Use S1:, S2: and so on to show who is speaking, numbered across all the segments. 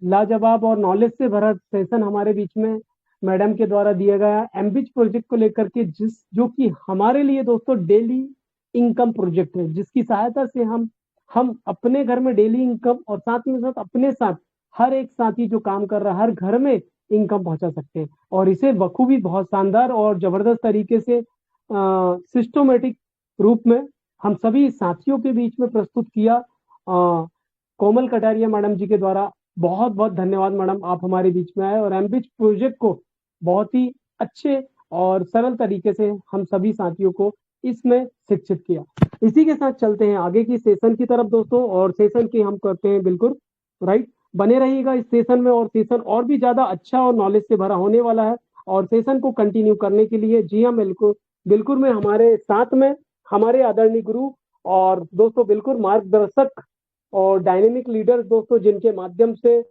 S1: लाजवाब और नॉलेज से भरा सेशन हमारे बीच में मैडम के द्वारा दिया गया एमबिच प्रोजेक्ट को लेकर के, जिस जो कि हमारे लिए दोस्तों डेली इनकम प्रोजेक्ट है, जिसकी सहायता से हम अपने घर में डेली इनकम और साथ में साथ अपने साथ हर एक साथी जो काम कर रहा है हर घर में इनकम पहुंचा सकते हैं। और इसे बखूबी बहुत शानदार और जबरदस्त तरीके से सिस्टमेटिक रूप में हम सभी साथियों के बीच में प्रस्तुत किया कोमल कटारिया मैडम जी के द्वारा। बहुत बहुत धन्यवाद मैडम, आप हमारे बीच में आए और एमबिच प्रोजेक्ट को बहुत ही अच्छे और सरल तरीके से हम सभी साथियों को इसमें शिक्षित किया। इसी के साथ चलते हैं आगे की सेशन की तरफ दोस्तों, और सेशन की हम करते हैं बिल्कुल राइट। बने रहिएगा इस सेशन में, और सेशन और भी ज्यादा अच्छा और नॉलेज से भरा होने वाला है। और सेशन को कंटिन्यू करने के लिए जी हाँ बिल्कुल बिल्कुल में हमारे साथ में हमारे आदरणीय गुरु और दोस्तों बिल्कुल मार्गदर्शक और डायनेमिक लीडर दोस्तों, जिनके माध्यम से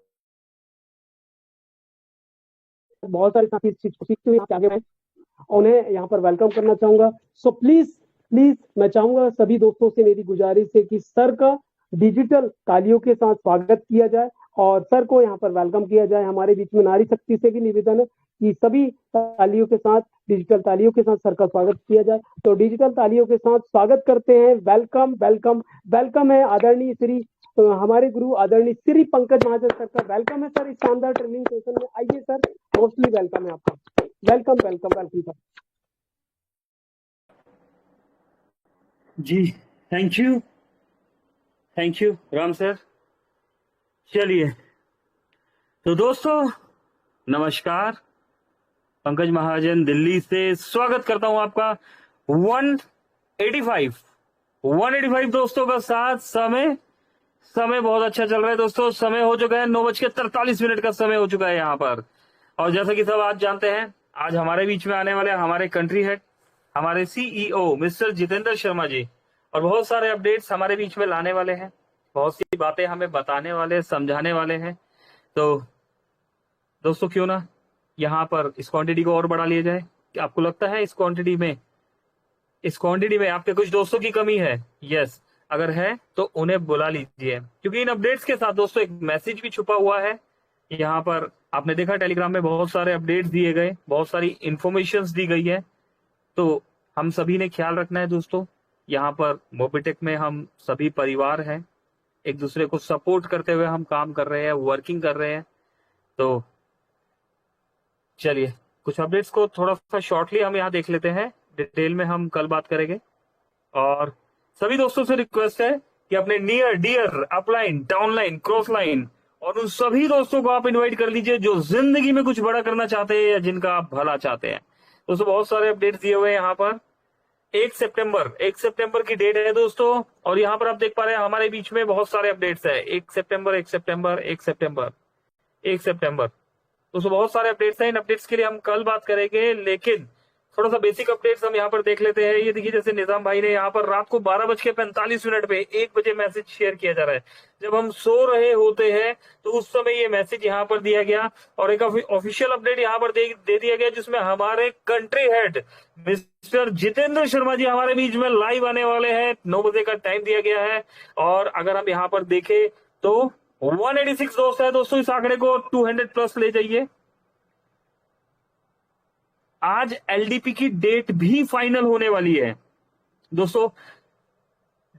S1: बहुत सारे साथी सीखते हुए आगे बढ़े, उन्हें यहाँ पर वेलकम करना चाहूंगा। सो प्लीज प्लीज मैं चाहूंगा सभी दोस्तों से मेरी गुजारिश है कि सर का डिजिटल तालियों के साथ स्वागत किया जाए और सर को यहाँ पर वेलकम किया जाए। हमारे बीच में नारी शक्ति से भी निवेदन है कि सभी तालियों के साथ डिजिटल तालियों के साथ सर का स्वागत किया जाए। तो डिजिटल तालियों के साथ स्वागत करते हैं। वेलकम वेलकम वेलकम है आदरणीय श्री हमारे गुरु आदरणीय श्री पंकज महाजन सर का। वेलकम है सर इस शानदार ट्रेनिंग सेशन में। आइए सर, मोस्टली वेलकम है आपका। Welcome welcome welcome sir
S2: ji. Thank you Ram sir. चलिए तो दोस्तों नमस्कार, पंकज महाजन दिल्ली से स्वागत करता हूं आपका 185 दोस्तों का साथ। समय बहुत अच्छा चल रहा है दोस्तों। समय हो चुका है 9:43 का समय हो चुका है यहाँ पर। और जैसा कि सब आज जानते हैं, आज हमारे बीच में आने वाले हमारे कंट्री हेड, हमारे सीईओ मिस्टर जितेंद्र शर्मा जी, और बहुत सारे अपडेट्स हमारे बीच में लाने वाले हैं, बहुत सी बातें हमें बताने वाले, समझाने वाले हैं। तो दोस्तों क्यों ना यहाँ पर इस क्वांटिटी को और बढ़ा लिया जाए। क्या आपको लगता है इस क्वांटिटी में आपके कुछ दोस्तों की कमी है? यस, अगर है तो उन्हें बुला लीजिए, क्योंकि इन अपडेट्स के साथ दोस्तों एक मैसेज भी छुपा हुआ है। यहाँ पर आपने देखा टेलीग्राम में बहुत सारे अपडेट्स दिए गए, बहुत सारी इंफॉर्मेशन दी गई है। तो हम सभी ने ख्याल रखना है दोस्तों। यहाँ पर मोबिटेक में हम सभी परिवार हैं, एक दूसरे को सपोर्ट करते हुए हम काम कर रहे हैं, वर्किंग कर रहे हैं। तो चलिए कुछ अपडेट्स को थोड़ा सा शॉर्टली हम यहाँ देख लेते हैं, डिटेल में हम कल बात करेंगे। और सभी दोस्तों से रिक्वेस्ट है कि अपने near dear upline, downline, cross line और उन सभी दोस्तों को आप इनवाइट कर लीजिए जो जिंदगी में कुछ बड़ा करना चाहते हैं या जिनका आप भला चाहते हैं। दोस्तों बहुत सारे अपडेट्स दिए हुए हैं यहाँ पर। 1 सितंबर की डेट है दोस्तों, और यहाँ पर आप देख पा रहे हैं हमारे बीच में बहुत सारे अपडेट्स है। 1 सितंबर दोस्तों बहुत सारे अपडेट्स हैं। इन अपडेट्स के लिए हम कल बात करेंगे, लेकिन थोड़ा सा बेसिक अपडेट्स हम यहाँ पर देख लेते हैं। ये देखिए, जैसे निजाम भाई ने यहाँ पर रात को 12:45 पे 1 बजे मैसेज शेयर किया जा रहा है। जब हम सो रहे होते हैं तो उस समय ये मैसेज यहाँ पर दिया गया, और एक ऑफिशियल अपडेट यहाँ पर दे दिया गया, जिसमें हमारे country head mister Jitendra Sharma ji हमारे बीच में लाइव आने वाले हैं। 9 बजे का टाइम दिया गया है। और अगर हम यहाँ पर देखें तो 186 दोस्त है दोस्तों, इस आंकड़े को 200 प्लस ले जाइए। आज एलडीपी की डेट भी फाइनल होने वाली है दोस्तों।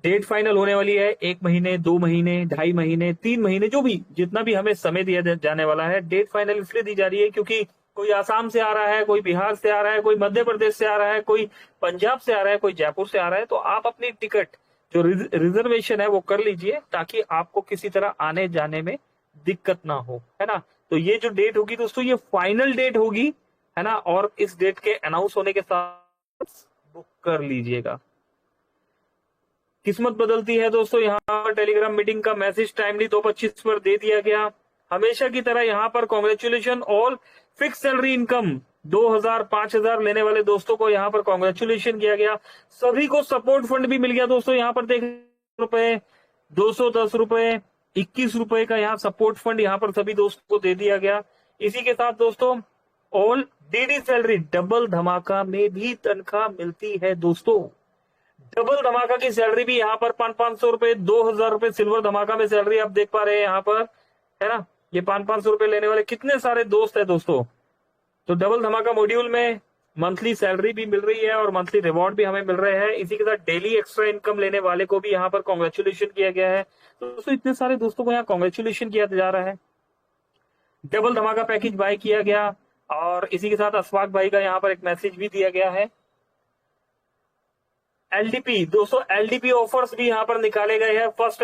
S2: डेट फाइनल होने वाली है 1 महीने, 2 महीने, 2.5 महीने, 3 महीने, जो भी जितना भी हमें समय दिया जाने वाला है। डेट फाइनल इसलिए दी जा रही है क्योंकि कोई आसाम से आ रहा है, कोई बिहार से आ रहा है, कोई मध्य प्रदेश से आ रहा है, कोई पंजाब से आ रहा है, कोई जयपुर से आ रहा है। तो आप अपनी टिकट जो रिजर्वेशन है वो कर लीजिए, ताकि आपको किसी तरह आने जाने में दिक्कत ना हो, है ना। तो ये जो डेट होगी दोस्तों, ये फाइनल डेट होगी, है ना। और इस डेट के अनाउंस होने के साथ बुक कर लीजिएगा। किस्मत बदलती है दोस्तों। यहाँ पर टेलीग्राम मीटिंग का मैसेज टाइमली 2:25 पर दे दिया गया। हमेशा की तरह यहाँ पर congratulation all fix salary income 2,000 5,000 लेने वाले दोस्तों को यहाँ पर कॉन्ग्रेचुलेशन किया गया। सभी को सपोर्ट फंड भी मिल गया दोस्तों। यहाँ पर देख रुपए 210 रुपए 21 रुपए का यहाँ सपोर्ट फंड यहाँ पर सभी दोस्तों को दे दिया गया। इसी के साथ दोस्तों ऑल डीडी सैलरी डबल धमाका में भी तनख्वाह मिलती है दोस्तों। डबल धमाका की सैलरी भी यहाँ पर 500-500 रुपए, 2,000 रुपए सिल्वर धमाका में सैलरी आप देख पा रहे हैं यहाँ पर, है ना। ये 500-500 रुपए लेने वाले कितने सारे दोस्त है दोस्तों। तो डबल धमाका मॉड्यूल में मंथली सैलरी भी मिल रही है और मंथली रिवॉर्ड भी हमें मिल रहे हैं। इसी के साथ डेली एक्स्ट्रा इनकम लेने वाले को भी यहाँ पर कॉन्ग्रेचुलेशन किया गया है। तो दोस्तों इतने सारे दोस्तों को यहाँ कॉन्ग्रेचुलेशन किया जा रहा है। डबल धमाका पैकेज बाय किया गया और इसी के साथ अशफाक भाई का यहाँ पर एक मैसेज भी दिया गया है। एलडीपी दोस्तों, एलडीपी ऑफर्स भी यहाँ पर निकाले गए हैं। फर्स्ट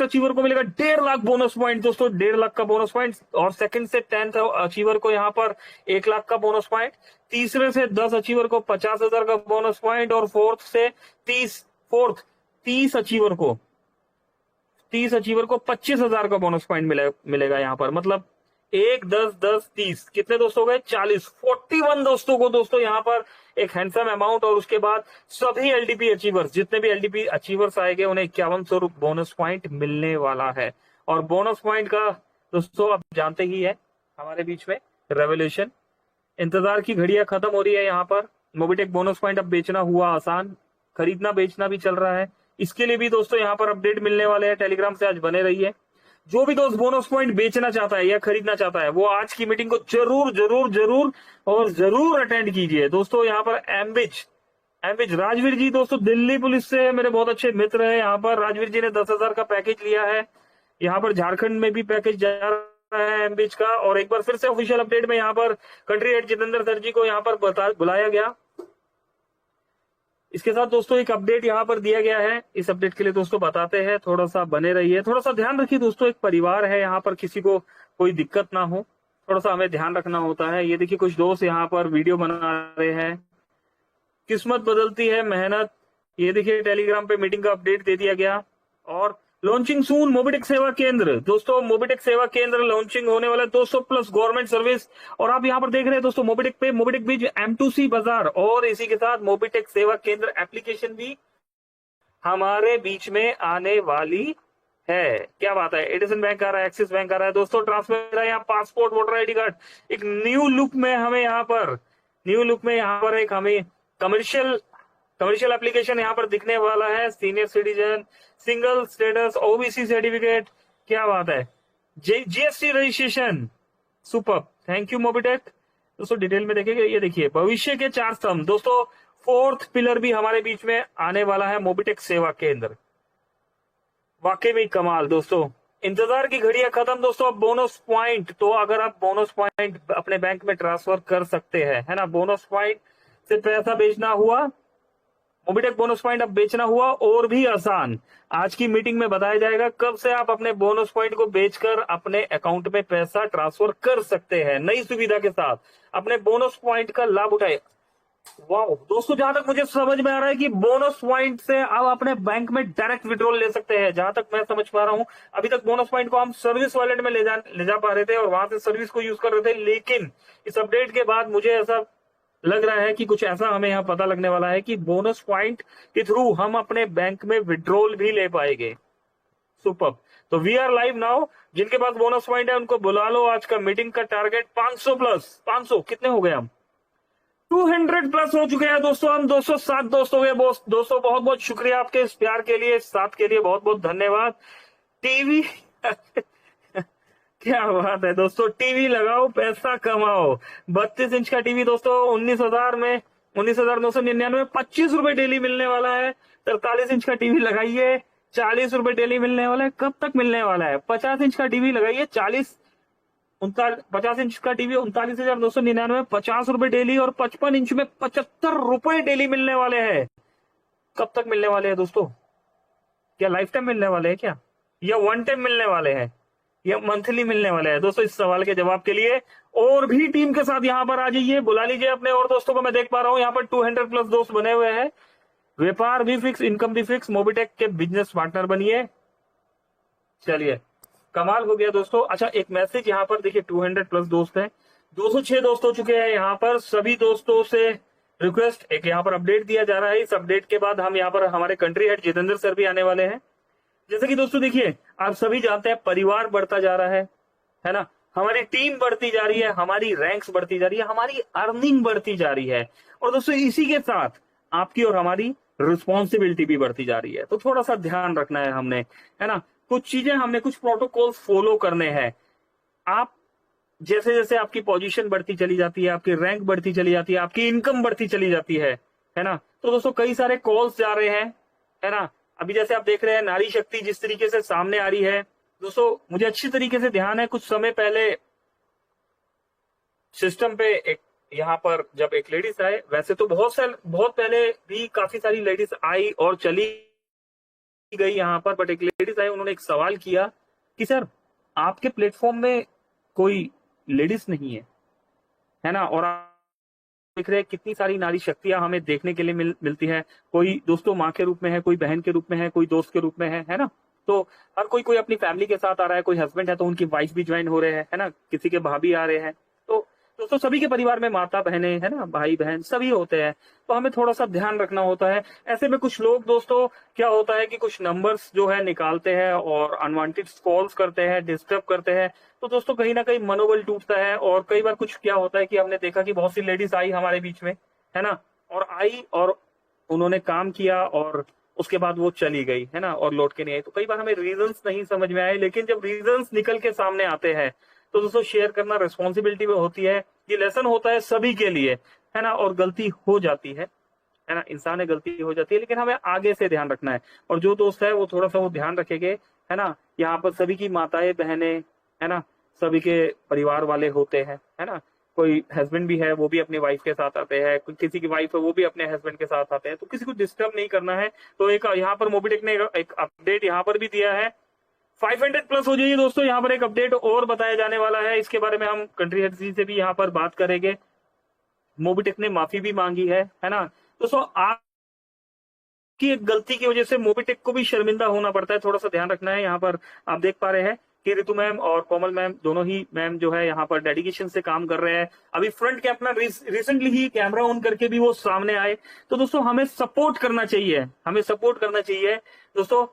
S2: अचीवर को मिलेगा 1.5 लाख बोनस पॉइंट दोस्तों, 1.5 लाख का बोनस पॉइंट। और सेकंड से 10th अचीवर को यहाँ पर 1 लाख का बोनस पॉइंट। तीसरे से 10 अचीवर को 50,000 का बोनस पॉइंट। और फोर्थ से 30 अचीवर को 25,000 का बोनस पॉइंट मिलेगा यहाँ पर। मतलब 1, 10, 10, 30 कितने दोस्तों हो गए 41 दोस्तों को दोस्तों यहाँ पर एक हैंडसम अमाउंट। और उसके बाद सभी एलडीपी अचीवर्स, जितने भी एलडीपी अचीवर्स आएंगे उन्हें 5100 बोनस पॉइंट मिलने वाला है। और बोनस पॉइंट का दोस्तों आप जानते ही है हमारे बीच में रेवोल्यूशन, इंतजार की घड़ियां खत्म हो रही है। यहाँ पर मोबिटेक बोनस पॉइंट अब बेचना हुआ आसान, खरीदना बेचना भी चल रहा है। इसके लिए भी दोस्तों यहाँ पर अपडेट मिलने वाले हैं। टेलीग्राम से आज बने रहिए। जो भी दोस्त बोनस पॉइंट बेचना चाहता है या खरीदना चाहता है वो आज की मीटिंग को जरूर अटेंड कीजिए दोस्तों। यहाँ पर एम्बिज राजवीर जी दोस्तों दिल्ली पुलिस से मेरे बहुत अच्छे मित्र हैं। यहाँ पर राजवीर जी ने 10,000 का पैकेज लिया है। यहाँ पर झारखंड में भी पैकेज जा रहा है एम्बिज का। और एक बार फिर से ऑफिशियल अपडेट में यहाँ पर कंट्री हेड जितेंद्र सर जी को यहाँ पर बुलाया गया। इसके साथ दोस्तों एक अपडेट यहाँ पर दिया गया है। इस अपडेट के लिए दोस्तों बताते हैं, थोड़ा सा बने रहिए, थोड़ा सा ध्यान रखिए दोस्तों। एक परिवार है यहाँ पर, किसी को कोई दिक्कत ना हो, थोड़ा सा हमें ध्यान रखना होता है। ये देखिए कुछ दोस्त यहाँ पर वीडियो बना रहे हैं। किस्मत बदलती है मेहनत। ये देखिए टेलीग्राम पे मीटिंग का अपडेट दे दिया गया। और लॉन्चिंग सून मोबिटेक सेवा केंद्र दोस्तों, मोबिटेक सेवा केंद्र लॉन्चिंग होने वाला 200+ गवर्नमेंट सर्विस। और आप यहाँ पर देख रहे हैं दोस्तों मोबिटेक पे मोबिटेक बीज M2C बाजार और इसी के साथ मोबिटेक सेवा केंद्र एप्लीकेशन भी हमारे बीच में आने वाली है। क्या बात है। एडिसन बैंक आ रहा है, एक्सिस बैंक आ रहा है दोस्तों। ट्रांसफर यहाँ पासपोर्ट वोटर आईडी कार्ड एक न्यू लुक में हमें यहाँ पर एक हमें कमर्शियल एप्लीकेशन यहाँ पर दिखने वाला है। Senior citizen, single status, OBC certificate, क्या बात है। GST registration, super, thank you Mobitech दोस्तों। डिटेल में देखेंगे। ये देखिए भविष्य के 4 स्तंभ दोस्तों, 4th पिलर भी हमारे बीच में आने वाला है मोबिटेक सेवा केंद्र। वाकई में कमाल दोस्तों। इंतजार की घड़ियां खत्म दोस्तों। अब बोनस पॉइंट, तो अगर आप बोनस पॉइंट अपने बैंक में ट्रांसफर कर सकते हैं, है ना। बोनस पॉइंट से पैसा बेचना हुआ, मोबिटेक बोनस पॉइंट अब बेचना हुआ और भी आसान। आज की मीटिंग में बताया जाएगा कब से आप अपने बोनस पॉइंट को बेचकर अपने अकाउंट में पैसा ट्रांसफर कर सकते हैं। नई सुविधा के साथ अपने बोनस पॉइंट का लाभ उठाए। वाह दोस्तों, जहां तक मुझे समझ में आ रहा है कि बोनस पॉइंट से आप अपने बैंक में डायरेक्ट विड्रॉल ले सकते हैं। जहां तक मैं समझ पा रहा हूं, अभी तक बोनस पॉइंट को हम सर्विस वॉलेट में ले जा पा रहे थे और वहां से सर्विस को यूज कर रहे थे। लेकिन इस अपडेट के बाद मुझे ऐसा लग रहा है कि कुछ ऐसा हमें यहाँ पता लगने वाला है कि बोनस पॉइंट के थ्रू हम अपने बैंक में विड्रॉल भी ले पाएंगे। सुपर। तो वी आर लाइव नाउ। जिनके पास बोनस पॉइंट है उनको बुला लो। आज का मीटिंग का टारगेट 500+, कितने हो गए हम 200+ हो चुके हैं दोस्तों। हम 207 दोस्त हो गए। दोस्तों बहुत बहुत शुक्रिया आपके इस प्यार के लिए, साथ के लिए बहुत बहुत धन्यवाद। टीवी क्या बात है दोस्तों, टीवी लगाओ पैसा कमाओ। 32 इंच का टीवी दोस्तों 19,999 25 रुपए डेली मिलने वाला है। 43 इंच का टीवी लगाइए 40 रुपए डेली मिलने वाला है। कब तक मिलने वाला है। 50 इंच का टीवी लगाइए 50 इंच का टीवी 39,999 50 रुपए डेली। और 55 इंच में 75 रुपए डेली मिलने वाले हैं। कब तक मिलने वाले हैं दोस्तों। क्या लाइफ टाइम मिलने वाले हैं क्या, या वन टाइम मिलने वाले हैं, या मंथली मिलने वाले हैं दोस्तों। इस सवाल के जवाब के लिए और भी टीम के साथ यहाँ पर आ जाइए, बुला लीजिए अपने और दोस्तों को। मैं देख पा रहा हूँ यहाँ पर 200+ दोस्त बने हुए हैं। व्यापार भी फिक्स, इनकम भी फिक्स। मोबिटेक के बिजनेस पार्टनर बनिए। चलिए कमाल हो गया दोस्तों। अच्छा एक मैसेज यहाँ पर देखिए, 200+ दोस्त हैं, 206 दोस्त हो चुके हैं यहाँ पर। सभी दोस्तों से रिक्वेस्ट, एक यहाँ पर अपडेट दिया जा रहा है। इस अपडेट के बाद हम यहाँ पर हमारे कंट्री हेड जितेंद्र सर भी आने वाले हैं। जैसे कि दोस्तों देखिए, आप सभी जानते हैं परिवार बढ़ता जा रहा है ना। हमारी टीम बढ़ती जा रही है, हमारी रैंक्स बढ़ती जा रही है, हमारी अर्निंग बढ़ती जा रही है। और दोस्तों इसी के साथ आपकी और हमारी रिस्पॉन्सिबिलिटी भी बढ़ती जा रही है। तो थोड़ा सा ध्यान रखना है हमने, है ना। कुछ चीजें हमने, कुछ प्रोटोकॉल्स फॉलो करने हैं। आप जैसे जैसे आपकी पोजीशन बढ़ती चली जाती है, आपकी रैंक बढ़ती चली जाती है, आपकी इनकम बढ़ती चली जाती है ना, तो दोस्तों कई सारे कॉल्स जा रहे हैं, है ना। अभी जैसे आप देख रहे हैं नारी शक्ति जिस तरीके से सामने आ रही है दोस्तों, मुझे अच्छी तरीके से ध्यान है, कुछ समय पहले सिस्टम पे एक यहाँ पर जब एक लेडीज आए, वैसे तो बहुत पहले भी काफी सारी लेडीज आई और चली गई यहाँ पर, बट एक लेडीज आई, उन्होंने एक सवाल किया कि सर आपके प्लेटफॉर्म में कोई लेडीज नहीं है ना, और आप देख रहे हैं कितनी सारी नारी शक्तियां हमें देखने के लिए मिलती है। कोई दोस्तों माँ के रूप में है, कोई बहन के रूप में है, कोई दोस्त के रूप में है ना। तो हर कोई कोई अपनी फैमिली के साथ आ रहा है, कोई हस्बैंड है तो उनकी वाइफ भी ज्वाइन हो रहे हैं, है ना, किसी के भाभी आ रहे हैं। तो दोस्तों सभी के परिवार में माता बहनें, है ना, भाई बहन सभी होते हैं, तो हमें थोड़ा सा ध्यान रखना होता है। ऐसे में कुछ लोग दोस्तों क्या होता है कि कुछ नंबर्स जो है निकालते हैं और अनवांटेड कॉल्स करते हैं, डिस्टर्ब करते हैं, तो दोस्तों कहीं ना कहीं मनोबल टूटता है। और कई बार कुछ क्या होता है कि हमने देखा कि बहुत सी लेडीज आई हमारे बीच में, है ना, और आई और उन्होंने काम किया और उसके बाद वो चली गई, है ना, और लौट के नहीं आई। तो कई बार हमें रीजंस नहीं समझ में आए, लेकिन जब रीजंस निकल के सामने आते हैं तो दोस्तों शेयर करना रिस्पॉन्सिबिलिटी में होती है। ये लेसन होता है सभी के लिए, है ना, और गलती हो जाती है ना, इंसान है, गलती हो जाती है, लेकिन हमें आगे से ध्यान रखना है। और जो दोस्त है वो थोड़ा सा वो ध्यान रखेंगे, है ना, यहाँ पर सभी की माताएं बहनें, है ना, सभी के परिवार वाले होते हैं, है ना। कोई हस्बैंड भी है वो भी अपनी वाइफ के साथ आते हैं, किसी की वाइफ है वो भी अपने हस्बैंड के साथ आते हैं, तो किसी को डिस्टर्ब नहीं करना है। तो एक यहाँ पर मोबिटेक ने एक अपडेट यहाँ पर भी दिया है, 500 प्लस हो जाइए दोस्तों। यहाँ पर एक अपडेट और बताया जाने वाला है, इसके बारे में हम कंट्री हेड जी से भी यहाँ पर बात करेंगे। मोबिटेक ने माफी भी मांगी है ना दोस्तों। आपकी एक गलती की वजह से मोबिटेक को भी शर्मिंदा होना पड़ता है, थोड़ा सा ध्यान रखना है। यहाँ पर आप देख पा रहे हैं कि रितु मैम और कोमल मैम दोनों ही मैम जो है यहाँ पर डेडिकेशन से काम कर रहे हैं। अभी फ्रंट के अपना रिसेंटली ही कैमरा ऑन करके भी वो सामने आए। तो दोस्तों हमें सपोर्ट करना चाहिए, हमें सपोर्ट करना चाहिए दोस्तों।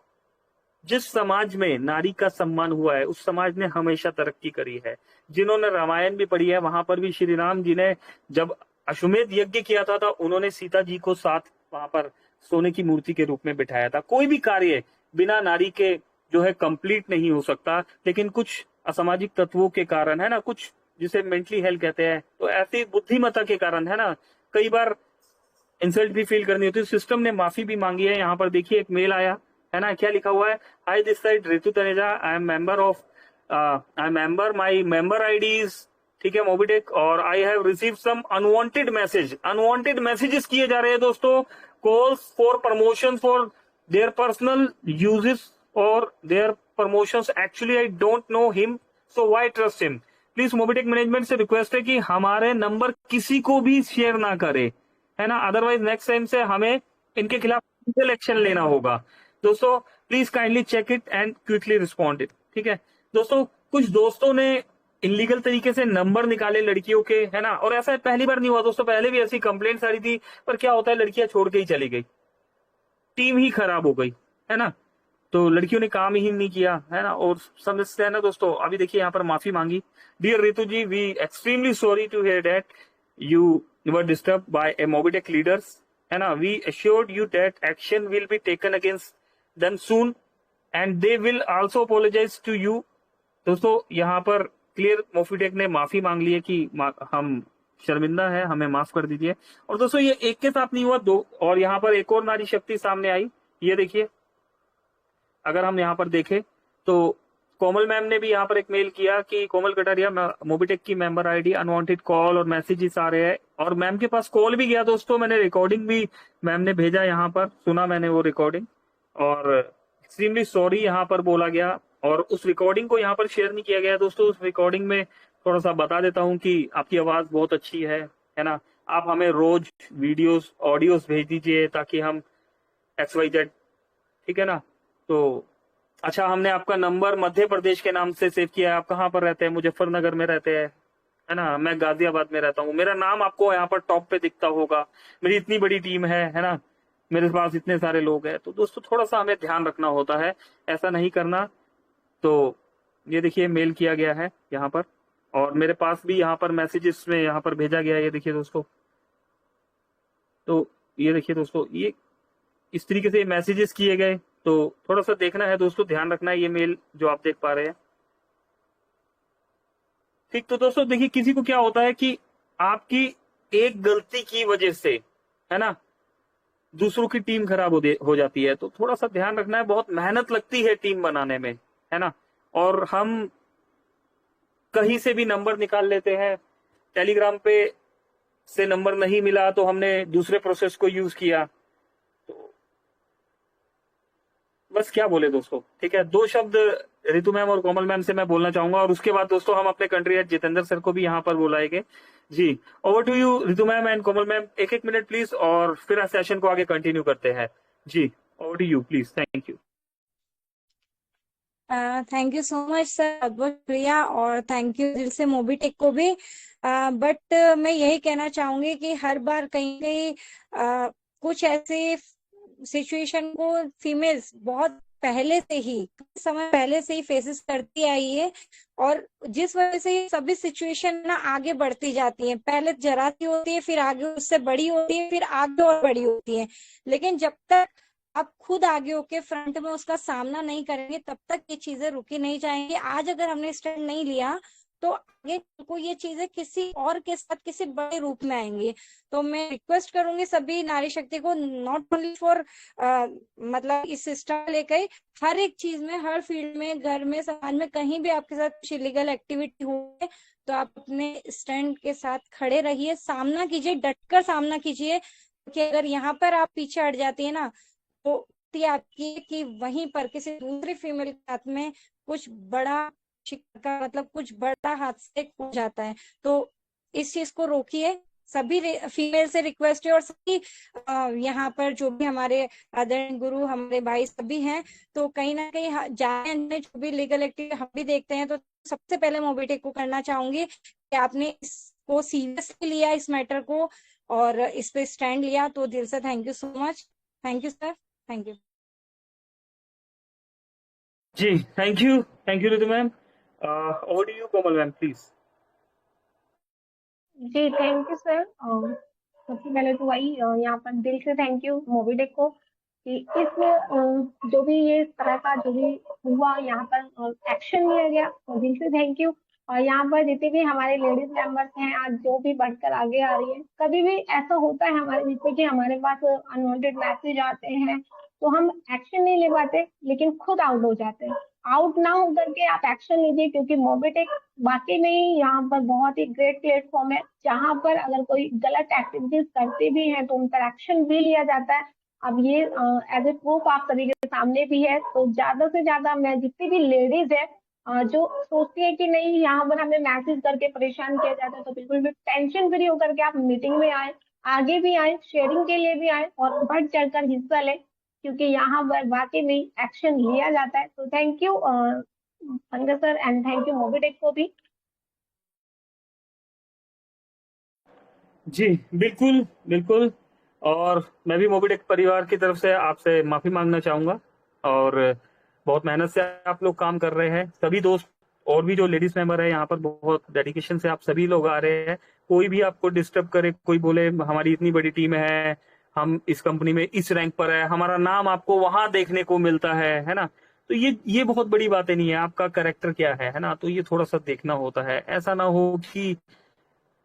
S2: जिस समाज में नारी का सम्मान हुआ है उस समाज ने हमेशा तरक्की करी है। जिन्होंने रामायण भी पढ़ी है वहां पर भी श्री राम जी ने जब अश्वमेध यज्ञ किया था, उन्होंने सीता जी को साथ वहां पर सोने की मूर्ति के रूप में बिठाया था। कोई भी कार्य बिना नारी के जो है कंप्लीट नहीं हो सकता, लेकिन कुछ असामाजिक तत्वों के कारण, है ना, कुछ जिसे मेंटली हेल्थ कहते हैं, तो ऐसी बुद्धिमत्ता के कारण, है ना, कई बार इंसल्ट भी फील करनी होती है। सिस्टम ने माफी भी मांगी है। यहाँ पर देखिए एक मेल आया, है ना, क्या लिखा हुआ है, hi this side Ritu Taneja, I am member of I am member, my member ID is, ठीक है, मोबिटेक, और I have receive some unwanted message. Unwanted messages किए जा रहे हैं दोस्तों, calls for promotion for their personal uses और their promotions. Actually I don't know him, so why trust him. Please Mobitech management से रिक्वेस्ट है कि हमारे नंबर किसी को भी शेयर ना करे, है ना, अदरवाइज नेक्स्ट टाइम से हमें इनके खिलाफ लीगल एक्शन लेना होगा। दोस्तों please kindly check it and quickly respond it, ठीक है दोस्तों। कुछ दोस्तों ने इलीगल तरीके से नंबर निकाले लड़कियों के, है ना, और ऐसा पहली बार नहीं हुआ दोस्तों, पहले भी ऐसी कंप्लेंट्स आ रही थी, पर क्या होता है लड़कियां छोड़ के ही चली गई, टीम ही खराब हो गई, है ना, तो लड़कियों ने काम ही नहीं किया, है ना, और समझते हैं ना दोस्तों। अभी देखिए यहाँ पर माफी मांगी, dear Ritu ji, we extremely sorry to hear that you were disturb by a Mobitech leaders, है ना, we assured you that action will be taken against them soon and they will also apologize to you। दोस्तों यहाँ पर clear Mobitech ने माफी मांग ली है कि हम शर्मिंदा है, हमें माफ कर दीजिए। और दोस्तों ये एक के साथ नहीं हुआ, दो और यहाँ पर एक और नारी शक्ति सामने आई। ये देखिए, अगर हम यहाँ पर देखें तो कोमल मैम ने भी यहाँ पर एक मेल किया कि कोमल कटारिया मोबिटेक की मेंबर आईडी, अनवांटेड कॉल और मैसेजेस आ रहे हैं, और मैम के पास कॉल भी गया दोस्तों, मैंने रिकॉर्डिंग भी मैम ने भेजा, यहाँ पर सुना मैंने वो रिकॉर्डिंग, और एक्सट्रीमली सॉरी यहाँ पर बोला गया, और उस रिकॉर्डिंग को यहाँ पर शेयर नहीं किया गया दोस्तों। उस रिकॉर्डिंग में थोड़ा सा बता देता हूँ कि आपकी आवाज बहुत अच्छी है ना, आप हमें रोज वीडियोस ऑडियोस भेज दीजिए ताकि हम XYZ, ठीक है ना। तो अच्छा, हमने आपका नंबर मध्य प्रदेश के नाम से सेव किया है। आप कहाँ पर रहते हैं? मुजफ्फरनगर में रहते हैं, है ना, मैं गाजियाबाद में रहता हूँ। मेरा नाम आपको यहाँ पर टॉप पे दिखता होगा, मेरी इतनी बड़ी टीम है ना, मेरे पास इतने सारे लोग हैं। तो दोस्तों थोड़ा सा हमें ध्यान रखना होता है, ऐसा नहीं करना। तो ये देखिए मेल किया गया है यहाँ पर, और मेरे पास भी यहाँ पर मैसेजेस में यहाँ पर भेजा गया है, ये देखिए दोस्तों। तो ये देखिए दोस्तों, ये इस तरीके से मैसेजेस किए गए, तो थोड़ा सा देखना है दोस्तों, ध्यान रखना है। ये मेल जो आप देख पा रहे हैं, ठीक, तो दोस्तों देखिए, किसी को क्या होता है कि आपकी एक गलती की वजह से, है ना, दूसरों की टीम खराब हो जाती है। तो थोड़ा सा ध्यान रखना है, बहुत मेहनत लगती है टीम बनाने में, है ना। और हम कहीं से भी नंबर निकाल लेते हैं। टेलीग्राम पे से नंबर नहीं मिला तो हमने दूसरे प्रोसेस को यूज किया। तो बस क्या बोले दोस्तों, ठीक है। दो शब्द रितु मैम और कोमल मैम से मैं बोलना चाहूंगा, और उसके बाद दोस्तों हम अपने कंट्री हेड जितेंद्र सर को भी यहाँ पर बुलाएंगे। जी, over to you Ritu ma'am and Komal ma'am, एक एक मिनट प्लीज, और फिर सेशन को आगे कंटिन्यू करते हैं। जी, over to you please, thank you.
S3: Thank you so much sir, बहुत बहुत शुक्रिया, और थैंक यू दिल से मोबीटेक को भी। बट मैं यही कहना चाहूंगी कि हर बार कहीं कहीं कुछ ऐसे सिचुएशन को फीमेल्स बहुत पहले से ही, समय पहले से ही फेसेस करती आई है, और जिस वजह से ये सभी सिचुएशन ना आगे बढ़ती जाती हैं। पहले जराती होती है, फिर आगे उससे बड़ी होती है, फिर आगे और बड़ी होती है। लेकिन जब तक आप खुद आगे होके फ्रंट में उसका सामना नहीं करेंगे, तब तक ये चीजें रुकी नहीं जाएंगी। आज अगर हमने स्टैंड नहीं लिया, तो आगे को ये चीजें किसी और के साथ किसी बड़े रूप में आएंगी। तो मैं रिक्वेस्ट करूंगी सभी नारी शक्ति को, नॉट ओनली फॉर मतलब इस सिस्टम लेकर, हर एक चीज में, हर फील्ड में, घर में, समाज में, कहीं भी आपके साथ कुछ इलीगल एक्टिविटी हुई है, तो आप अपने स्टैंड के साथ खड़े रहिए, सामना कीजिए, डटकर सामना कीजिए। क्योंकि अगर यहाँ पर आप पीछे हट जाती है ना, तो आपकी कि वहीं पर किसी दूसरी फीमेल के हाथ में कुछ बड़ा शिकार का मतलब कुछ बड़ा हादसा हो जाता है। तो इस चीज को रोकिए। सभी फीमेल से रिक्वेस्ट है, और सभी यहाँ पर जो भी हमारे आदरणीय गुरु, हमारे भाई सभी हैं, तो कहीं ना कहीं जाने जो भी लीगल एक्टिविटी हम भी देखते हैं, तो सबसे पहले मोबीटेक को करना चाहूंगी कि आपने इसको सीरियसली लिया, इस मैटर को, और इस पे स्टैंड लिया। तो दिल से thank you so much. Thank you sir, thank you.
S2: जी, thank you Ritu ma'am. Over to you Komal ma'am please.
S4: जी थैंक यू सर। सबसे पहले तो वही यहाँ पर दिल से थैंक यू मोबीटेक को कि इस जो भी ये तरह का जो भी हुआ यहाँ पर एक्शन लिया गया, तो दिल से थैंक यू। और यहाँ पर जितने भी हमारे लेडीज मेंबर्स हैं आज जो भी बढ़कर आगे आ रही है, कभी भी ऐसा होता है हमारे बीच में कि हमारे पास अनवांटेड मैसेज आते हैं तो हम एक्शन नहीं ले पाते, लेकिन खुद आउट हो जाते हैं। आउट ना हो करके आप एक्शन लीजिए, क्योंकि मोबीटेक वाकई में ही यहाँ पर बहुत ही ग्रेट प्लेटफॉर्म है, जहाँ पर अगर कोई गलत एक्टिविटीज करते भी हैं तो उन पर एक्शन भी लिया जाता है। अब ये एज ए प्रूफ आप सभी के सामने भी है। तो ज्यादा से ज्यादा मैं जितनी भी लेडीज है जो सोचती है कि नहीं यहाँ पर हमें मैसेज करके परेशान किया जाता है, तो बिल्कुल भी टेंशन फ्री होकर के आप मीटिंग में आए, आगे भी आए, शेयरिंग के लिए भी आए, और बढ़ चढ़कर हिस्सा लें, क्योंकि यहाँ पर वाकई में एक्शन लिया जाता है। तो thank you Pankaj sir, and thank you Mobitech को भी।
S2: जी, बिल्कुल बिल्कुल। और मैं भी मोबीटेक परिवार की तरफ से आपसे माफी मांगना चाहूंगा। और बहुत मेहनत से आप लोग काम कर रहे हैं, सभी दोस्त और भी जो लेडीज मेंबर है यहाँ पर, बहुत डेडिकेशन से आप सभी लोग आ रहे हैं। कोई भी आपको डिस्टर्ब करे, कोई बोले हमारी इतनी बड़ी टीम है, हम इस कंपनी में इस रैंक पर है, हमारा नाम आपको वहां देखने को मिलता है ना, तो ये बहुत बड़ी बातें नहीं है, आपका कैरेक्टर क्या है ना, तो ये थोड़ा सा देखना होता है। ऐसा ना हो कि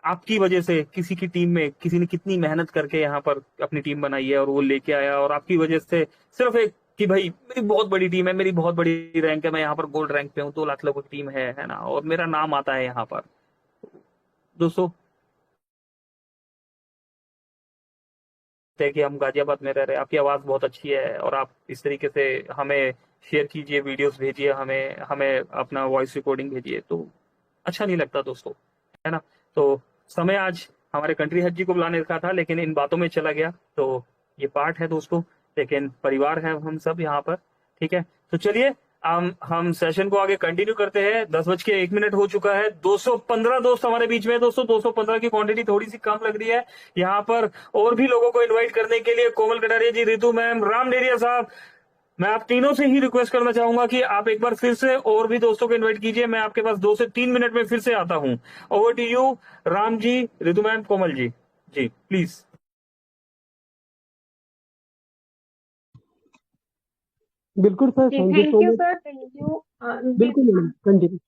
S2: आपकी वजह से किसी की टीम में किसी ने कितनी मेहनत करके यहाँ पर अपनी टीम बनाई है और वो लेके आया, और आपकी वजह से सिर्फ एक कि भाई मेरी बहुत बड़ी टीम है, मेरी बहुत बड़ी रैंक है, मैं यहाँ पर गोल्ड रैंक पे हूँ, 2 लाख लोगों की टीम है ना, और मेरा नाम आता है यहाँ पर। दोस्तों, कि हम गाजियाबाद में रह रहे हैं, आपकी आवाज बहुत अच्छी है, और आप इस तरीके से हमें शेयर कीजिए, वीडियोस भेजिए, हमें हमें अपना वॉइस रिकॉर्डिंग भेजिए, तो अच्छा नहीं लगता दोस्तों, है ना। तो समय आज हमारे कंट्री हेड जी को बुलाने का था, लेकिन इन बातों में चला गया, तो ये पार्ट है दोस्तों, लेकिन परिवार है हम सब यहाँ पर, ठीक है। तो चलिए हम सेशन को आगे कंटिन्यू करते हैं। 10:01 हो चुका है। 215 दोस्त हमारे बीच में है दोस्तों। 215 की क्वांटिटी थोड़ी सी कम लग रही है यहाँ पर। और भी लोगों को इनवाइट करने के लिए, कोमल कटारिया जी, रितु मैम, राम डेरिया साहब, मैं आप तीनों से ही रिक्वेस्ट करना चाहूंगा कि आप एक बार फिर से और भी दोस्तों को इनवाइट कीजिए। मैं आपके पास 2 से 3 मिनट में फिर से आता हूं। Over to you Ram ji, Ritu ma'am, Komal ji, जी प्लीज।
S1: बिल्कुल sir, thank you
S4: thank
S1: so
S4: you
S1: much.
S4: Sir, thank you.
S1: बिल्कुल madam, continue.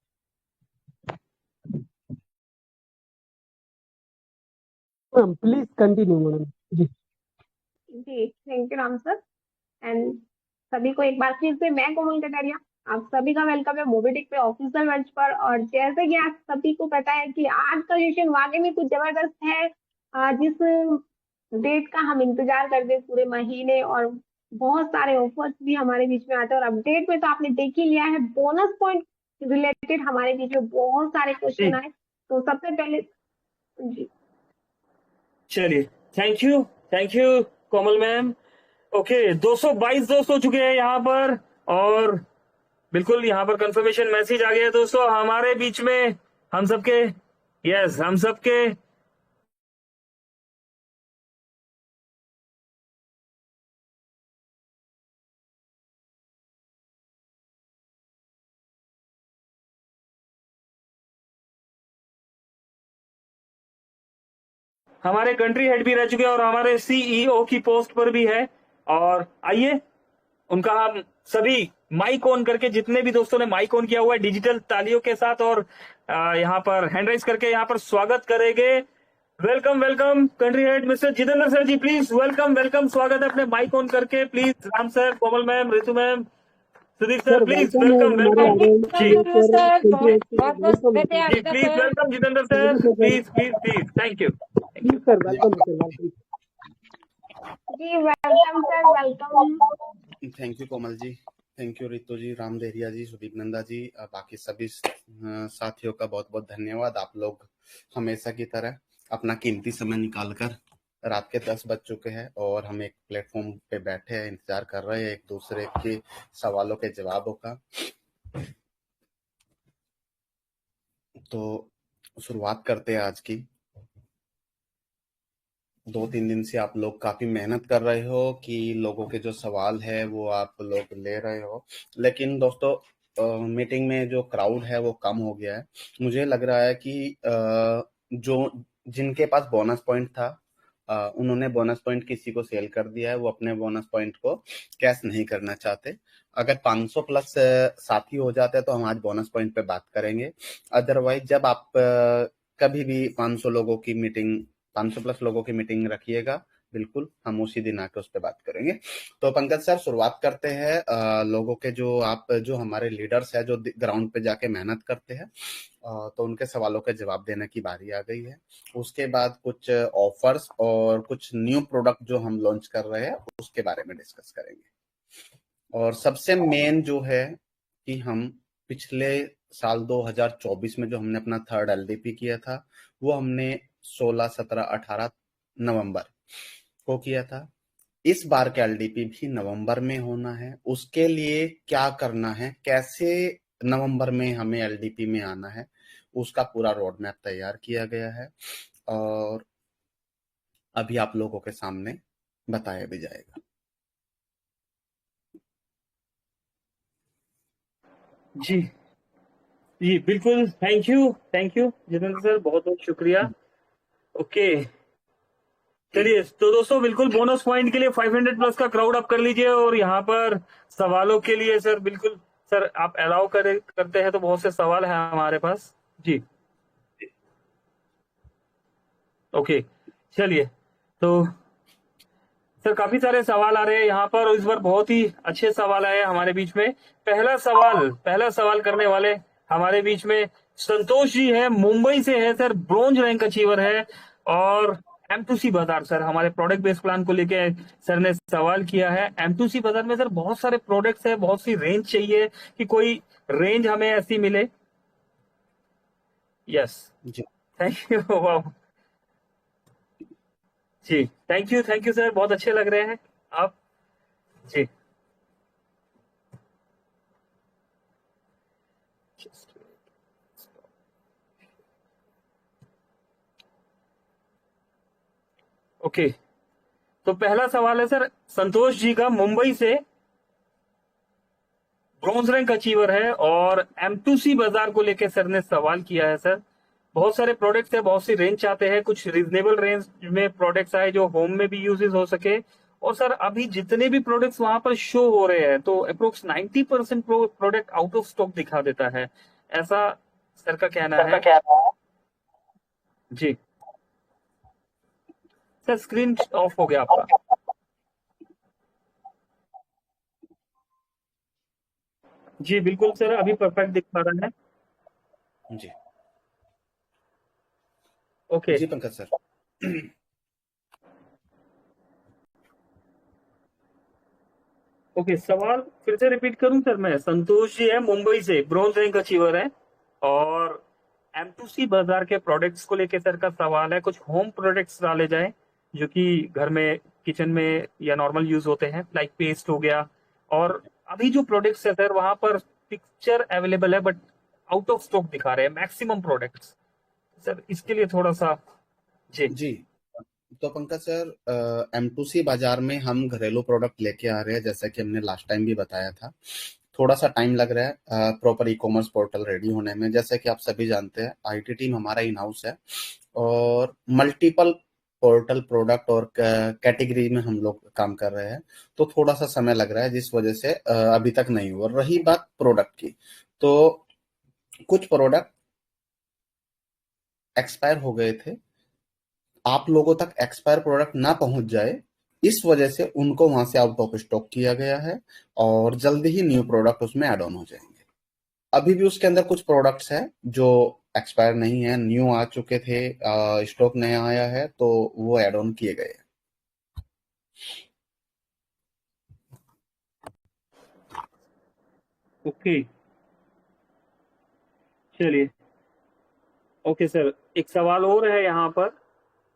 S1: Please continue madam ji.
S4: जी thank you Ram sir. And सभी को एक बार फिर से मैं कोमल कटारिया, आप सभी का वेलकम है मोबीटेक पे ऑफिशियल मंच पर। और जैसे कि आप सभी को पता है कि आज का सेशन वाकई में कुछ जबरदस्त है। जिस डेट का हम इंतजार करते हैं पूरे महीने, और बहुत सारे ऑफर्स भी हमारे बीच में आते हैं। और अपडेट में तो आपने देख ही लिया है, बोनस पॉइंट रिलेटेड हमारे बीच में बहुत सारे क्वेश्चन आए। तो सबसे पहले जी
S2: चलिए, thank you Komal ma'am. Okay, 222 दोस्त हो चुके हैं यहाँ पर, और बिल्कुल यहाँ पर कंफर्मेशन मैसेज आ गया है दोस्तों हमारे बीच में। हम सबके हम सबके हमारे कंट्री हेड भी रह चुके हैं और हमारे सीईओ की पोस्ट पर भी है। और आइए उनका हम सभी माइक ऑन करके, जितने भी दोस्तों ने माइक ऑन किया हुआ है डिजिटल तालियों के साथ और यहाँ पर हैंड राइज करके यहाँ पर स्वागत करेंगे। Welcome welcome country head mister Jitendra sir ji, please welcome स्वागत है अपने माइक ऑन करके please. Ram sir, Komal ma'am, Ritu ma'am, Sudeep sir, please welcome जी
S3: सर, बहुत बहुत स्वागत है
S2: जी,
S3: आपका
S2: please
S3: sir.
S2: Welcome Jitendra sir, please thank you
S1: sir welcome.
S4: जी welcome sir, welcome.
S5: Thank you Komal ji, thank you Ritu ji, Ram Dehariya ji, Sudeep Nanda ji, बाकी सभी साथियों का बहुत बहुत धन्यवाद। आप लोग हमेशा की तरह अपना कीमती समय निकालकर, रात के 10 बज चुके हैं और हम एक प्लेटफॉर्म पे बैठे हैं, इंतजार कर रहे हैं एक दूसरे के सवालों के जवाबों का। तो शुरुआत करते हैं आज की। 2-3 दिन से आप लोग काफी मेहनत कर रहे हो कि लोगों के जो सवाल है वो आप लोग ले रहे हो, लेकिन दोस्तों मीटिंग में जो क्राउड है वो कम हो गया है। मुझे लग रहा है कि जो जिनके पास बोनस पॉइंट था उन्होंने बोनस पॉइंट किसी को सेल कर दिया है, वो अपने बोनस पॉइंट को कैश नहीं करना चाहते। अगर 500 प्लस साथी हो जाते हैं तो हम आज बोनस पॉइंट पे बात करेंगे। अदरवाइज जब आप कभी भी 500 लोगों की मीटिंग, 500 प्लस लोगों की मीटिंग रखिएगा, बिल्कुल हम उसी दिन आके उस पर बात करेंगे। तो पंकज सर शुरुआत करते हैं लोगों के, जो हमारे लीडर्स है जो ग्राउंड पे जाके मेहनत करते हैं, तो उनके सवालों के जवाब देने की बारी आ गई है। उसके बाद कुछ ऑफर्स और कुछ न्यू प्रोडक्ट जो हम लॉन्च कर रहे हैं उसके बारे में डिस्कस करेंगे। और सबसे मेन जो है कि हम पिछले साल 2024 में जो हमने अपना 3rd LDP किया था वो हमने 16, 17, 18 नवंबर को किया था। इस बार का LDP भी नवंबर में होना है। उसके लिए क्या करना है, कैसे नवंबर में हमें LDP में आना है, उसका पूरा रोड मैप तैयार किया गया है और अभी आप लोगों के सामने बताया भी जाएगा।
S2: जी बिल्कुल, थैंक यू जितेंद्र सर, बहुत बहुत शुक्रिया। ओके चलिए, तो दोस्तों बिल्कुल बोनस पॉइंट के लिए 500 प्लस का क्राउड अप कर लीजिए। और यहाँ पर सवालों के लिए सर, बिल्कुल सर आप अलाउ करते हैं तो बहुत से सवाल हैं हमारे पास जी। ओके चलिए, तो सर काफी सारे सवाल आ रहे हैं यहाँ पर और इस बार बहुत ही अच्छे सवाल आए हैं हमारे बीच में। पहला सवाल करने वाले हमारे बीच में संतोष जी हैं, मुंबई से है सर, ब्रोंज रैंक अचीवर है। और M2C बाजार सर, हमारे प्रोडक्ट बेस्ड प्लान को लेके सर ने सवाल किया है। M2C बाजार में सर बहुत सारे प्रोडक्ट्स है, बहुत सी रेंज चाहिए कि कोई रेंज हमें ऐसी मिले। यस थैंक यू जी, थैंक यू सर, बहुत अच्छे लग रहे हैं आप जी। ओके, तो पहला सवाल है सर संतोष जी का, मुंबई से, ब्रॉन्ज रैंक अचीवर है और M2C बाजार को लेकर सर ने सवाल किया है। सर बहुत सारे प्रोडक्ट्स है, बहुत सी रेंज चाहते हैं, कुछ रीजनेबल रेंज में प्रोडक्ट्स आए जो होम में भी यूजेस हो सके। और सर अभी जितने भी प्रोडक्ट्स वहां पर शो हो रहे हैं तो approx 90% product out of stock दिखा देता है, ऐसा सर का कहना है जी। सर स्क्रीन ऑफ हो गया आपका। जी बिल्कुल सर, अभी परफेक्ट दिख पा रहा है।
S5: जी
S2: ओके
S5: जी पंकज सर।
S2: ओके, सवाल फिर से रिपीट करूं सर मैं। संतोष जी है, मुंबई से, ब्रॉन्ज रैंक अचीवर है, और M2C बाजार के प्रोडक्ट्स को लेके सर का सवाल है। कुछ होम प्रोडक्ट्स डाले जाए जो कि घर में, किचन में या नॉर्मल यूज होते हैं, लाइक पेस्ट हो गया। और अभी जो प्रोडक्ट्स है सर, वहां पर पिक्चर अवेलेबल है बट आउट ऑफ स्टॉक दिखा रहे हैं मैक्सिमम प्रोडक्ट्स। सर इसके लिए थोड़ा सा। जी
S5: जी तो पंकज सर, M2C बाजार में हम घरेलू प्रोडक्ट लेके आ रहे हैं, जैसा कि हमने लास्ट टाइम भी बताया था। थोड़ा सा टाइम लग रहा है proper e commerce portal ready होने में। जैसे कि आप सभी जानते हैं, आईटी टीम हमारा इन हाउस है, और मल्टीपल पोर्टल प्रोडक्ट और कैटेगरी में हम लोग काम कर रहे हैं। तो थोड़ा सा समय लग रहा है, जिस वजह से अभी तक नहीं हुआ। रही बात प्रोडक्ट की, तो कुछ प्रोडक्ट एक्सपायर हो गए थे, आप लोगों तक एक्सपायर प्रोडक्ट ना पहुंच जाए, इस वजह से उनको वहां से आउट ऑफ स्टॉक किया गया है, और जल्दी ही न्यू प्रोडक्ट उसमें ऐड ऑन हो जाएंगे। अभी भी उसके अंदर कुछ प्रोडक्ट्स हैं जो एक्सपायर नहीं है, न्यू आ चुके थे, स्टॉक नया आया है, तो वो ऐड ऑन किए गए हैं।
S2: ओके, चलिए। ओके सर, एक सवाल और है यहाँ पर।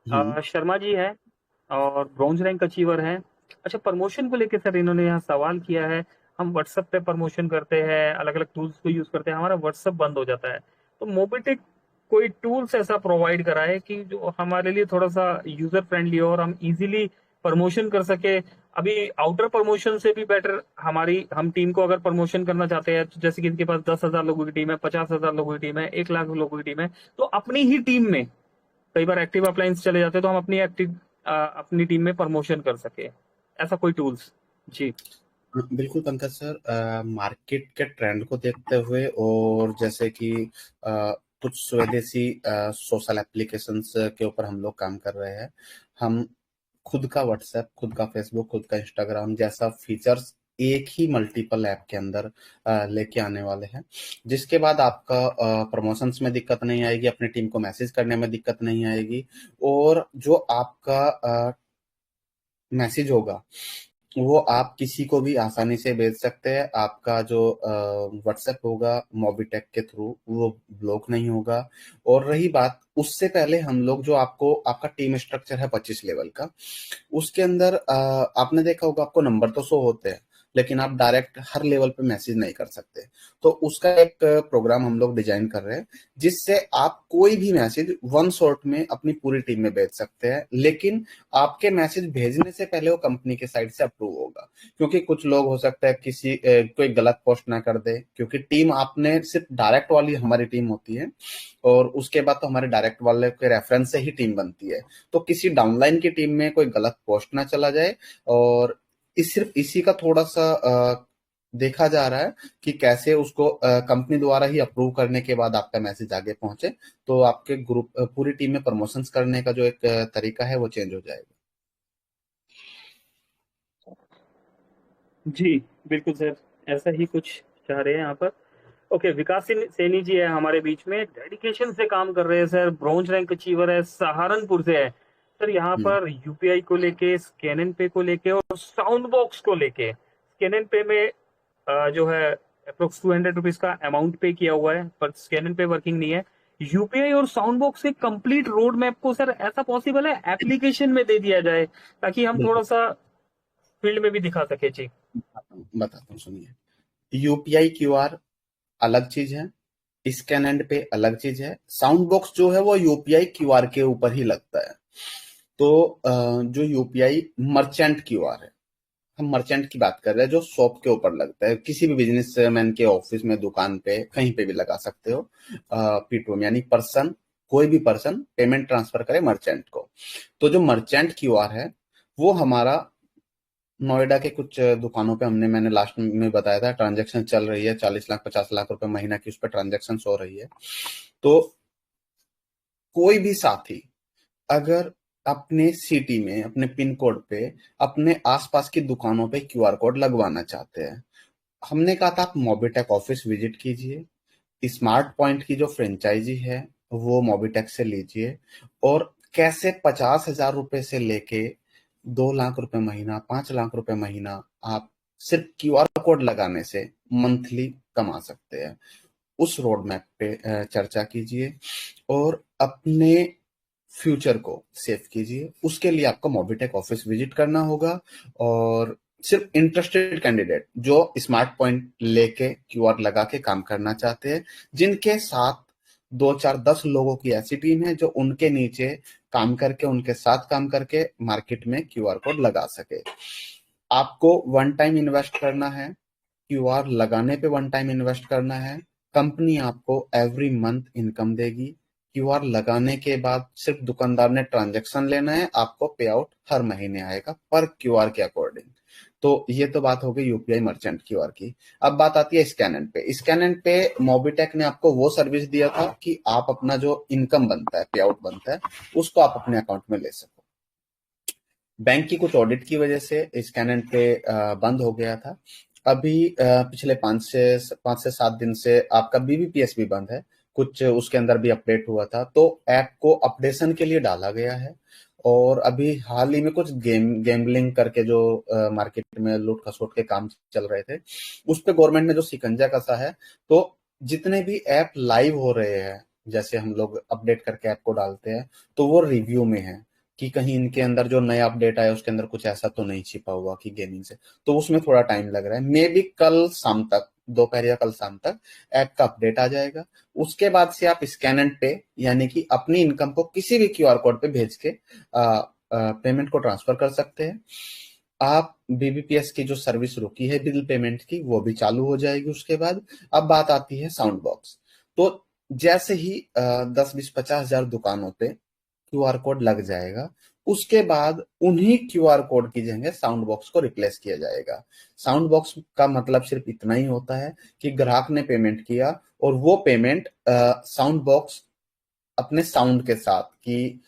S5: हम्म।
S2: शर्मा जी है और ब्रॉन्ज रैंक अचीवर हैं। अच्छा, प्रमोशन को लेके सर इन्होंने यहाँ सवाल किया है। हम व्हाट्सएप पे प्रमोशन करते हैं, अलग अलग टूल्स को यूज करते हैं, हमारा व्हाट्सएप बंद हो जाता है। तो मोबिटेक कोई टूल्स ऐसा प्रोवाइड कराए कि जो हमारे लिए थोड़ा सा यूजर फ्रेंडली हो और हम इजीली प्रमोशन कर सके। अभी आउटर प्रमोशन से भी बेटर हमारी, हम टीम को अगर प्रमोशन करना चाहते हैं, तो जैसे कि इनके पास 10,000 लोगों की टीम है, 50,000 लोगों की टीम है, 1 लाख लोगों की टीम है, तो अपनी ही टीम में कई बार एक्टिव अप्लायंस चले जाते हैं, तो हम अपनी टीम में प्रमोशन कर सके, ऐसा कोई टूल्स। जी
S5: बिल्कुल पंकज सर, मार्केट के ट्रेंड को देखते हुए, और जैसे कि कुछ स्वदेशी सोशल एप्लीकेशंस के ऊपर हम लोग काम कर रहे हैं। हम खुद का व्हाट्सएप, खुद का फेसबुक, खुद का इंस्टाग्राम जैसा फीचर्स एक ही मल्टीपल ऐप के अंदर लेके आने वाले हैं, जिसके बाद आपका प्रमोशंस में दिक्कत नहीं आएगी, अपनी टीम को मैसेज करने में दिक्कत नहीं आएगी, और जो आपका मैसेज होगा वो आप किसी को भी आसानी से भेज सकते हैं। आपका जो व्हाट्सएप होगा मोबिटेक के थ्रू, वो ब्लॉक नहीं होगा। और रही बात, उससे पहले हम लोग जो आपको, आपका टीम स्ट्रक्चर है 25 लेवल का, उसके अंदर आपने देखा होगा, आपको नंबर तो शो होते हैं, लेकिन आप डायरेक्ट हर लेवल पे मैसेज नहीं कर सकते। तो उसका एक प्रोग्राम हम लोग डिजाइन कर रहे हैं, जिससे आप कोई भी मैसेज वन शॉट में अपनी पूरी टीम में भेज सकते हैं, लेकिन आपके मैसेज भेजने से पहले वो कंपनी के साइड से अप्रूव होगा। क्योंकि कुछ लोग हो सकता है कोई गलत पोस्ट ना कर दे, क्योंकि टीम आपने सिर्फ डायरेक्ट वाली हमारी टीम होती है, और उसके बाद तो हमारे डायरेक्ट वाले के रेफरेंस से ही टीम बनती है। तो किसी डाउनलाइन की टीम में कोई गलत पोस्ट ना चला जाए, और सिर्फ इसी का थोड़ा सा देखा जा रहा है कि कैसे उसको कंपनी द्वारा ही अप्रूव करने के बाद आपका मैसेज आगे पहुंचे, तो आपके ग्रुप, पूरी टीम में प्रमोशंस करने का जो एक तरीका है वो चेंज हो जाएगा।
S2: जी बिल्कुल सर, ऐसा ही कुछ चाह रहे हैं यहाँ पर। ओके, विकास सैनी जी है हमारे बीच में, डेडिकेशन से काम कर रहे हैं सर, ब्रॉन्ज रैंक अचीवर है, सहारनपुर से है सर। यहाँ
S5: हम्म।
S2: पर यूपीआई को लेके, स्कैन एंड पे को लेके और साउंड बॉक्स को लेके। स्कैन एंड पे में जो है अप्रोक्स 200 रुपीज का अमाउंट पे किया हुआ है, पर स्कैन एंड पे वर्किंग नहीं है। यूपीआई और साउंड बॉक्स के कंप्लीट रोड मैप को सर, ऐसा पॉसिबल है एप्लीकेशन में दे दिया जाए, ताकि हम थोड़ा
S5: बिल्कुल,
S2: सा फील्ड में भी दिखा सके। जी
S5: बताता हूँ, सुनिए। यूपीआई क्यूआर अलग चीज है, स्कैन एंड पे अलग चीज है। साउंड बॉक्स जो है वो यूपीआई क्यूआर के ऊपर ही लगता है। तो जो यूपीआई मर्चेंट क्यूआर है, हम मर्चेंट की बात कर रहे हैं, जो शॉप के ऊपर लगता है, किसी भी बिजनेसमैन के ऑफिस में, दुकान पे, कहीं पे भी लगा सकते हो। पीटोम यानी पर्सन, कोई भी पर्सन पेमेंट ट्रांसफर करे मर्चेंट को। तो जो मर्चेंट क्यूआर है, वो हमारा नोएडा के कुछ दुकानों पे मैंने लास्ट में बताया था, ट्रांजैक्शन चल रही है, 40 लाख 50 लाख रुपए महीना की उस पर ट्रांजैक्शन हो रही है। तो कोई भी साथी अगर अपने सिटी में, अपने पिन कोड पे, अपने आसपास की दुकानों पे क्यूआर कोड लगवाना चाहते हैं। हमने कहा था आप मोबिटेक ऑफिस विजिट कीजिए, स्मार्ट पॉइंट की जो फ्रेंचाइजी है वो मोबिटेक से लीजिए, और कैसे 50,000 रुपए से लेके 2 लाख रुपए महीना, 5 लाख रुपए महीना आप सिर्फ क्यूआर कोड लगाने से मंथली कमा सकते हैं, उस रोड मैप पे चर्चा कीजिए और अपने फ्यूचर को सेव कीजिए। उसके लिए आपको मोबिटेक ऑफिस विजिट करना होगा, और सिर्फ इंटरेस्टेड कैंडिडेट जो स्मार्ट पॉइंट लेके क्यूआर लगा के काम करना चाहते हैं, जिनके साथ 2 4 10 लोगों की ऐसी टीम है जो उनके नीचे काम करके, उनके साथ काम करके मार्केट में क्यूआर कोड लगा सके। आपको वन टाइम इन्वेस्ट करना है, क्यूआर लगाने पे वन टाइम इन्वेस्ट करना है। कंपनी आपको एवरी मंथ इनकम देगी। क्यूआर लगाने के बाद सिर्फ दुकानदार ने ट्रांजैक्शन लेना है, आपको पे आउट हर महीने आएगा पर क्यूआर के अकॉर्डिंग। तो ये तो बात हो गई यूपीआई मर्चेंट क्यूआर की। अब बात आती है स्कैन पे। स्कैन पे मोबिटेक ने आपको वो सर्विस दिया था कि आप अपना जो इनकम बनता है, पे आउट बनता है, उसको आप अपने अकाउंट में ले सको। बैंक की कुछ ऑडिट की वजह से स्कैन एंड पे बंद हो गया था। अभी पिछले 5 से 7 दिन से आपका बीबीपीएस भी बंद है, कुछ उसके अंदर भी अपडेट हुआ था, तो ऐप को अपडेशन के लिए डाला गया है। और अभी हाल ही में कुछ गैम्बलिंग करके जो मार्केट में लूट खसोट के काम चल रहे थे, उस पे गवर्नमेंट ने जो शिकंजा कसा है, तो जितने भी ऐप लाइव हो रहे हैं, जैसे हम लोग अपडेट करके ऐप को डालते हैं, तो वो रिव्यू में है कि कहीं इनके अंदर जो नया अपडेट आया उसके अंदर कुछ ऐसा तो नहीं छिपा हुआ कि गेमिंग से, तो उसमें थोड़ा टाइम लग रहा है। मे बी कल शाम तक, दोपहर या कल शाम तक ऐप का अपडेट आ जाएगा। उसके बाद से आप स्कैन एंड पे, यानी कि अपनी इनकम को किसी भी क्यूआर कोड पे भेज के पेमेंट को ट्रांसफर कर सकते हैं। आप बीबीपीएस की जो सर्विस रुकी है बिल पेमेंट की, वो भी चालू हो जाएगी उसके बाद। अब बात आती है साउंड बॉक्स। तो जैसे ही 10 20 50 हजार दुकानों पे क्यूआर कोड लग जाएगा, उसके बाद उन्हीं क्यूआर कोड की जगह साउंड बॉक्स को रिप्लेस किया जाएगा। साउंड बॉक्स का मतलब सिर्फ इतना ही होता है कि ग्राहक ने पेमेंट किया और वो पेमेंट साउंड बॉक्स अपने साउंड के साथ कि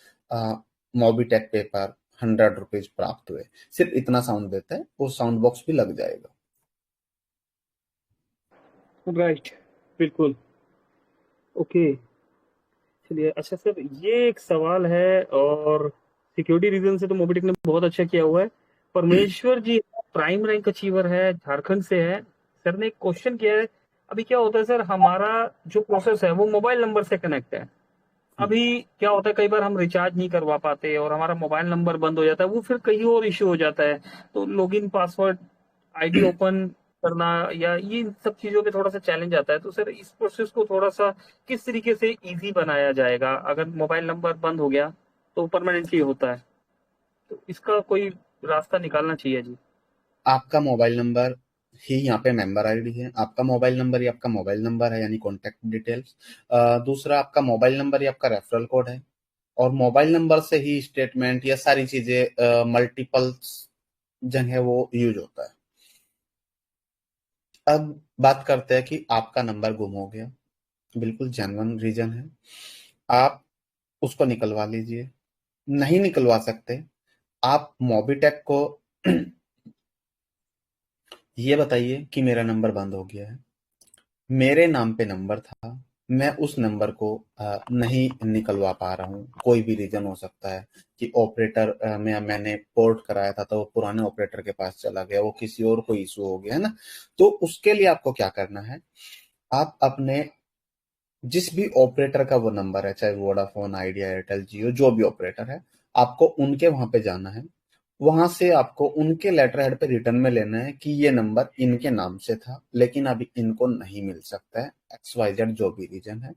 S5: मोबिटेक पेपर 100 रुपीज प्राप्त हुए, सिर्फ इतना साउंड देता है, वो साउंड बॉक्स भी लग जाएगा।
S2: राइट, बिल्कुल। ओके, चलिए। अच्छा सर, ये एक सवाल है, और सिक्योरिटी रीजन से तो मोबिटेक ने बहुत अच्छा किया हुआ है। परमेश्वर जी प्राइम रैंक अचीवर है, झारखंड से है। सर ने एक क्वेश्चन किया है। अभी क्या होता है सर, हमारा जो प्रोसेस है वो मोबाइल नंबर से कनेक्ट है। अभी क्या होता है, कई बार हम रिचार्ज नहीं करवा पाते और हमारा मोबाइल नंबर बंद हो जाता है, वो फिर कहीं और इश्यू हो जाता है। तो लॉगिन, पासवर्ड, आईडी ओपन करना, या ये सब चीजों पे थोड़ा सा चैलेंज आता है। तो सर इस प्रोसेस को थोड़ा सा किस तरीके से इजी बनाया जाएगा? अगर मोबाइल नंबर बंद हो गया तो परमानेंटली होता है, तो इसका कोई रास्ता निकालना चाहिए जी।
S5: आपका मोबाइल नंबर ही यहाँ पे मेंबर आईडी है। आपका मोबाइल नंबर ही आपका मोबाइल नंबर है, यानी कॉन्टेक्ट डिटेल्स। दूसरा, आपका मोबाइल नंबर ही आपका रेफरल कोड है, और मोबाइल नंबर से ही स्टेटमेंट या सारी चीजें मल्टीपल जगह वो यूज होता है। अब बात करते हैं कि आपका नंबर गुम हो गया, बिल्कुल जेन्युइन रीजन है, आप उसको निकलवा लीजिए। नहीं निकलवा सकते, आप मोबिटेक को ये बताइए कि मेरा नंबर बंद हो गया है, मेरे नाम पे नंबर था, मैं उस नंबर को नहीं निकलवा पा रहा हूँ। कोई भी रीजन हो सकता है कि ऑपरेटर में मैंने पोर्ट कराया था तो वो पुराने ऑपरेटर के पास चला गया, वो किसी और को इशू हो गया है ना। तो उसके लिए आपको क्या करना है, आप अपने जिस भी ऑपरेटर का वो नंबर है, चाहे वोडाफोन, आइडिया, एयरटेल, जियो, जो भी ऑपरेटर है, आपको उनके वहां पे जाना है। वहां से आपको उनके लेटर हेड पे रिटर्न में लेना है कि ये नंबर इनके नाम से था, लेकिन अभी इनको नहीं मिल सकता है, XYZ जो भी रीजन है।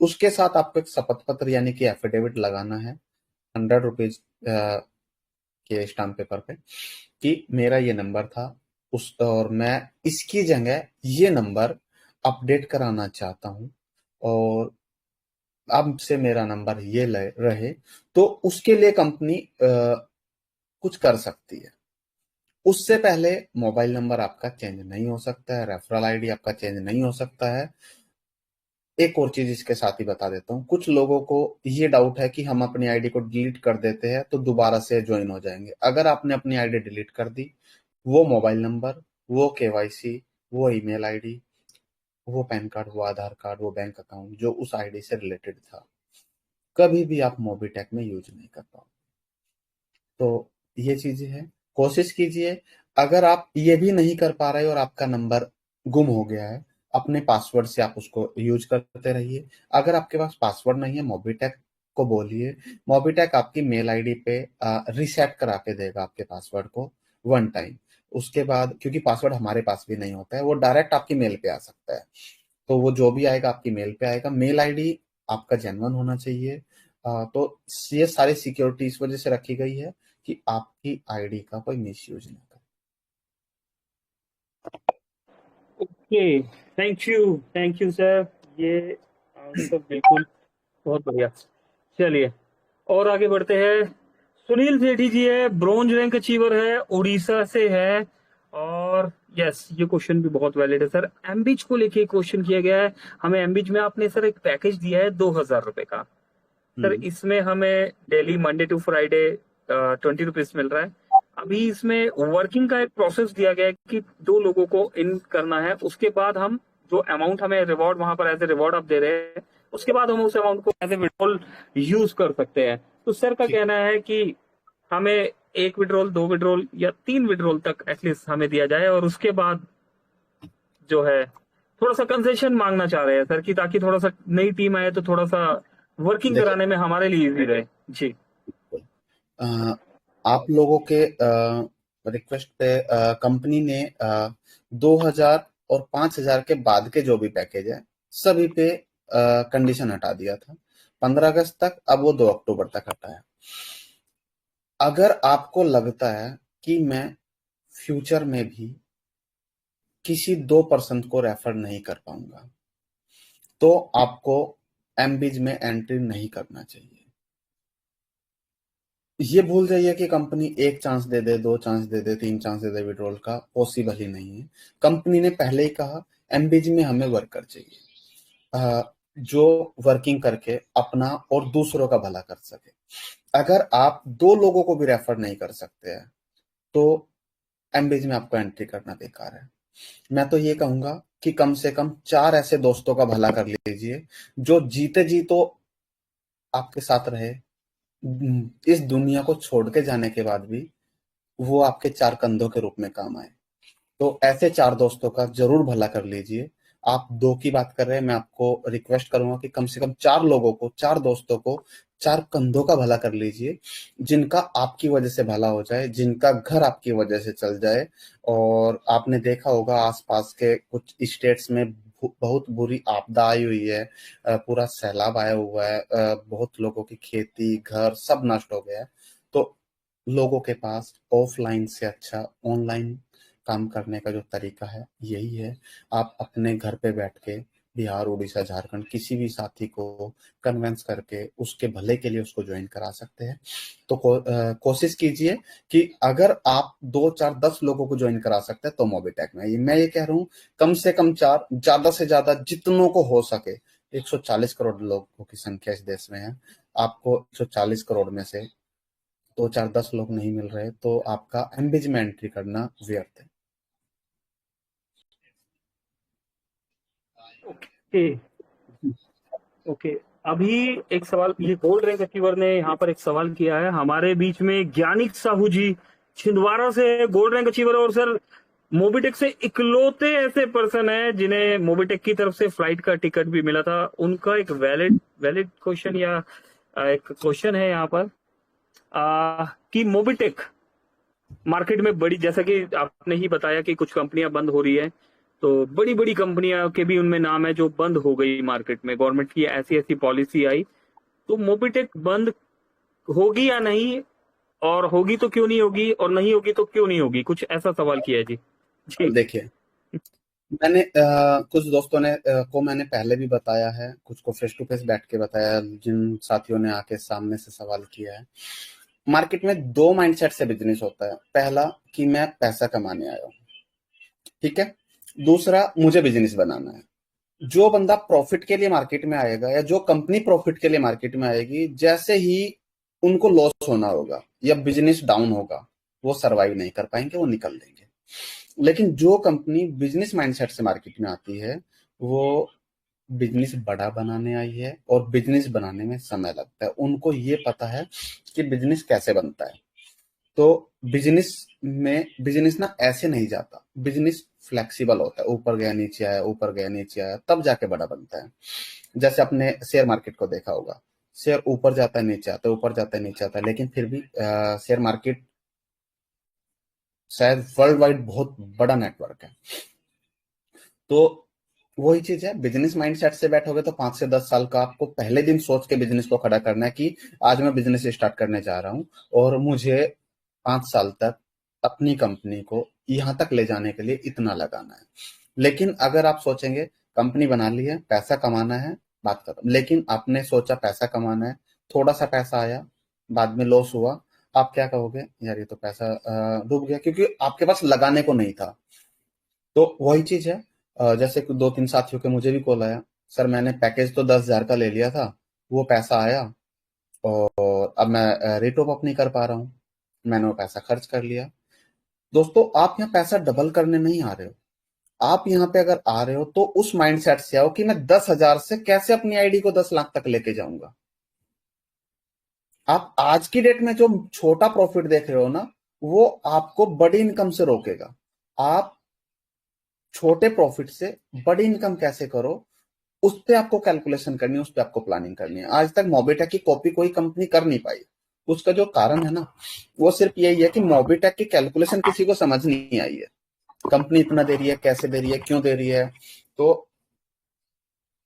S5: उसके साथ आपको एक शपथ पत्र यानी कि एफिडेविट लगाना है 100 रुपीज के स्टाम्प पेपर पे कि मेरा ये नंबर था और मैं इसकी जगह ये नंबर अपडेट कराना चाहता हूँ, और अब से मेरा नंबर ये रहे। तो उसके लिए कंपनी कुछ कर सकती है। उससे पहले मोबाइल नंबर आपका चेंज नहीं हो सकता है, रेफरल आईडी आपका चेंज नहीं हो सकता है। एक और चीज इसके साथ ही बता देता हूँ। कुछ लोगों को ये डाउट है कि हम अपनी आईडी को डिलीट कर देते हैं तो दोबारा से ज्वाइन हो जाएंगे। अगर आपने अपनी आईडी डिलीट कर दी, वो मोबाइल नंबर, वो केवाईसी, वो ईमेल आईडी, वो पैन कार्ड, वो आधार कार्ड, वो बैंक अकाउंट जो उस आईडी से रिलेटेड था, कभी भी आप मोबीटेक में यूज नहीं कर पाओगे। तो ये चीजें हैं, कोशिश कीजिए। अगर आप ये भी नहीं कर पा रहे और आपका नंबर गुम हो गया है, अपने पासवर्ड से आप उसको यूज करते रहिए। अगर आपके पास पासवर्ड नहीं है, मोबीटेक को बोलिए, मोबीटेक आपकी मेल आईडी पे रिसेट करा के देगा आपके पासवर्ड को 1 टाइम। उसके बाद, क्योंकि पासवर्ड हमारे पास भी नहीं होता है, वो डायरेक्ट आपकी मेल पे आ सकता है, तो वो जो भी आएगा आपकी मेल पे आएगा। मेल आईडी आपका जेन्युइन होना चाहिए। तो ये सारी सिक्योरिटी इस वजह से रखी गई है कि आपकी आईडी का कोई मिसयूज ना करे।
S2: ओके, थैंक यू सर, ये आंसर बिल्कुल बहुत बढ़िया। चलिए और आगे बढ़ते हैं। सुनील सेठी जी है, ब्रॉन्ज रैंक अचीवर है, उड़ीसा से है। और यस, ये क्वेश्चन भी बहुत वैलिड है सर। एमबीच को लेके क्वेश्चन किया गया है। हमें एमबीच में आपने सर एक पैकेज दिया है 2000 रुपए का सर। इसमें हमें daily Monday to Friday 20 rupees मिल रहा है। अभी इसमें वर्किंग का एक प्रोसेस दिया गया है कि 2 लोगों को इन करना है, उसके बाद हम जो अमाउंट हमें रिवॉर्ड वहां पर एज ए रिवॉर्ड आप दे रहे हैं, उसके बाद हम उस अमाउंट को एज ए विड्रॉल यूज कर सकते हैं। तो सर का कहना है कि हमें 1 विड्रॉल, 2 विड्रॉल या 3 विड्रॉल तक एटलीस्ट हमें दिया जाए, और उसके बाद जो है थोड़ा सा कंसेशन मांगना चाह रहे हैं सर, कि ताकि थोड़ा सा नई टीम आए तो थोड़ा सा वर्किंग कराने में हमारे लिए इजी रहे जी।
S5: आप लोगों के रिक्वेस्ट पे कंपनी ने 2000 और 5000 के बाद के जो भी पैकेज है सभी पे कंडीशन हटा दिया था 15 अगस्त तक, अब वो 2 अक्टूबर तक हटाया। अगर आपको लगता है कि मैं फ्यूचर में भी किसी 2% को रेफर नहीं कर पाऊंगा, तो आपको एमबीज में एंट्री नहीं करना चाहिए। ये भूल जाइए कि कंपनी 1 चांस दे दे, 2 चांस दे दे, 3 चांस दे दे विड्रॉल का, पॉसिबल ही नहीं है। कंपनी ने पहले ही कहा एमबीज में हमें वर्कर चाहिए जो वर्किंग करके अपना और दूसरों का भला कर सके। अगर आप 2 लोगों को भी रेफर नहीं कर सकते हैं तो एमबीज में आपको एंट्री करना बेकार है। मैं तो ये कहूंगा कि कम से कम 4 ऐसे दोस्तों का भला कर लीजिए जो जीते जी तो आपके साथ रहे, इस दुनिया को छोड़ के जाने के बाद भी वो आपके 4 कंधों के रूप में काम आए। तो ऐसे 4 दोस्तों का जरूर भला कर लीजिए। आप 2 की बात कर रहे हैं, मैं आपको रिक्वेस्ट करूंगा कि कम से कम 4 लोगों को, 4 दोस्तों को, 4 कंधों का भला कर लीजिए, जिनका आपकी वजह से भला हो जाए, जिनका घर आपकी वजह से चल जाए। और आपने देखा होगा आसपास के कुछ स्टेट्स में बहुत बुरी आपदा आई हुई है, पूरा सैलाब आया हुआ है, बहुत लोगों की खेती, घर सब नष्ट हो गया है। तो लोगों के पास ऑफलाइन से अच्छा ऑनलाइन काम करने का जो तरीका है यही है। आप अपने घर पे बैठ के बिहार, उड़ीसा, झारखंड किसी भी साथी को कन्वेंस करके उसके भले के लिए उसको ज्वाइन करा सकते हैं। तो कोशिश कीजिए कि अगर आप 2, 4, 10 लोगों को ज्वाइन करा सकते हैं तो मोबीटेक में। मैं ये कह रहा हूँ कम से कम 4, ज्यादा से ज्यादा जितनों को हो सके। 140 करोड़ लोगों की संख्या इस देश में है, आपको 140 करोड़ में से 2, 4, 10 लोग नहीं मिल रहे तो आपका एमबीज में एंट्री करना व्यर्थ है।
S2: ओके ओके, अभी एक सवाल, ये गोल्ड रैंक अचीवर ने यहाँ पर एक सवाल किया है हमारे बीच में। ज्ञानिक साहू जी छिंदवाड़ा से गोल्ड रैंक अचीवर, और सर मोबीटेक से इकलौते ऐसे पर्सन है जिन्हें मोबीटेक की तरफ से फ्लाइट का टिकट भी मिला था। उनका एक वैलिड क्वेश्चन या एक क्वेश्चन है यहाँ पर कि मोबीटेक मार्केट में बड़ी, जैसा कि आपने ही बताया कि कुछ कंपनियां बंद हो रही है, तो बड़ी बड़ी कंपनियां के भी उनमें नाम है जो बंद हो गई मार्केट में। गवर्नमेंट की ऐसी ऐसी पॉलिसी आई, तो मोबीटेक बंद होगी या नहीं, और होगी तो क्यों नहीं होगी, और नहीं होगी तो क्यों नहीं होगी, कुछ ऐसा सवाल किया है जी। जी
S5: देखिए, मैंने कुछ दोस्तों ने को मैंने पहले भी बताया है, कुछ को फेस टू फेस बैठ के बताया, जिन साथियों ने आके सामने से सवाल किया है। मार्केट में 2 माइंडसेट से बिजनेस होता है। पहला कि मैं पैसा कमाने आया हूँ, ठीक है। दूसरा, मुझे बिजनेस बनाना है। जो बंदा प्रॉफिट के लिए मार्केट में आएगा या जो कंपनी प्रॉफिट के लिए मार्केट में आएगी, जैसे ही उनको लॉस होना होगा या बिजनेस डाउन होगा, वो सरवाइव नहीं कर पाएंगे, वो निकल देंगे। लेकिन जो कंपनी बिजनेस माइंडसेट से मार्केट में आती है, वो बिजनेस बड़ा बनाने आई है और बिजनेस बनाने में समय लगता है। उनको ये पता है कि बिजनेस कैसे बनता है। तो बिजनेस ना ऐसे नहीं जाता, बिजनेस फ्लेक्सिबल होता है, ऊपर गया नीचे आया, ऊपर गया नीचे आया, तब जाके बड़ा बनता है। जैसे आपने शेयर मार्केट को देखा होगा, शेयर ऊपर जाता है नीचे आता है, ऊपर जाता है नीचे आता है, लेकिन फिर भी शेयर मार्केट शायद वर्ल्ड वाइड बहुत बड़ा नेटवर्क है। तो वही चीज है, बिजनेस माइंडसेट से बैठोगे तो 5 से 10 साल का आपको पहले दिन सोच के बिजनेस को खड़ा करना है कि आज मैं बिजनेस स्टार्ट करने जा रहा हूं और मुझे 5 साल तक अपनी कंपनी को यहां तक ले जाने के लिए इतना लगाना है। लेकिन अगर आप सोचेंगे कंपनी बना ली है, पैसा कमाना है, बात खत्म। लेकिन आपने सोचा पैसा कमाना है, थोड़ा सा पैसा आया, बाद में लॉस हुआ, आप क्या कहोगे, यार ये तो पैसा डूब गया, क्योंकि आपके पास लगाने को नहीं था। तो वही चीज है, जैसे 2-3 साथियों के मुझे भी कॉल आया, सर मैंने पैकेज तो 10,000 का ले लिया था, वो पैसा आया और अब मैं रिटॉप अप नहीं कर पा रहा हूँ, मैंने वो पैसा खर्च कर लिया। दोस्तों, आप यहाँ पैसा डबल करने नहीं आ रहे हो। आप यहाँ पे अगर आ रहे हो तो उस माइंडसेट से आओ कि मैं 10,000 से कैसे अपनी आईडी को 10 लाख तक लेके जाऊंगा। आप आज की डेट में जो छोटा प्रॉफिट देख रहे हो ना, वो आपको बड़ी इनकम से रोकेगा। आप छोटे प्रॉफिट से बड़ी इनकम कैसे करो, उस पे आपको कैलकुलेशन करनी है, उस पे आपको प्लानिंग करनी है। आज तक मोबिटेक की कॉपी कोई कंपनी कर नहीं पाई। उसका जो कारण है ना, वो सिर्फ यही है कि मोबिटेक की कैलकुलेशन किसी को समझ नहीं आई है। कंपनी इतना दे रही है, कैसे दे रही है, क्यों दे रही है। तो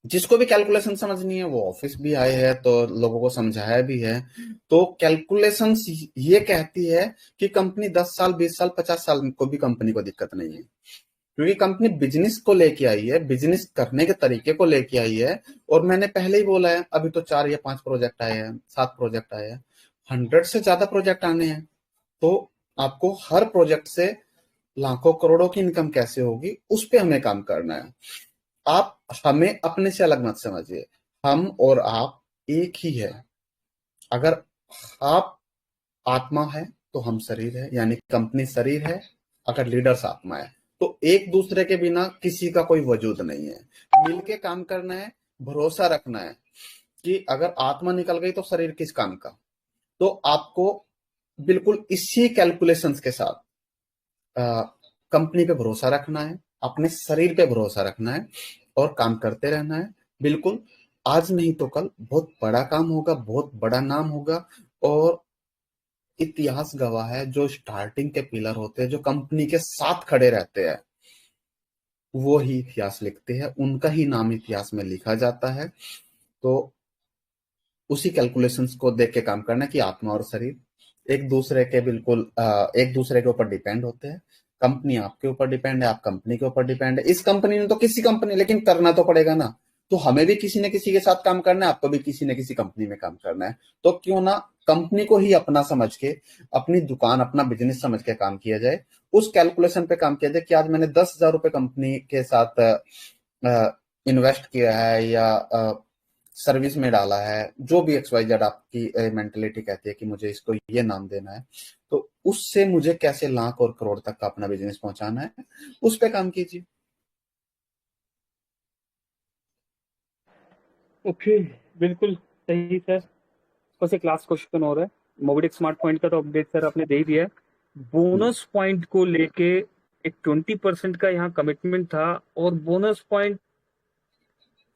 S5: जिसको भी कैलकुलेशन समझनी है वो ऑफिस भी आए हैं, तो लोगों को समझाया भी है। तो कैलकुलेशन ये कहती है कि कंपनी 10 साल 20 साल 50 साल को भी कंपनी को दिक्कत नहीं है, क्योंकि कंपनी बिजनेस को लेके आई है, बिजनेस करने के तरीके को लेके आई है। और मैंने पहले ही बोला है, अभी तो 4 या 5 प्रोजेक्ट आए हैं, 7 प्रोजेक्ट आए हैं, 100 से ज्यादा प्रोजेक्ट आने हैं। तो आपको हर प्रोजेक्ट से लाखों करोड़ों की इनकम कैसे होगी, उस पे हमें काम करना है। आप हमें अपने से अलग मत समझिए, हम और आप एक ही है। अगर आप आत्मा है तो हम शरीर है, यानी कंपनी शरीर है। अगर लीडर्स आत्मा है तो एक दूसरे के बिना किसी का कोई वजूद नहीं है। मिलके काम करना है, भरोसा रखना है कि अगर आत्मा निकल गई तो शरीर किस काम का। तो आपको बिल्कुल इसी कैलकुलेशंस के साथ कंपनी पे भरोसा रखना है, अपने शरीर पे भरोसा रखना है और काम करते रहना है। बिल्कुल, आज नहीं तो कल बहुत बड़ा काम होगा, बहुत बड़ा नाम होगा। और इतिहास गवाह है, जो स्टार्टिंग के पिलर होते हैं, जो कंपनी के साथ खड़े रहते हैं, वो ही इतिहास लिखते हैं, उनका ही नाम इतिहास में लिखा जाता है। तो उसी कैलकुलेशंस को देख के काम करना है कि आत्मा और शरीर एक दूसरे के बिल्कुल एक दूसरे के ऊपर डिपेंड होते हैं। कंपनी आपके ऊपर डिपेंड है, आप कंपनी के ऊपर डिपेंड है। इस कंपनी ने तो किसी कंपनी, लेकिन करना तो पड़ेगा ना। तो हमें भी किसी न किसी के साथ काम करना है, आपको भी किसी न किसी कंपनी में काम करना है। तो क्यों ना कंपनी को ही अपना समझ के, अपनी दुकान, अपना बिजनेस समझ के काम किया जाए। उस कैलकुलेशन पे काम किया जाए कि आज मैंने 10,000 रुपए कंपनी के साथ इन्वेस्ट किया है या सर्विस में डाला है, जो भी XYZ आपकी मेंटेलिटी कहती है कि मुझे इसको ये नाम देना है, तो उससे मुझे कैसे लाख और करोड़ तक का अपना बिजनेस पहुंचाना है, उस पे काम कीजिए।
S2: ओके, बिल्कुल सही सर। बस एक लास्ट क्वेश्चन और है। मोबिडिक स्मार्ट पॉइंट का तो अपडेट सर आपने दे ही दिया है। बोनस पॉइंट को लेके एक 20% का यहाँ कमिटमेंट था, और बोनस पॉइंट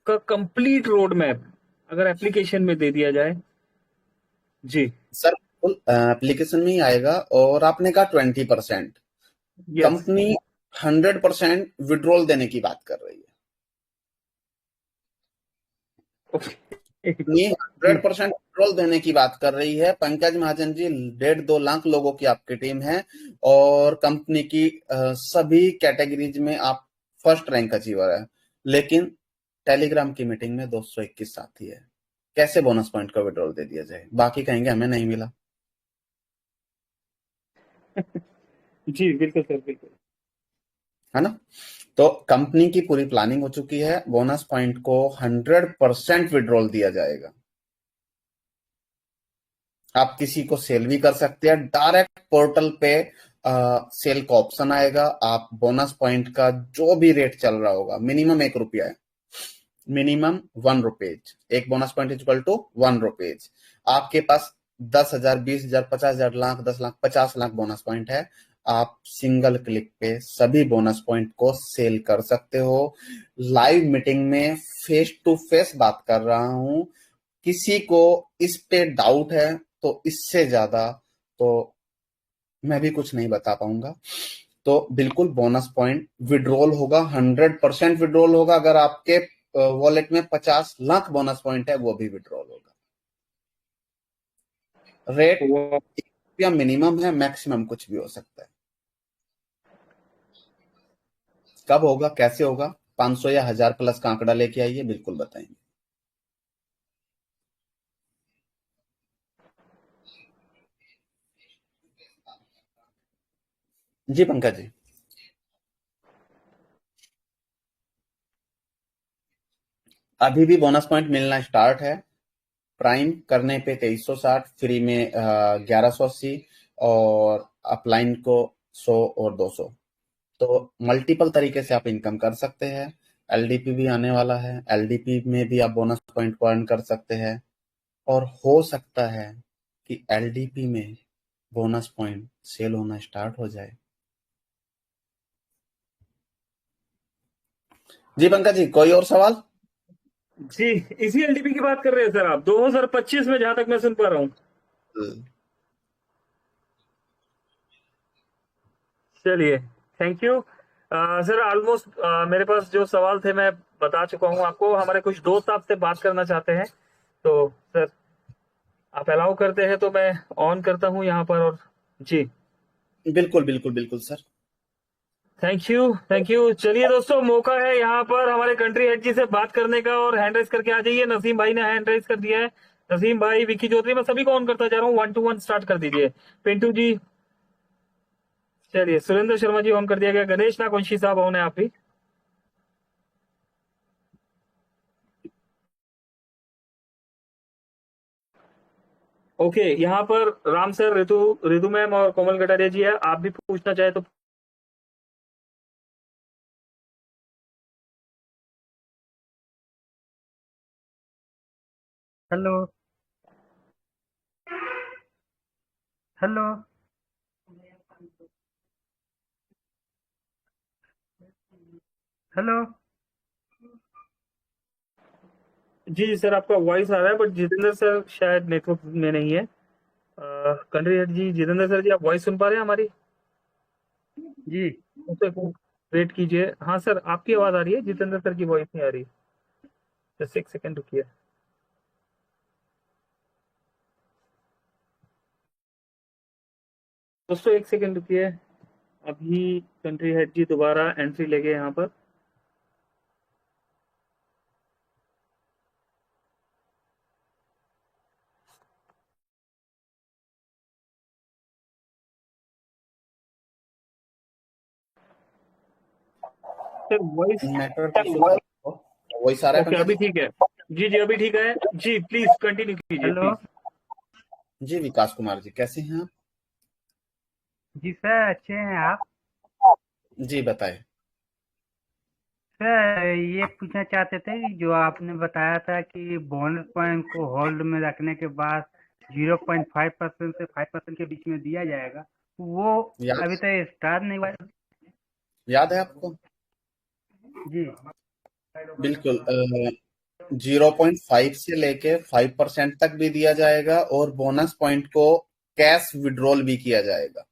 S2: का कंप्लीट रोड मैप अगर एप्लीकेशन में दे दिया जाए। जी
S5: सर एप्लीकेशन में ही आएगा। और आपने कहा 20%,
S2: यस।
S5: कंपनी 100% विड्रॉल देने की बात कर रही है। कंपनी 100% विड्रॉल देने की बात कर रही है। पंकज महाजन जी, 1.5-2 लाख लोगों की आपकी टीम है और कंपनी की सभी कैटेगरीज में आप फर्स्ट रैंक अचीवर है, लेकिन टेलीग्राम की मीटिंग में 221 साथी है। कैसे बोनस पॉइंट का विड्रॉल दे दिया जाए? बाकी कहेंगे हमें नहीं मिला।
S2: जी बिल्कुल सर, बिल्कुल।
S5: है ना? तो कंपनी की पूरी प्लानिंग हो चुकी है, बोनस पॉइंट को 100% विड्रॉल दिया जाएगा। आप किसी को सेल भी कर सकते हैं, डायरेक्ट पोर्टल पे सेल का ऑप्शन आएगा। आप बोनस पॉइंट का जो भी रेट चल रहा होगा, मिनिमम ₹1 है, मिनिमम ₹1, एक बोनस पॉइंट इक्वल टू ₹1। आपके पास 10,000, 20,000, 50,000, लाख, 10 लाख, 50 लाख बोनस पॉइंट है। आप सिंगल क्लिक पे सभी बोनस पॉइंट को सेल कर सकते हो। लाइव मीटिंग में फेस टू फेस बात कर रहा हूं। किसी को इस पे डाउट है तो इससे ज्यादा तो मैं भी कुछ नहीं बता पाऊंगा। तो बिल्कुल बोनस पॉइंट विड्रॉल होगा, 100% विड्रॉल होगा। अगर आपके वॉलेट में 50 लाख बोनस पॉइंट है, वो भी विड्रॉल होगा। रेट या मिनिमम है, मैक्सिमम कुछ भी हो सकता है। कब होगा, कैसे होगा, 500 या 1000 प्लस का आंकड़ा लेके आइए, बिल्कुल बताएंगे। जी पंकज जी, अभी भी बोनस पॉइंट मिलना स्टार्ट है। प्राइम करने पे 2360, फ्री में 1180 और अपलाइन को 100 और 200। तो मल्टीपल तरीके से आप इनकम कर सकते हैं। एलडीपी भी आने वाला है, एलडीपी में भी आप बोनस पॉइंट को अर्न कर सकते हैं। और हो सकता है कि एलडीपी में बोनस पॉइंट सेल होना स्टार्ट हो जाए। जी पंकज जी, कोई और सवाल?
S2: जी, इसी एलडीपी की बात कर रहे हैं सर आप, 2025 में, जहां तक मैं सुन पा रहा हूँ। चलिए, थैंक यू सर। ऑलमोस्ट मेरे पास जो सवाल थे मैं बता चुका हूँ आपको। हमारे कुछ दोस्त आपसे बात करना चाहते हैं, तो सर आप अलाउ करते हैं तो मैं ऑन करता हूँ यहाँ पर। और जी,
S5: बिल्कुल बिल्कुल बिल्कुल sir.
S2: Thank you, thank you. चलिए दोस्तों, मौका है यहाँ पर हमारे कंट्री हेड जी से बात करने का, और हैंड रेस करके आ जाइए। नसीम भाई ने हैंड रेस कर दिया है। नसीम भाई, विक्की चौधरी, मैं सभी को ऑन करता जा रहा हूँ। 1 to 1 स्टार्ट कर दीजिए। पिंटू जी, चलिए। सुरेंद्र शर्मा जी ऑन कर दिया गया। गणेश नागवंशी साहब ऑन है, आप भी। ओके, यहाँ पर राम सर, ऋतु ऋतु मैम और कोमल कटारिया जी है। आप भी पूछना चाहे तो।
S6: Hello hello hello.
S2: जी जी सर, आपका वॉइस आ रहा है, बट जितेंद्र सर शायद नेटवर्क में नहीं है। Country head ji, Jitendra sir ji, आप वॉइस सुन पा रहे हैं हमारी?
S6: जी
S2: वेट कीजिए। हाँ सर, आपकी आवाज आ रही है, जितेंद्र सर की वॉइस नहीं आ रही। जस्ट एक सेकंड रुकिए। दोस्तों एक सेकंड रुकिए। अभी कंट्री हेड जी दोबारा एंट्री ले गए यहाँ पर। Sir voice,
S5: network issue, voice आ रहा है
S2: ओके
S5: पंकज
S2: अभी
S5: जी?
S2: ठीक है। जी जी, अभी ठीक है जी। प्लीज कंटिन्यू कीजिए,
S6: हेलो।
S2: प्लीज।
S5: जी विकास कुमार जी, कैसे हैं आप?
S6: जी सर, अच्छे हैं आप?
S5: जी बताएं।
S6: सर, ये पूछना चाहते थे कि जो आपने बताया था कि बोनस पॉइंट को होल्ड में रखने के बाद 0.5% से 5% के बीच में दिया जाएगा, वो अभी
S5: याद
S6: तक स्टार्ट नहीं हुआ है।
S5: याद है आपको?
S6: जी
S5: बिल्कुल, 0.5 से लेके 5% तक भी दिया जाएगा और बोनस पॉइंट को कैश विड्रॉल भी किया जाएगा।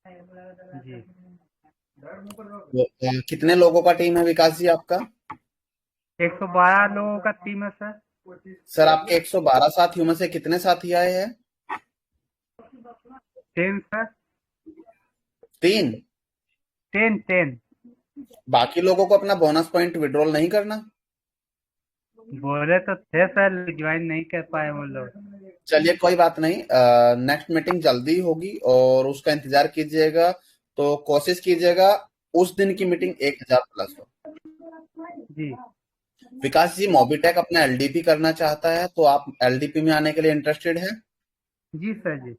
S6: जी।
S5: तो, कितने लोगों का टीम है विकास जी आपका?
S6: 112 लोगों का टीम है सर।
S5: सर आपके 112 साथियों में से कितने साथी आए हैं?
S6: 10 सर।
S5: 3।
S6: 10
S5: बाकी लोगों को अपना बोनस पॉइंट विड्रॉल नहीं करना?
S6: बोले तो थे सर, ज्वाइन नहीं कर पाए वो लोग।
S5: चलिए कोई बात नहीं, नेक्स्ट मीटिंग जल्दी होगी और उसका इंतजार कीजिएगा। तो कोशिश कीजिएगा उस दिन की मीटिंग 1000 प्लस हो।
S6: जी
S5: विकास जी, मोबिटेक अपना एलडीपी करना चाहता है, तो आप एलडीपी में आने के लिए इंटरेस्टेड है?
S6: जी सर जी।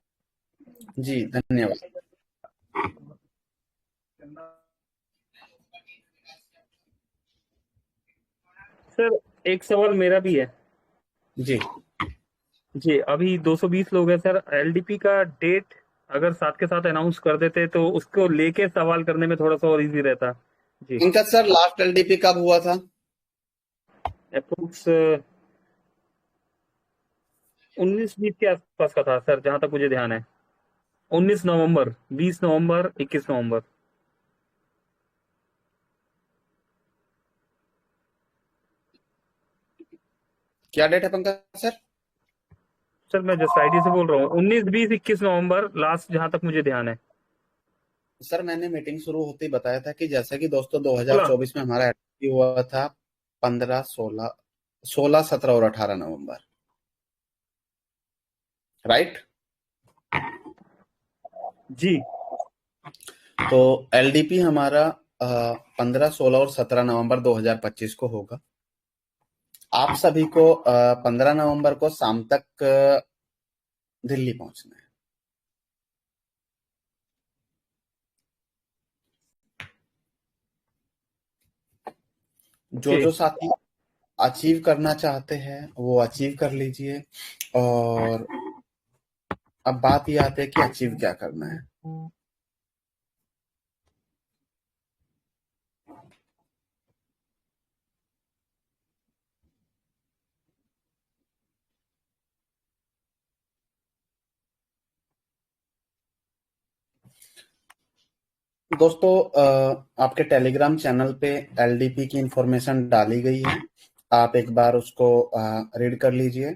S5: जी धन्यवाद।
S2: सर एक सवाल मेरा भी है।
S5: जी
S2: जी, अभी 220 लोग हैं सर। एलडीपी का डेट अगर साथ के साथ अनाउंस कर देते तो उसको लेके सवाल करने में थोड़ा सा और इजी रहता। जी,
S5: पंकज सर, लास्ट एलडीपी कब हुआ था?
S2: अप्रोक्स 19-20 के आसपास का था सर, जहां तक मुझे ध्यान है। 19 नवंबर, 20 नवंबर, 21 नवंबर।
S5: क्या डेट है पंकज सर?
S2: सर मैं जस्ट आईडी से बोल रहा हूँ, 19, 20, 21 नवंबर लास्ट, जहां तक मुझे ध्यान है।
S5: सर मैंने मीटिंग शुरू होते ही बताया था कि जैसा कि दोस्तों
S2: बोला
S5: 2024 में हमारा एलडीपी हुआ था 15, 16, 16, 17 और 18 नवंबर, राइट?
S2: जी।
S5: तो एलडीपी हमारा 15, 16 और 17 नवंबर 2025 को होगा। आप सभी को 15 नवंबर को शाम तक दिल्ली पहुंचना है। जो
S2: ओके,
S5: जो साथी अचीव करना चाहते हैं वो अचीव कर लीजिए। और अब बात ये आती है कि अचीव क्या करना है। दोस्तों आपके टेलीग्राम चैनल पे एलडीपी की इंफॉर्मेशन डाली गई है, आप एक बार उसको रीड कर लीजिए।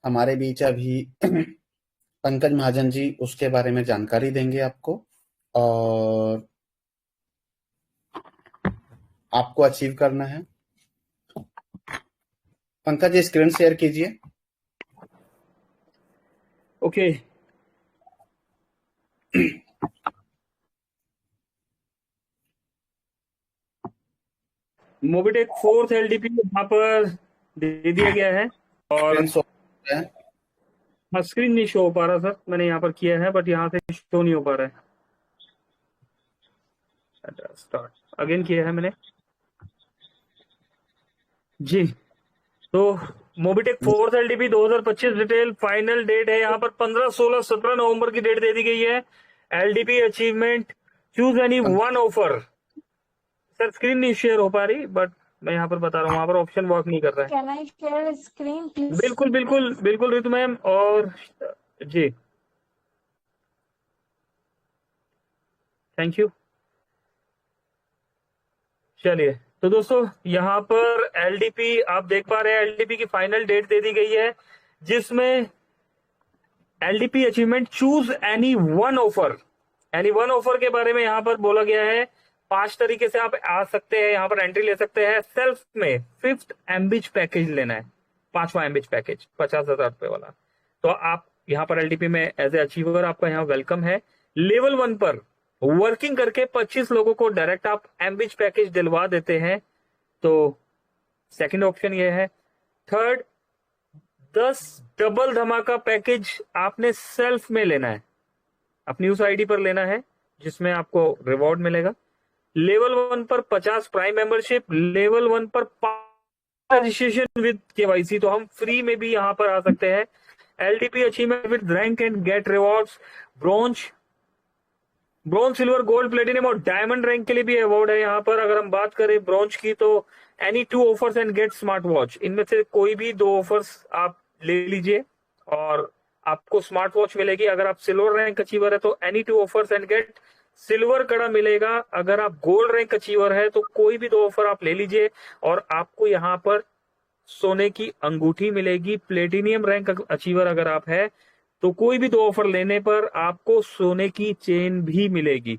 S5: हमारे बीच अभी पंकज महाजन जी उसके बारे में जानकारी देंगे आपको, और आपको अचीव करना है। पंकज जी स्क्रीन शेयर कीजिए।
S2: ओके। मोबिटेक 4th एलडीपी यहाँ पर दे दिया गया है। और
S5: स्क्रीन शो है।
S2: हाँ, स्क्रीन नहीं शो हो पा रहा सर, मैंने यहाँ पर किया है बट यहाँ से शो नहीं हो पा रहा है। स्टार्ट अगेन किया है मैंने। जी, तो Mobitech 4th LDP 2025 detail final date है यहाँ पर 15, 16, 17 नवंबर की डेट दे दी गई है। LDP achievement, choose any one offer. Sir screen नहीं शेयर हो पा रही बट मैं यहाँ पर बता रहा हूँ, वहां पर ऑप्शन वर्क नहीं कर रहा है।
S3: Can I share screen please?
S2: बिल्कुल बिल्कुल बिल्कुल ऋतु मैम। और जी, थैंक यू। चलिए, तो दोस्तों यहाँ पर एलडीपी आप देख पा रहे हैं, एलडीपी की फाइनल डेट दे दी गई है जिसमें LDP achievement choose any one offer. Any one offer के बारे में यहाँ पर बोला गया है 5 तरीके से आप आ सकते हैं, यहाँ पर एंट्री ले सकते हैं। सेल्फ में 5th एमबीच पैकेज लेना है, 5वां एमबीच पैकेज 50,000 रुपए वाला। तो आप यहाँ पर एलडीपी में एज ए अचीवर आपका यहाँ वेलकम है। लेवल 1 पर वर्किंग करके 25 लोगों को डायरेक्ट आप एमबीच पैकेज दिलवा देते हैं, तो सेकंड ऑप्शन ये है। थर्ड, 10 डबल धमाका पैकेज आपने सेल्फ में लेना है, अपनी उस आईडी पर लेना है जिसमें आपको रिवॉर्ड मिलेगा। लेवल 1 पर 50 प्राइम मेंबरशिप, लेवल 1 पर रजिस्ट्रेशन विद केवाईसी, तो हम फ्री में भी यहां पर आ सकते हैं। LDP achievement with rank and gate rewards, bronze, silver, gold, platinum और डायमंड रैंक के लिए भी अवार्ड है यहाँ पर। अगर हम बात करें ब्रॉन्ज की तो any 2 offers and gate smart watch, इनमें से कोई भी 2 ऑफर्स आप ले लीजिए और आपको स्मार्ट वॉच मिलेगी। अगर आप सिल्वर रैंक अचीवर है तो any 2 offers and get silver कड़ा मिलेगा। अगर आप गोल्ड रैंक अचीवर है तो कोई भी 2 ऑफर आप ले लीजिए और आपको यहाँ पर सोने की अंगूठी मिलेगी। प्लेटिनियम रैंक अचीवर अगर आप है तो कोई भी 2 ऑफर लेने पर आपको सोने की चेन भी मिलेगी।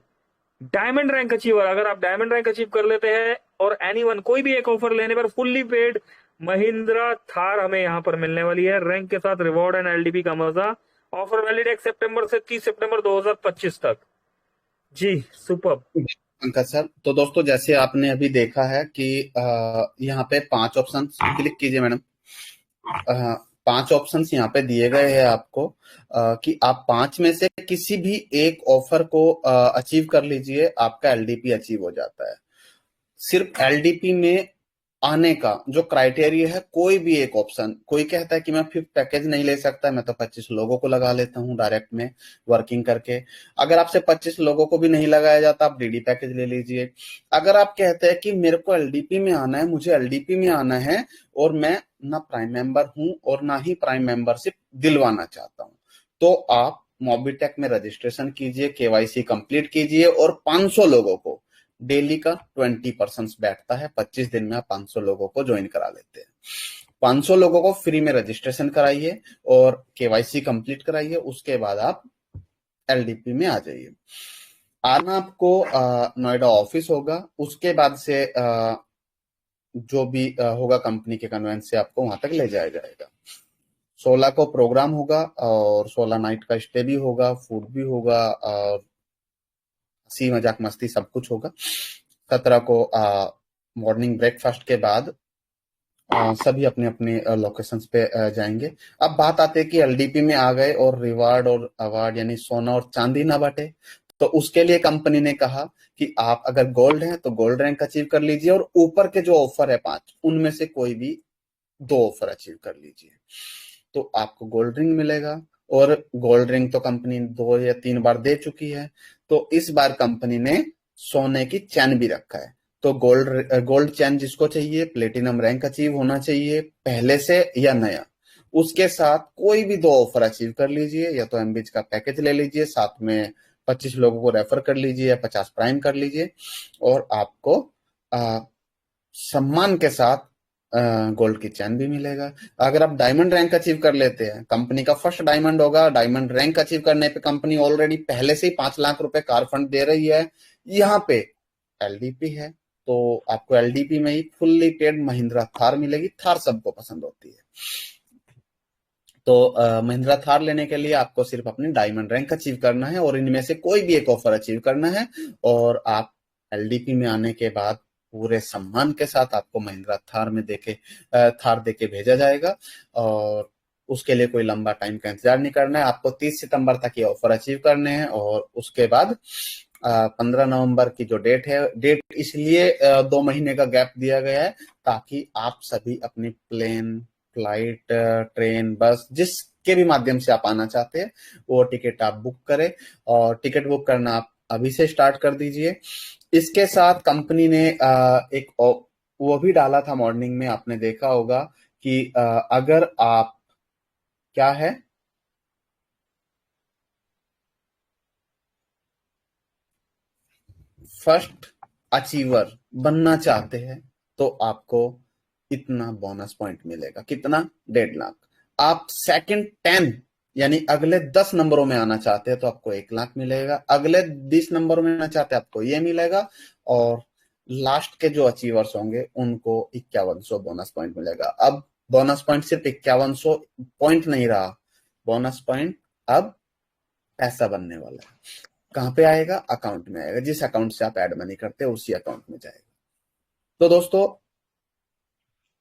S2: डायमंड रैंक अचीवर, अगर आप डायमंड रैंक अचीव कर लेते हैं और एनी वन कोई भी एक ऑफर लेने पर फुल्ली पेड महिंद्रा थार हमें यहाँ पर मिलने वाली है, रैंक के साथ रिवॉर्ड एंड एलडीपी का मजा। ऑफर वैलिड 1 सितंबर से 30 सितंबर 2025 तक। जी सुपर।
S5: पंकज सर, तो दोस्तों जैसे आपने अभी देखा है कि यहाँ पे 5 ऑप्शन क्लिक कीजिए मैडम। 5 ऑप्शंस यहाँ पे दिए गए हैं आपको, कि आप 5 में से किसी भी एक ऑफर को अचीव कर लीजिए, आपका एलडीपी अचीव हो जाता है। सिर्फ एलडीपी में आने का जो क्राइटेरिया है, कोई भी एक ऑप्शन, कोई कहता है कि मैं 5th पैकेज नहीं ले सकता, मैं तो 25 लोगों को लगा लेता हूं डायरेक्ट में वर्किंग करके। अगर आपसे 25 लोगों को भी नहीं लगाया जाता, आप डीडी पैकेज ले लीजिए। अगर आप कहते हैं कि मेरे को एलडीपी में आना है, मुझे एलडीपी में आना है और मैं ना प्राइम मेंबर हूं और ना ही प्राइम मेंबरशिप दिलवाना चाहता हूं, तो आप मोबिटेक में रजिस्ट्रेशन कीजिए, केवाईसी कंप्लीट कीजिए और 500 लोगों को डेली का 20% बैठता है। 25 दिन में आप 500 लोगों को ज्वाइन करा लेते हैं। 500 लोगों को फ्री में रजिस्ट्रेशन कराइए और केवाईसी कंप्लीट कराइए, उसके बाद आप एलडीपी में आ जाइए। आना आपको नोएडा ऑफिस होगा, उसके बाद से जो भी होगा कंपनी के कन्वेंस से आपको वहां तक ले जाया जाएगा। 16 को प्रोग्राम होगा और 16 नाइट का स्टे भी होगा, फूड भी होगा और हंसी मजाक मस्ती सब कुछ होगा। 17 को मॉर्निंग ब्रेकफास्ट के बाद सभी अपने अपने लोकेशंस पे जाएंगे। अब बात आती है कि एलडीपी में आ गए और रिवार्ड और अवार्ड यानी सोना और चांदी ना बटे, तो उसके लिए कंपनी ने कहा कि आप अगर गोल्ड हैं तो गोल्ड रैंक अचीव कर लीजिए और ऊपर के जो ऑफर है 5, उनमें से कोई भी 2 ऑफर अचीव कर लीजिए, तो आपको गोल्ड रिंग मिलेगा। और गोल्ड रिंग तो कंपनी 2 या 3 बार दे चुकी है, तो इस बार कंपनी ने सोने की चैन भी रखा है। तो गोल्ड चैन जिसको चाहिए, प्लेटिनम रैंक अचीव होना चाहिए पहले से या नया, उसके साथ कोई भी 2 ऑफर अचीव कर लीजिए, या तो एमबीच का पैकेज ले लीजिए, साथ में 25 लोगों को रेफर कर लीजिए या 50 प्राइम कर लीजिए, और आपको सम्मान के साथ गोल्ड की चैन भी मिलेगा। अगर आप डायमंड रैंक अचीव कर लेते हैं, कंपनी का फर्स्ट डायमंड होगा, डायमंड रैंक अचीव करने पे कंपनी ऑलरेडी पहले से ही 5 लाख रुपए कार फंड दे रही है। यहाँ पे एलडीपी है तो आपको एलडीपी में ही फुल्ली पेड महिंद्रा थार मिलेगी। थार सबको पसंद होती है, तो महिंद्रा थार लेने के लिए आपको सिर्फ अपनी डायमंड रैंक अचीव करना है और इनमें से कोई भी एक ऑफर अचीव करना है, और आप एलडीपी में आने के बाद पूरे सम्मान के साथ आपको महिंद्रा थार देके भेजा जाएगा। और उसके लिए कोई लंबा टाइम का इंतजार नहीं करना है, आपको 30 सितंबर तक ये ऑफर अचीव करने हैं। और उसके बाद 15 नवंबर की जो डेट इसलिए 2 महीने का गैप दिया गया है, ताकि आप सभी अपनी प्लेन, फ्लाइट, ट्रेन, बस जिसके भी माध्यम से आप आना चाहते हैं वो टिकट आप बुक करें, और टिकट बुक करना आप अभी से स्टार्ट कर दीजिए। इसके साथ कंपनी ने एक वो भी डाला था मॉर्निंग में, आपने देखा होगा कि अगर आप क्या है फर्स्ट अचीवर बनना चाहते हैं तो आपको इतना बोनस पॉइंट मिलेगा। कितना? 1.5 लाख। आप सेकंड 10 यानी अगले 10 नंबरों में आना चाहते हैं तो आपको 1 लाख मिलेगा। अगले 20 नंबरों में आना चाहते हैं आपको ये मिलेगा, और लास्ट के जो अचीवर्स होंगे उनको 5100 बोनस पॉइंट मिलेगा। अब बोनस पॉइंट सिर्फ 5100 पॉइंट नहीं रहा, बोनस पॉइंट अब पैसा बनने वाला है। कहां पे आएगा? अकाउंट में आएगा। जिस अकाउंट से आप एड मनी करते हैं उसी अकाउंट में जाएगा। तो दोस्तों,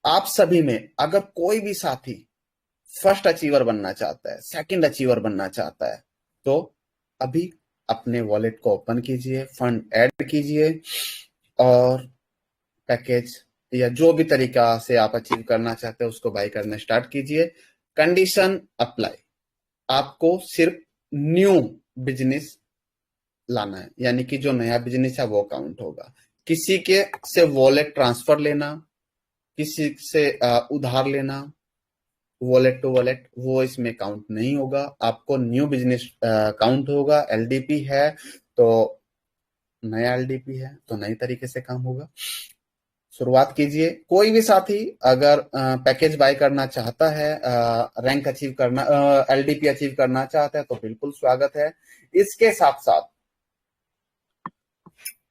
S5: आप सभी में अगर कोई भी साथी फर्स्ट अचीवर बनना चाहता है, सेकंड अचीवर बनना चाहता है, तो अभी अपने वॉलेट को ओपन कीजिए, फंड ऐड कीजिए और पैकेज या जो भी तरीका से आप अचीव करना चाहते हैं उसको बाय करना स्टार्ट कीजिए। कंडीशन अप्लाई, आपको सिर्फ न्यू बिजनेस लाना है, यानी कि जो नया बिजनेस है वो काउंट होगा। किसी के से वॉलेट ट्रांसफर लेना, किसी से उधार लेना, वॉलेट टू वॉलेट, वो इसमें काउंट नहीं होगा। आपको न्यू बिजनेस काउंट होगा। एलडीपी है तो नया एलडीपी है तो नई तरीके से काम होगा। शुरुआत कीजिए। कोई भी साथी अगर पैकेज बाय करना चाहता है, रैंक अचीव करना, एलडीपी अचीव करना चाहता है तो बिल्कुल स्वागत है। इसके साथ साथ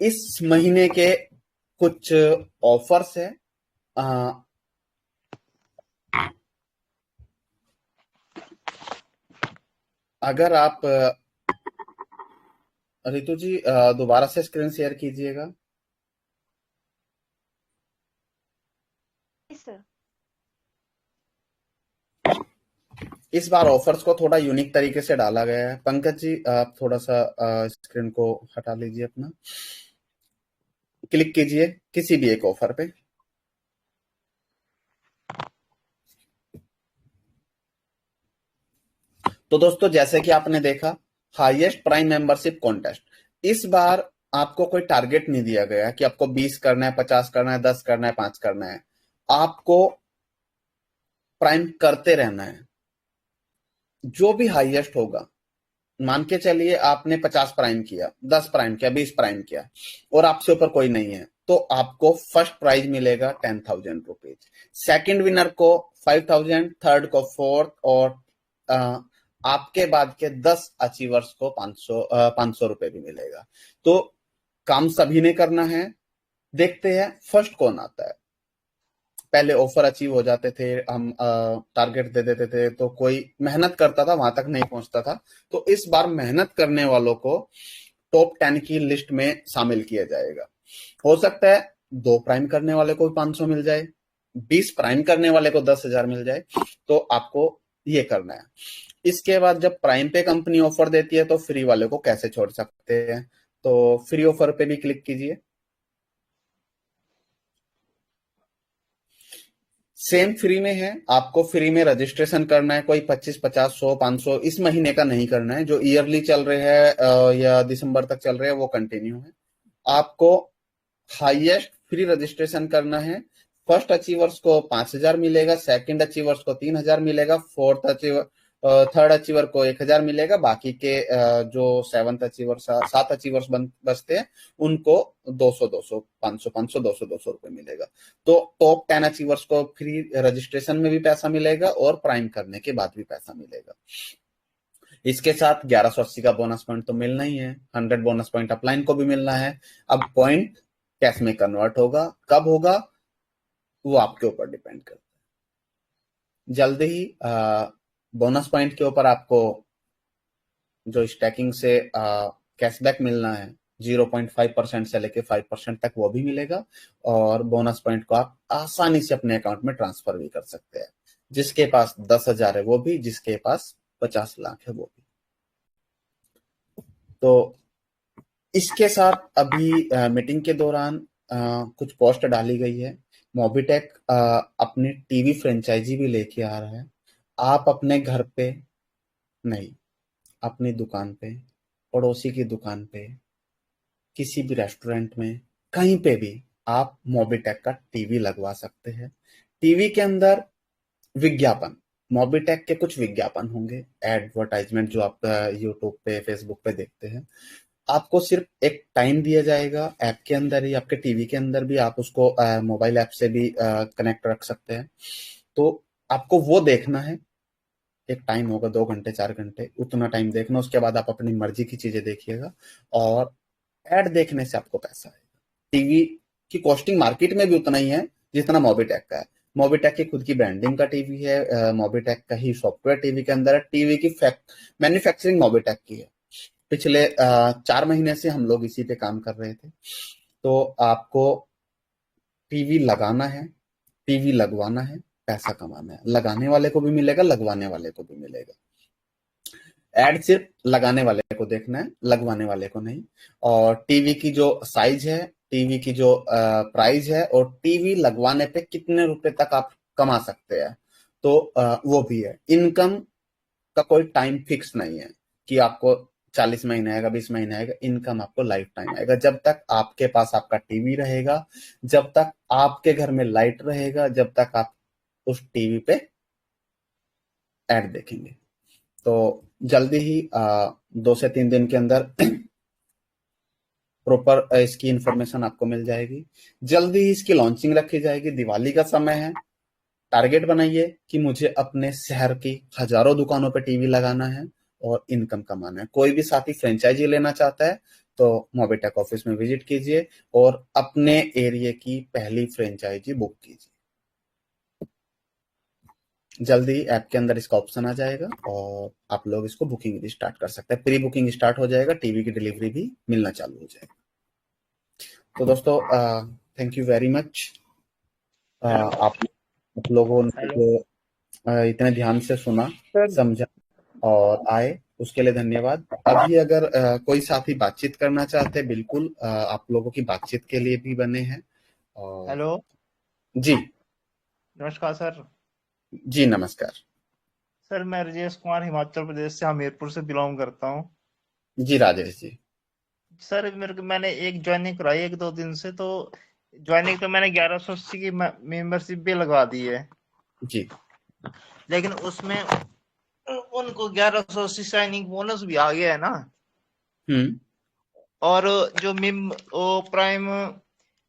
S5: इस महीने के कुछ ऑफर्स है। अगर आप रितु जी दोबारा से स्क्रीन शेयर कीजिएगा।
S4: सर
S5: इस बार ऑफर्स को थोड़ा यूनिक तरीके से डाला गया है। पंकज जी आप थोड़ा सा स्क्रीन को हटा लीजिए अपना, क्लिक कीजिए किसी भी एक ऑफर पे। तो दोस्तों जैसे कि आपने देखा हाईएस्ट प्राइम मेंबरशिप कॉन्टेस्ट, इस बार आपको कोई टारगेट नहीं दिया गया कि आपको 20 करना है, 50 करना है, 10 करना है, 5 करना है। आपको प्राइम करते रहना है। जो भी हाईएस्ट होगा, मान के चलिए आपने 50 प्राइम किया, 10 प्राइम किया, 20 प्राइम किया और आपसे ऊपर कोई नहीं है, तो आपको फर्स्ट प्राइज मिलेगा 10,000 रुपीज, सेकेंड विनर को 5,000, थर्ड को 4th और आपके बाद के 10 अचीवर्स को 500 रुपए भी मिलेगा। तो काम सभी ने करना है। देखते हैं फर्स्ट कौन आता है। पहले ऑफर अचीव हो जाते थे, हम टारगेट दे देते थे तो कोई मेहनत करता था वहां तक नहीं पहुंचता था। तो इस बार मेहनत करने वालों को टॉप 10 की लिस्ट में शामिल किया जाएगा। हो सकता है 2 प्राइम करने वाले को 500 मिल जाए, 20 प्राइम करने वाले को 10,000 मिल जाए। तो आपको ये करना है। इसके बाद जब प्राइम पे कंपनी ऑफर देती है तो फ्री वाले को कैसे छोड़ सकते हैं, तो फ्री ऑफर पे भी क्लिक कीजिए। सेम फ्री में है, आपको फ्री में रजिस्ट्रेशन करना है। कोई 25, 50, 100, 500 इस महीने का नहीं करना है। जो ईयरली चल रहे हैं या दिसंबर तक चल रहे हैं वो कंटिन्यू है। आपको हाईएस्ट फ्री रजिस्ट्रेशन करना है। फर्स्ट अचीवर्स को 5,000 मिलेगा, सेकंड अचीवर्स को 3,000 मिलेगा, थर्ड अचीवर को 1,000 मिलेगा। बाकी के जो 7 अचीवर्स बचते हैं उनको 200, 200, 500, 500, 200, 200 रुपए मिलेगा। तो टॉप 10 अचीवर्स को फ्री रजिस्ट्रेशन में भी पैसा मिलेगा और प्राइम करने के बाद भी पैसा मिलेगा। इसके साथ 1180 का बोनस पॉइंट तो मिलना ही है। 100 बोनस पॉइंट अपलाइन को भी मिलना है। अब पॉइंट कैश में कन्वर्ट होगा, कब होगा वो आपके ऊपर डिपेंड करता है। जल्दी ही बोनस पॉइंट के ऊपर आपको जो स्टैकिंग से कैशबैक मिलना है 0.5% से लेके 5% तक वो भी मिलेगा। और बोनस पॉइंट को आप आसानी से अपने अकाउंट में ट्रांसफर भी कर सकते हैं। जिसके पास 10,000 है वो भी, जिसके पास 50 लाख है वो भी। तो इसके साथ अभी मीटिंग के दौरान कुछ पोस्ट डाली गई है। मोबिटेक अपनी टीवी फ्रेंचाइजी भी लेके आ रहा है। आप अपने घर पे नहीं, अपनी दुकान पे, पड़ोसी की दुकान पे, किसी भी रेस्टोरेंट में, कहीं पे भी आप मोबिटेक का टीवी लगवा सकते हैं। टीवी के अंदर विज्ञापन, मोबिटेक के कुछ विज्ञापन होंगे, एडवर्टाइजमेंट जो आप यूट्यूब पे, फेसबुक पे देखते हैं। आपको सिर्फ एक टाइम दिया जाएगा ऐप के अंदर ही, आपके टीवी के अंदर भी आप उसको मोबाइल ऐप से भी कनेक्ट रख सकते हैं। तो आपको वो देखना है। एक टाइम होगा 2 घंटे, 4 घंटे, उतना टाइम देखना। उसके बाद आप अपनी मर्जी की चीजें देखिएगा और एड देखने से आपको पैसा आएगा। टीवी की कॉस्टिंग मार्केट में भी उतना ही है जितना मोबिटेक का है। मोबिटेक की खुद की ब्रांडिंग का टीवी है, मोबिटेक का ही सॉफ्टवेयर टीवी के अंदर है। टीवी की मैन्युफैक्चरिंग मोबिटेक की है। पिछले 4 महीने से हम लोग इसी पे काम कर रहे थे। तो आपको टीवी लगाना है, टीवी लगवाना है, पैसा कमाना है। लगाने वाले को भी मिलेगा, लगवाने वाले को भी मिलेगा। एड सिर्फ लगाने वाले को देखना है, लगवाने वाले को नहीं। और टीवी की जो साइज है, टीवी की जो प्राइस है और टीवी लगवाने पे कितने रुपए तक आप कमा सकते हैं, तो वो भी है। इनकम का कोई टाइम फिक्स नहीं है कि आपको 40 महीने आएगा, 20 महीने आएगा। इनकम आपको लाइफ टाइम आएगा। जब तक आपके पास आपका टीवी रहेगा, जब तक आपके घर में लाइट रहेगा, जब तक आप उस टीवी पे एड देखेंगे। तो जल्दी ही 2 से 3 दिन के अंदर प्रॉपर इसकी इंफॉर्मेशन आपको मिल जाएगी। जल्दी ही इसकी लॉन्चिंग रखी जाएगी। दिवाली का समय है। टारगेट बनाइए कि मुझे अपने शहर की हजारों दुकानों पे टीवी लगाना है और इनकम कमाना है। कोई भी साथी फ्रेंचाइजी लेना चाहता है तो मोबिटेक ऑफिस में विजिट कीजिए और अपने एरिया की पहली फ्रेंचाइजी बुक कीजिए। जल्दी ऐप के अंदर इसका ऑप्शन आ जाएगा और आप लोग इसको बुकिंग भी स्टार्ट कर सकते हैं। प्री बुकिंग स्टार्ट हो जाएगा, टीवी की डिलीवरी भी मिलना चालू हो जाएगा। तो दोस्तों थैंक यू वेरी मच। आप लोगों ने
S7: हेलो
S5: जो इतने ध्यान से सुना,
S7: सर।
S5: समझा और आए, उसके लिए धन्यवाद। अभी अगर कोई साथी बातचीत करना चाहते हैं, बिल्कुल आप लोगों की बातचीत के लिए भी बने हैं। और
S7: हेलो,
S5: जी
S7: नमस्कार सर।
S5: जी नमस्कार।
S7: सर मैं राजेश कुमार हिमाचल प्रदेश से हमीरपुर से बिलोंग करता हूँ।
S5: जी राजेश जी।
S7: सर मैंने एक ज्वाइनिंग कराई 1-2 दिन से, तो ज्वाइनिंग तो मैंने 1180 की मेंबरशिप भी लगवा दी है,
S5: जी
S7: लेकिन उसमें उनको 1180 साइनिंग बोनस भी आ गया है ना।
S5: हम्म
S7: और जो वो प्राइम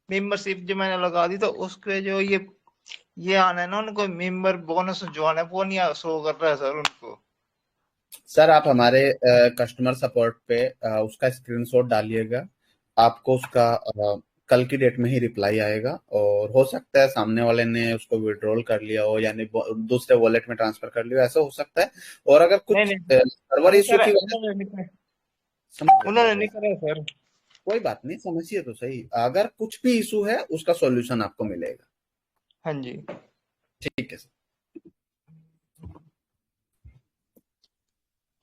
S7: मेंबरशिप जो मैंने लगा दी, तो उसके जो ये आना है ना, उनको मेंबर बोनस जो आना है वो नहीं शो कर रहा है सर उनको।
S5: सर, आप हमारे कस्टमर सपोर्ट पे उसका स्क्रीनशॉट डालिएगा। आपको उसका कल की डेट में ही रिप्लाई आएगा और हो सकता है सामने वाले ने उसको विड्रॉल कर लिया हो, यानी दूसरे वॉलेट में ट्रांसफर कर लिया हो, ऐसा हो सकता है। और अगर
S7: नहीं
S5: कुछ
S7: नहीं,
S5: सर्वर इशू की वजह
S7: उन्होंने नहीं करा,
S5: समझ रहे
S7: उन्होंने
S5: हो,
S7: नहीं करा सर।
S5: कोई बात नहीं, समझिए तो सही। अगर कुछ भी इशू है उसका सॉल्यूशन आपको मिलेगा।
S7: हाँ जी।
S5: ठीक है सर।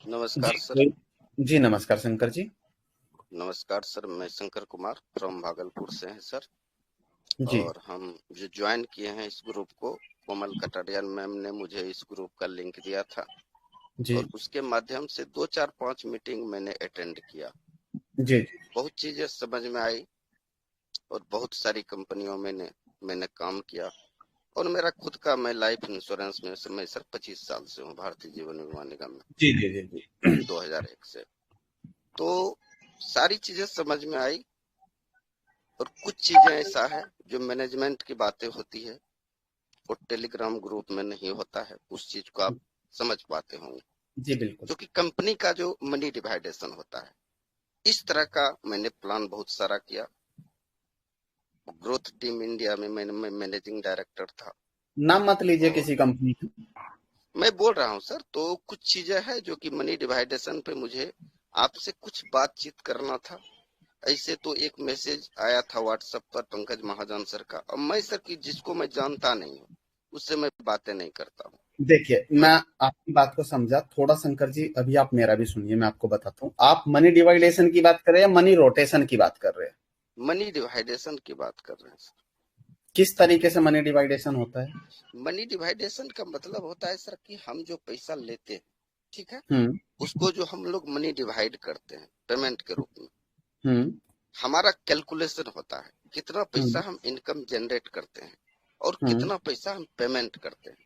S8: नमस्कार
S5: जी
S8: सर।
S5: जी नमस्कार शंकर जी।
S8: नमस्कार सर, मैं शंकर कुमार फ्रॉम भागलपुर से हैं सर।
S5: जी
S8: और हम जो ज्वाइन किए हैं इस ग्रुप को, कोमल कटारिया मैम ने मुझे इस ग्रुप का लिंक दिया था
S5: जी
S8: और उसके माध्यम से 2-4-5 मीटिंग मैंने अटेंड किया।
S5: जी
S8: बहुत चीजें समझ में आई और बहुत सारी कंपनियों में मैंने काम किया। और मेरा खुद का, मैं लाइफ इंश्योरेंस में मैं सर 25 साल से हूँ, भारतीय जीवन बीमा निगम में
S5: जी जी जी जी
S8: 2001 से। तो सारी चीजें समझ में आई। और कुछ चीजें ऐसा है जो मैनेजमेंट की बातें होती है वो टेलीग्राम ग्रुप में नहीं होता है, उस चीज को आप समझ पाते होंगे।
S5: जी बिल्कुल।
S8: जो कि कंपनी का जो मनी डिवाइडेशन होता है, इस तरह का मैंने प्लान बहुत सारा किया। ग्रोथ टीम इंडिया में मैं मैनेजिंग डायरेक्टर था।
S5: नाम मत लीजिए
S8: और
S5: किसी कंपनी का।
S8: मैं बोल रहा हूँ सर, तो कुछ चीजें हैं जो कि मनी डिवाइडेशन पे मुझे आपसे कुछ बातचीत करना था। ऐसे तो एक मैसेज आया था व्हाट्सएप पर पंकज महाजन सर का, और मैं सर की जिसको मैं जानता नहीं हूँ उससे मैं बातें नहीं करता हूँ।
S5: देखिए, मैं आपकी बात को समझा थोड़ा। शंकर जी, अभी आप मेरा भी सुनिए, मैं आपको बताता हूँ। आप मनी डिवाइडेशन की बात कर रहे हैं या मनी रोटेशन की बात कर रहे हैं?
S8: मनी डिवाइडेशन की बात कर रहे हैं सर।
S5: किस तरीके से मनी डिवाइडेशन होता है?
S8: मनी डिवाइडेशन का मतलब होता है सर कि हम जो पैसा लेते हैं, ठीक है,
S5: हम्म
S8: उसको जो हम लोग मनी डिवाइड करते हैं पेमेंट के रूप में,
S5: हम्म
S8: हमारा कैलकुलेशन होता है कितना पैसा
S5: हम्म
S8: हम इनकम जनरेट करते हैं और
S5: हम्म
S8: कितना पैसा हम पेमेंट करते हैं,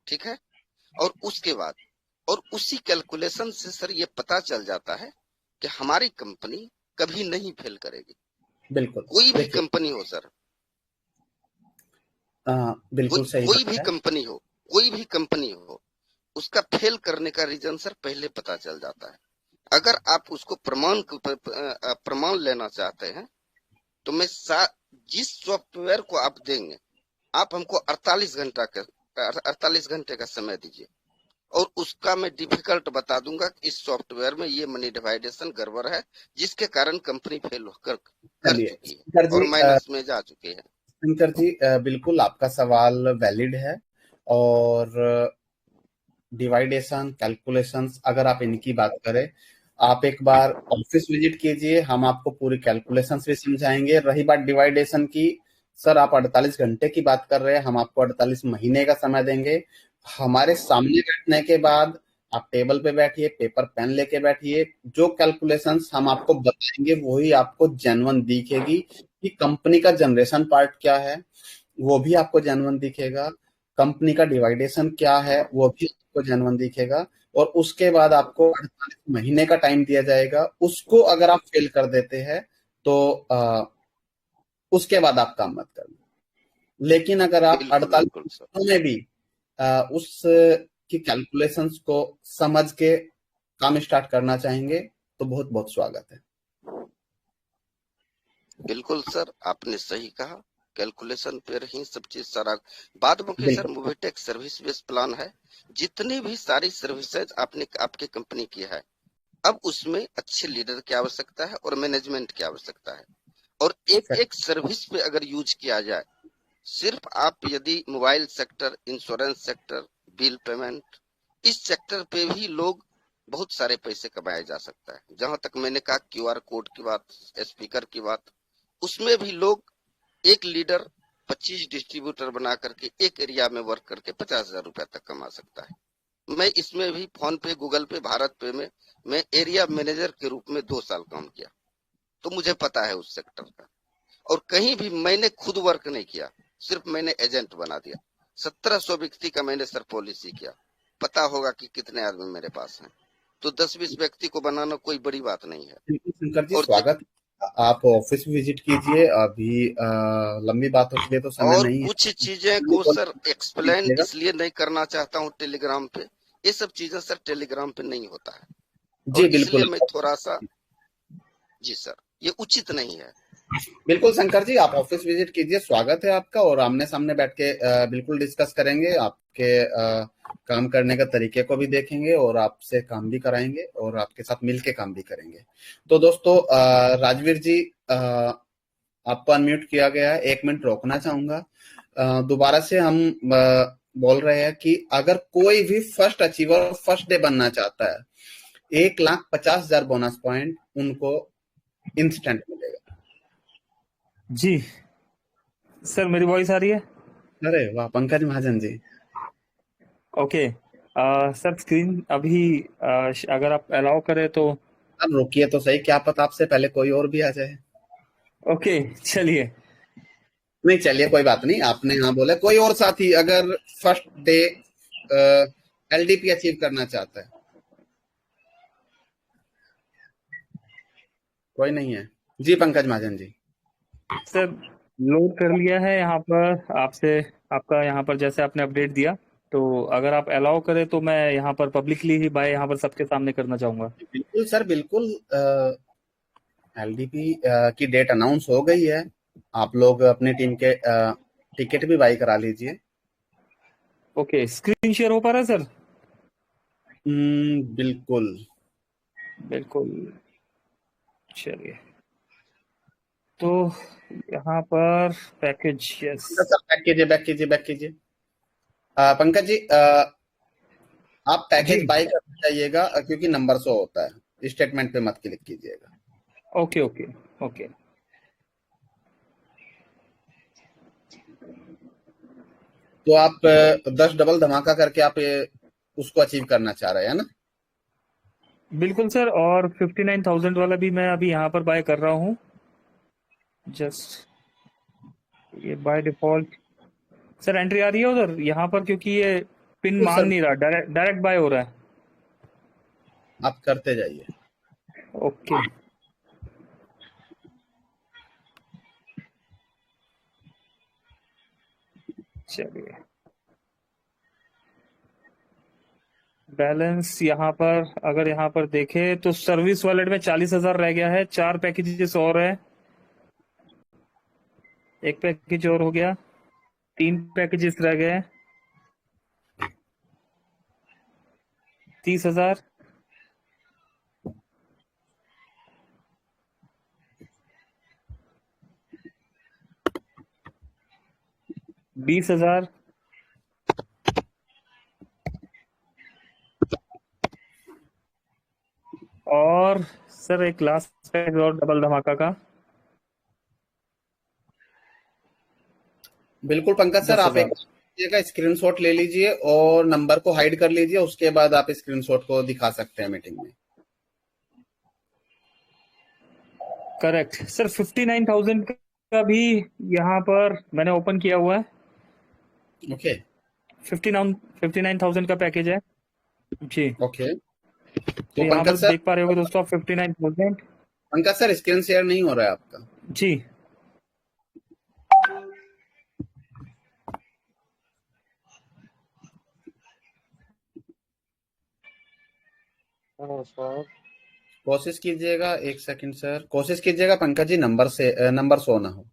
S8: ठीक है। और उसके बाद और उसी कैलकुलेशन से सर ये पता चल जाता है कि हमारी कंपनी कभी नहीं फेल करेगी।
S5: बिल्कुल।
S8: कोई भी
S5: देखिए,
S8: कंपनी हो सर,
S5: बिल्कुल सही
S8: कोई
S5: बात
S8: भी
S5: है।
S8: कंपनी हो, कोई भी कंपनी हो, उसका फेल करने का रीजन सर पहले पता चल जाता है। अगर आप उसको प्रमाण लेना चाहते हैं तो मैं जिस सॉफ्टवेयर को आप देंगे, आप हमको 48 घंटे का समय दीजिए और उसका मैं डिफिकल्ट बता दूंगा कि इस सॉफ्टवेयर में ये मनी डिवाइडेशन गड़बड़ है, जिसके कारण कंपनी फेल कर
S5: चलिए
S8: चुकी है
S5: शंकर
S8: और
S5: जी,
S8: माइनस में जा चुकी है।
S5: शंकर जी, बिल्कुल आपका सवाल वैलिड है। और डिवाइडेशन कैलकुलेशंस, अगर आप इनकी बात करें, आप एक बार ऑफिस विजिट कीजिए, हम आपको पूरी कैलकुलेशंस भी समझाएंगे। रही बात डिवाइडेशन की, सर आप 48 घंटे की बात कर रहे हैं, हम आपको 48 महीने का समय देंगे। हमारे सामने बैठने के बाद आप टेबल पे बैठिए, पेपर पेन लेके बैठिए, जो कैलकुलेशंस हम आपको बताएंगे वही आपको जेन्युइन दिखेगी। कि कंपनी का जनरेशन पार्ट क्या है वो भी आपको जेन्युइन दिखेगा, कंपनी का डिवाइडेशन क्या है वो भी आपको जेन्युइन दिखेगा। और उसके बाद आपको 48 महीने का टाइम दिया जाएगा। उसको अगर आप फेल कर देते हैं तो उसके बाद आप काम मत करना। लेकिन अगर आप
S8: बिल्कुल
S5: 48
S8: बिल्कुल सर,
S5: महीनों में भी उस की कैलकुलेशंस को समझ के काम स्टार्ट करना चाहेंगे तो बहुत बहुत स्वागत है।
S8: बिल्कुल सर, आपने सही कहा। कैलकुलेशन पर ही सब चीज सारा। बाद बाकी सर
S5: बिल्कुल
S8: मोबिटेक सर्विस बेस प्लान है, जितनी भी सारी सर्विसेज आपने आपकी कंपनी की है, अब उसमें अच्छे लीडर की आवश्यकता है और मैनेजमेंट की आवश्यकता है। और एक
S5: सर।
S8: एक सर्विस पे अगर यूज किया जाए, सिर्फ आप यदि mobile sector, insurance sector, bill payment, इस सेक्टर पे भी लोग बहुत सारे पैसे कमाया जा सकता है। जहां तक मैंने कहा क्यूआर कोड की बात, स्पीकर की बात, उसमें भी लोग एक लीडर 25 डिस्ट्रीब्यूटर बना करके एक एरिया में वर्क करके 50,000 रुपया तक कमा सकता है। मैं इसमें भी फोन पे, गूगल पे, भारत पे में मैं एरिया मैनेजर के रूप में 2 साल काम किया, तो मुझे पता है उस सेक्टर का। और कहीं भी मैंने खुद वर्क नहीं किया, सिर्फ मैंने एजेंट बना दिया। 1700 व्यक्ति का मैंने सर पॉलिसी किया। पता होगा कि कितने आदमी मेरे पास हैं, तो 10-20 व्यक्ति को बनाना कोई बड़ी बात नहीं है।
S5: बिल्कुल शंकर जी,
S8: और
S5: स्वागत। आप ऑफिस विजिट कीजिए। अभी लंबी बातों के लिए तो समय
S8: और
S5: नहीं है।
S8: कुछ चीजें को सर एक्सप्लेन
S5: कीजिएगा।
S8: इसलिए नहीं करना चाहता हूँ टेलीग्राम पे, ये सब चीजें सर टेलीग्राम पे नहीं होता है,
S5: जी
S8: और
S5: बिल्कुल।
S8: इसलिए मैं थोड़ा सा, जी सर, ये उचित नहीं है।
S5: बिल्कुल शंकर जी, आप ऑफिस विजिट कीजिए, स्वागत है आपका। और आमने सामने बैठ के बिल्कुल डिस्कस करेंगे, आपके काम करने का तरीके को भी देखेंगे और आपसे काम भी कराएंगे और आपके साथ मिलके काम भी करेंगे। तो दोस्तों, राजवीर जी, आपको अनम्यूट किया गया है, 1 मिनट रोकना चाहूंगा। दोबारा से हम बोल रहे हैं कि अगर कोई भी फर्स्ट अचीवर फर्स्ट डे बनना चाहता है, 1,50,000 बोनस पॉइंट उनको इंस्टेंट मिलेगा।
S2: जी सर, मेरी वॉइस आ रही है?
S5: अरे वाह, पंकज महाजन जी।
S2: ओके। सर स्क्रीन अभी अगर आप अलाउ करें तो।
S5: अब रुकिए तो सही, क्या पता आपसे पहले कोई और भी आ जाए।
S2: ओके चलिए।
S5: नहीं चलिए, कोई बात नहीं, आपने हाँ बोला। कोई और साथी अगर फर्स्ट डे एलडीपी अचीव करना चाहता है? कोई नहीं है जी। पंकज महाजन जी।
S2: सर लोड कर लिया है यहाँ पर आपसे, आपका यहाँ पर जैसे आपने अपडेट दिया, तो अगर आप अलाउ करें तो मैं यहाँ पर पब्लिकली ही बाय यहाँ पर सबके सामने करना चाहूंगा।
S5: बिल्कुल सर, बिल्कुल। एलडीपी की डेट अनाउंस हो गई है। आप लोग अपनी टीम के टिकट भी बाई करा लीजिए।
S2: ओके, स्क्रीन शेयर हो पा रहा है सर?
S5: बिल्कुल।
S2: बिल्कुल, चलिए। तो यहाँ पर पैकेज, यस।
S5: सर बैक कीजिए, बैक कीजिए, बैक कीजिए। पंकज जी, आप पैकेज
S2: जी
S5: बाई करना चाहिएगा, क्योंकि नंबर शो होता है, स्टेटमेंट पे मत क्लिक कीजिएगा।
S2: Okay okay okay.
S5: तो आप 10 डबल धमाका करके आप उसको अचीव करना चाह रहे हैं ना?
S2: बिल्कुल सर, और 59,000 वाला भी मैं अभी यहाँ पर बाय कर रहा हूँ। जस्ट ये बाय डिफॉल्ट सर एंट्री आ रही है उधर यहाँ पर, क्योंकि ये पिन
S5: तो
S2: मांग
S5: सर
S2: नहीं रहा, डायरेक्ट डायरेक्ट बाय हो रहा है।
S5: आप करते जाइए।
S2: ओके चलिए। बैलेंस यहाँ पर अगर यहाँ पर देखें तो सर्विस वॉलेट में 40,000 रह गया है। 4 पैकेजेस और है, एक पैकेज और हो गया, 3 पैकेजेस रह गए, 30,000, 20,000 और सर एक लास्ट पैकेज और डबल धमाका का
S5: बिल्कुल पंकज सर, आप
S2: 10,000।
S5: एक स्क्रीनशॉट ले लीजिए और नंबर को हाइड कर लीजिए, उसके बाद आप स्क्रीनशॉट को दिखा सकते हैं मीटिंग में।
S2: करेक्ट सर, 59,000 का भी यहाँ पर मैंने ओपन किया हुआ है।
S5: ओके
S2: 59,000 का पैकेज है जी।
S5: ओके।
S2: तो
S5: तो
S2: यहाँ पर
S5: पंकज सर,
S2: देख पा रहे होगे दोस्तों आप 59,000
S5: पंकज सर स्क्रीन शेयर नहीं हो रहा है आपका।
S2: जी।
S5: कोशिश कीजिएगा, 1 सेकंड सर, कोशिश कीजिएगा पंकज जी, नंबर शो ना हो।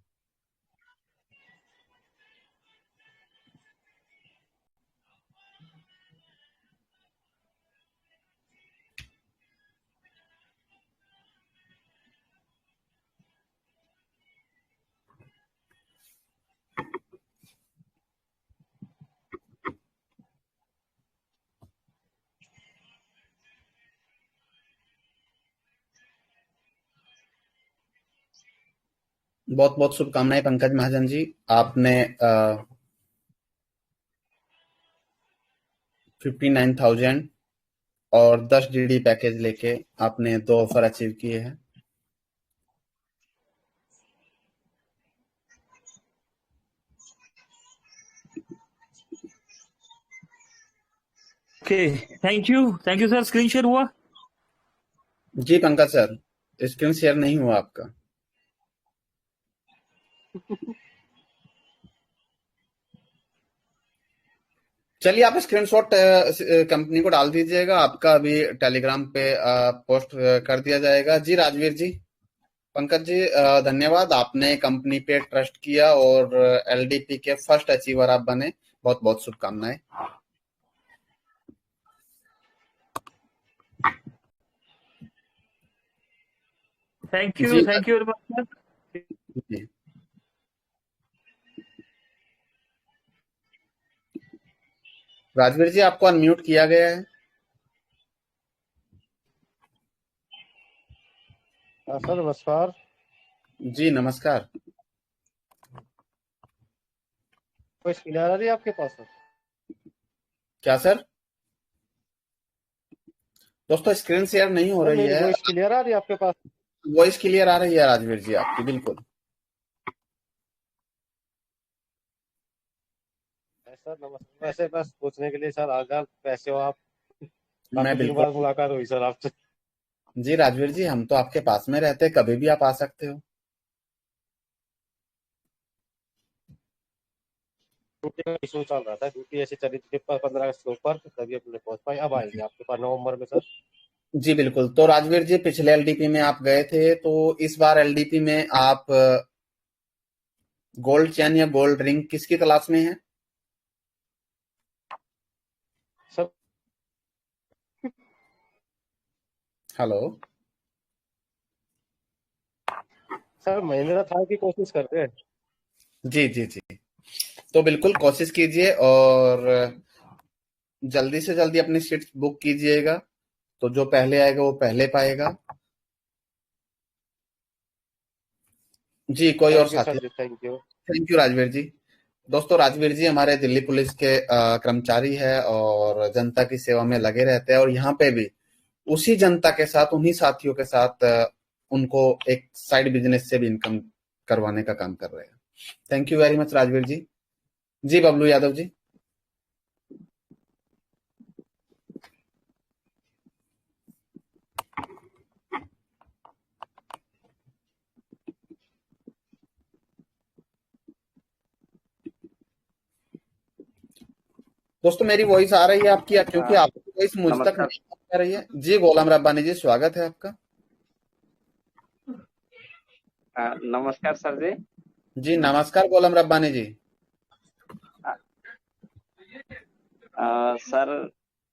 S5: बहुत बहुत शुभकामनाएं पंकज महाजन जी। आपने 59,000 और 10 DD पैकेज लेके आपने 2 ऑफर अचीव किए हैं।
S2: Okay, thank you sir. Screen share हुआ?
S5: जी पंकज सर, स्क्रीन शेयर नहीं हुआ आपका। चलिए आप स्क्रीनशॉट कंपनी को डाल दीजिएगा, आपका अभी टेलीग्राम पे पोस्ट कर दिया जाएगा। जी राजवीर जी, पंकज जी धन्यवाद, आपने कंपनी पे ट्रस्ट किया और LDP के फर्स्ट अचीवर आप बने। बहुत बहुत शुभकामनाएं।
S2: थैंक यू
S5: जी
S2: वेरी मच सर।
S5: जी राजवीर जी, आपको अनम्यूट किया गया है।
S9: सर नमस्कार।
S5: जी नमस्कार।
S9: कोई क्लियर आ रही है आपके पास सर?
S5: क्या सर? दोस्तों स्क्रीन शेयर नहीं हो
S9: सर
S5: रही
S9: मेरी
S5: है।
S9: वॉइस क्लियर आ रही है आपके पास?
S5: वॉइस क्लियर आ रही है राजवीर जी आपकी, बिल्कुल।
S9: सर नमस्कार। वैसे बस पूछने के लिए सर, अगर कैसे हो आप?
S5: मैं
S9: काफी दिन
S5: बिल्कुल।
S9: बाद मुलाकात हुई सर आपसे।
S5: जी राजवीर जी, हम तो आपके पास में रहते हैं, कभी भी आप आ सकते हो।
S9: ड्यूटी का इशू चल रहा था, ड्यूटी ऐसी चली थी 15 अगस्त के ऊपर, तभी अपने पहुंच पाए। अब आएंगे आपके पास नवंबर में सर।
S5: जी बिल्कुल। तो राजवीर जी, पिछले LDP में आप गए थे, तो इस बार LDP में आप गोल्ड चैन या गोल्ड रिंग किसकी तलाश में है?
S9: Sir
S5: hello.
S9: Sir Mahindra Thar की कोशिश कर रहे हैं।
S5: जी जी जी, तो बिल्कुल कोशिश कीजिए और जल्दी से जल्दी अपनी सीट बुक कीजिएगा, तो जो पहले आएगा वो पहले पाएगा। जी कोई और
S9: थैंक यू
S5: साथी?
S9: Sir ji, thank you.
S5: Thank you Rajveer ji. दोस्तों राजवीर जी हमारे दिल्ली पुलिस के कर्मचारी है और जनता की सेवा में लगे रहते हैं, और यहाँ पे भी उसी जनता के साथ, उन्हीं साथियों के साथ उनको एक साइड बिजनेस से भी इनकम करवाने का काम कर रहे हैं। Thank you very much Rajveer ji. जी बबलू यादव जी। दोस्तों मेरी वॉइस आ रही है आपकी, क्योंकि आपकी वॉइस मुझ तक
S10: नमस्कार।
S5: नहीं आ रही है। जी गोलाम रब्बानी जी, स्वागत है आपका।
S10: नमस्कार सर जी।
S5: जी नमस्कार गोलाम रब्बानी जी।
S10: सर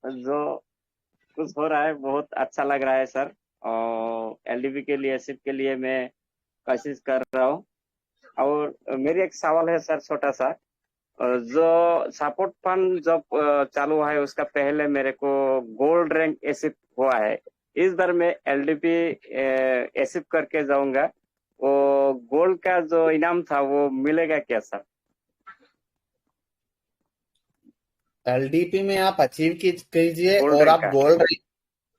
S10: जो कुछ हो रहा है बहुत अच्छा लग रहा है सर, और LDP के लिए, सिप के लिए मैं कोशिश कर रहा हूँ। और मेरी एक सवाल है सर, छोटा सा। जो सपोर्ट फंड जब चालू हुआ है उसका पहले मेरे को गोल्ड रैंक एसिप हुआ है। इस बार मैं LDP एसिप करके जाऊंगा, वो गोल्ड का जो इनाम था वो मिलेगा क्या सर?
S5: LDP में आप अचीव कीजिए
S10: गोल्ड
S5: और
S10: रैंक का।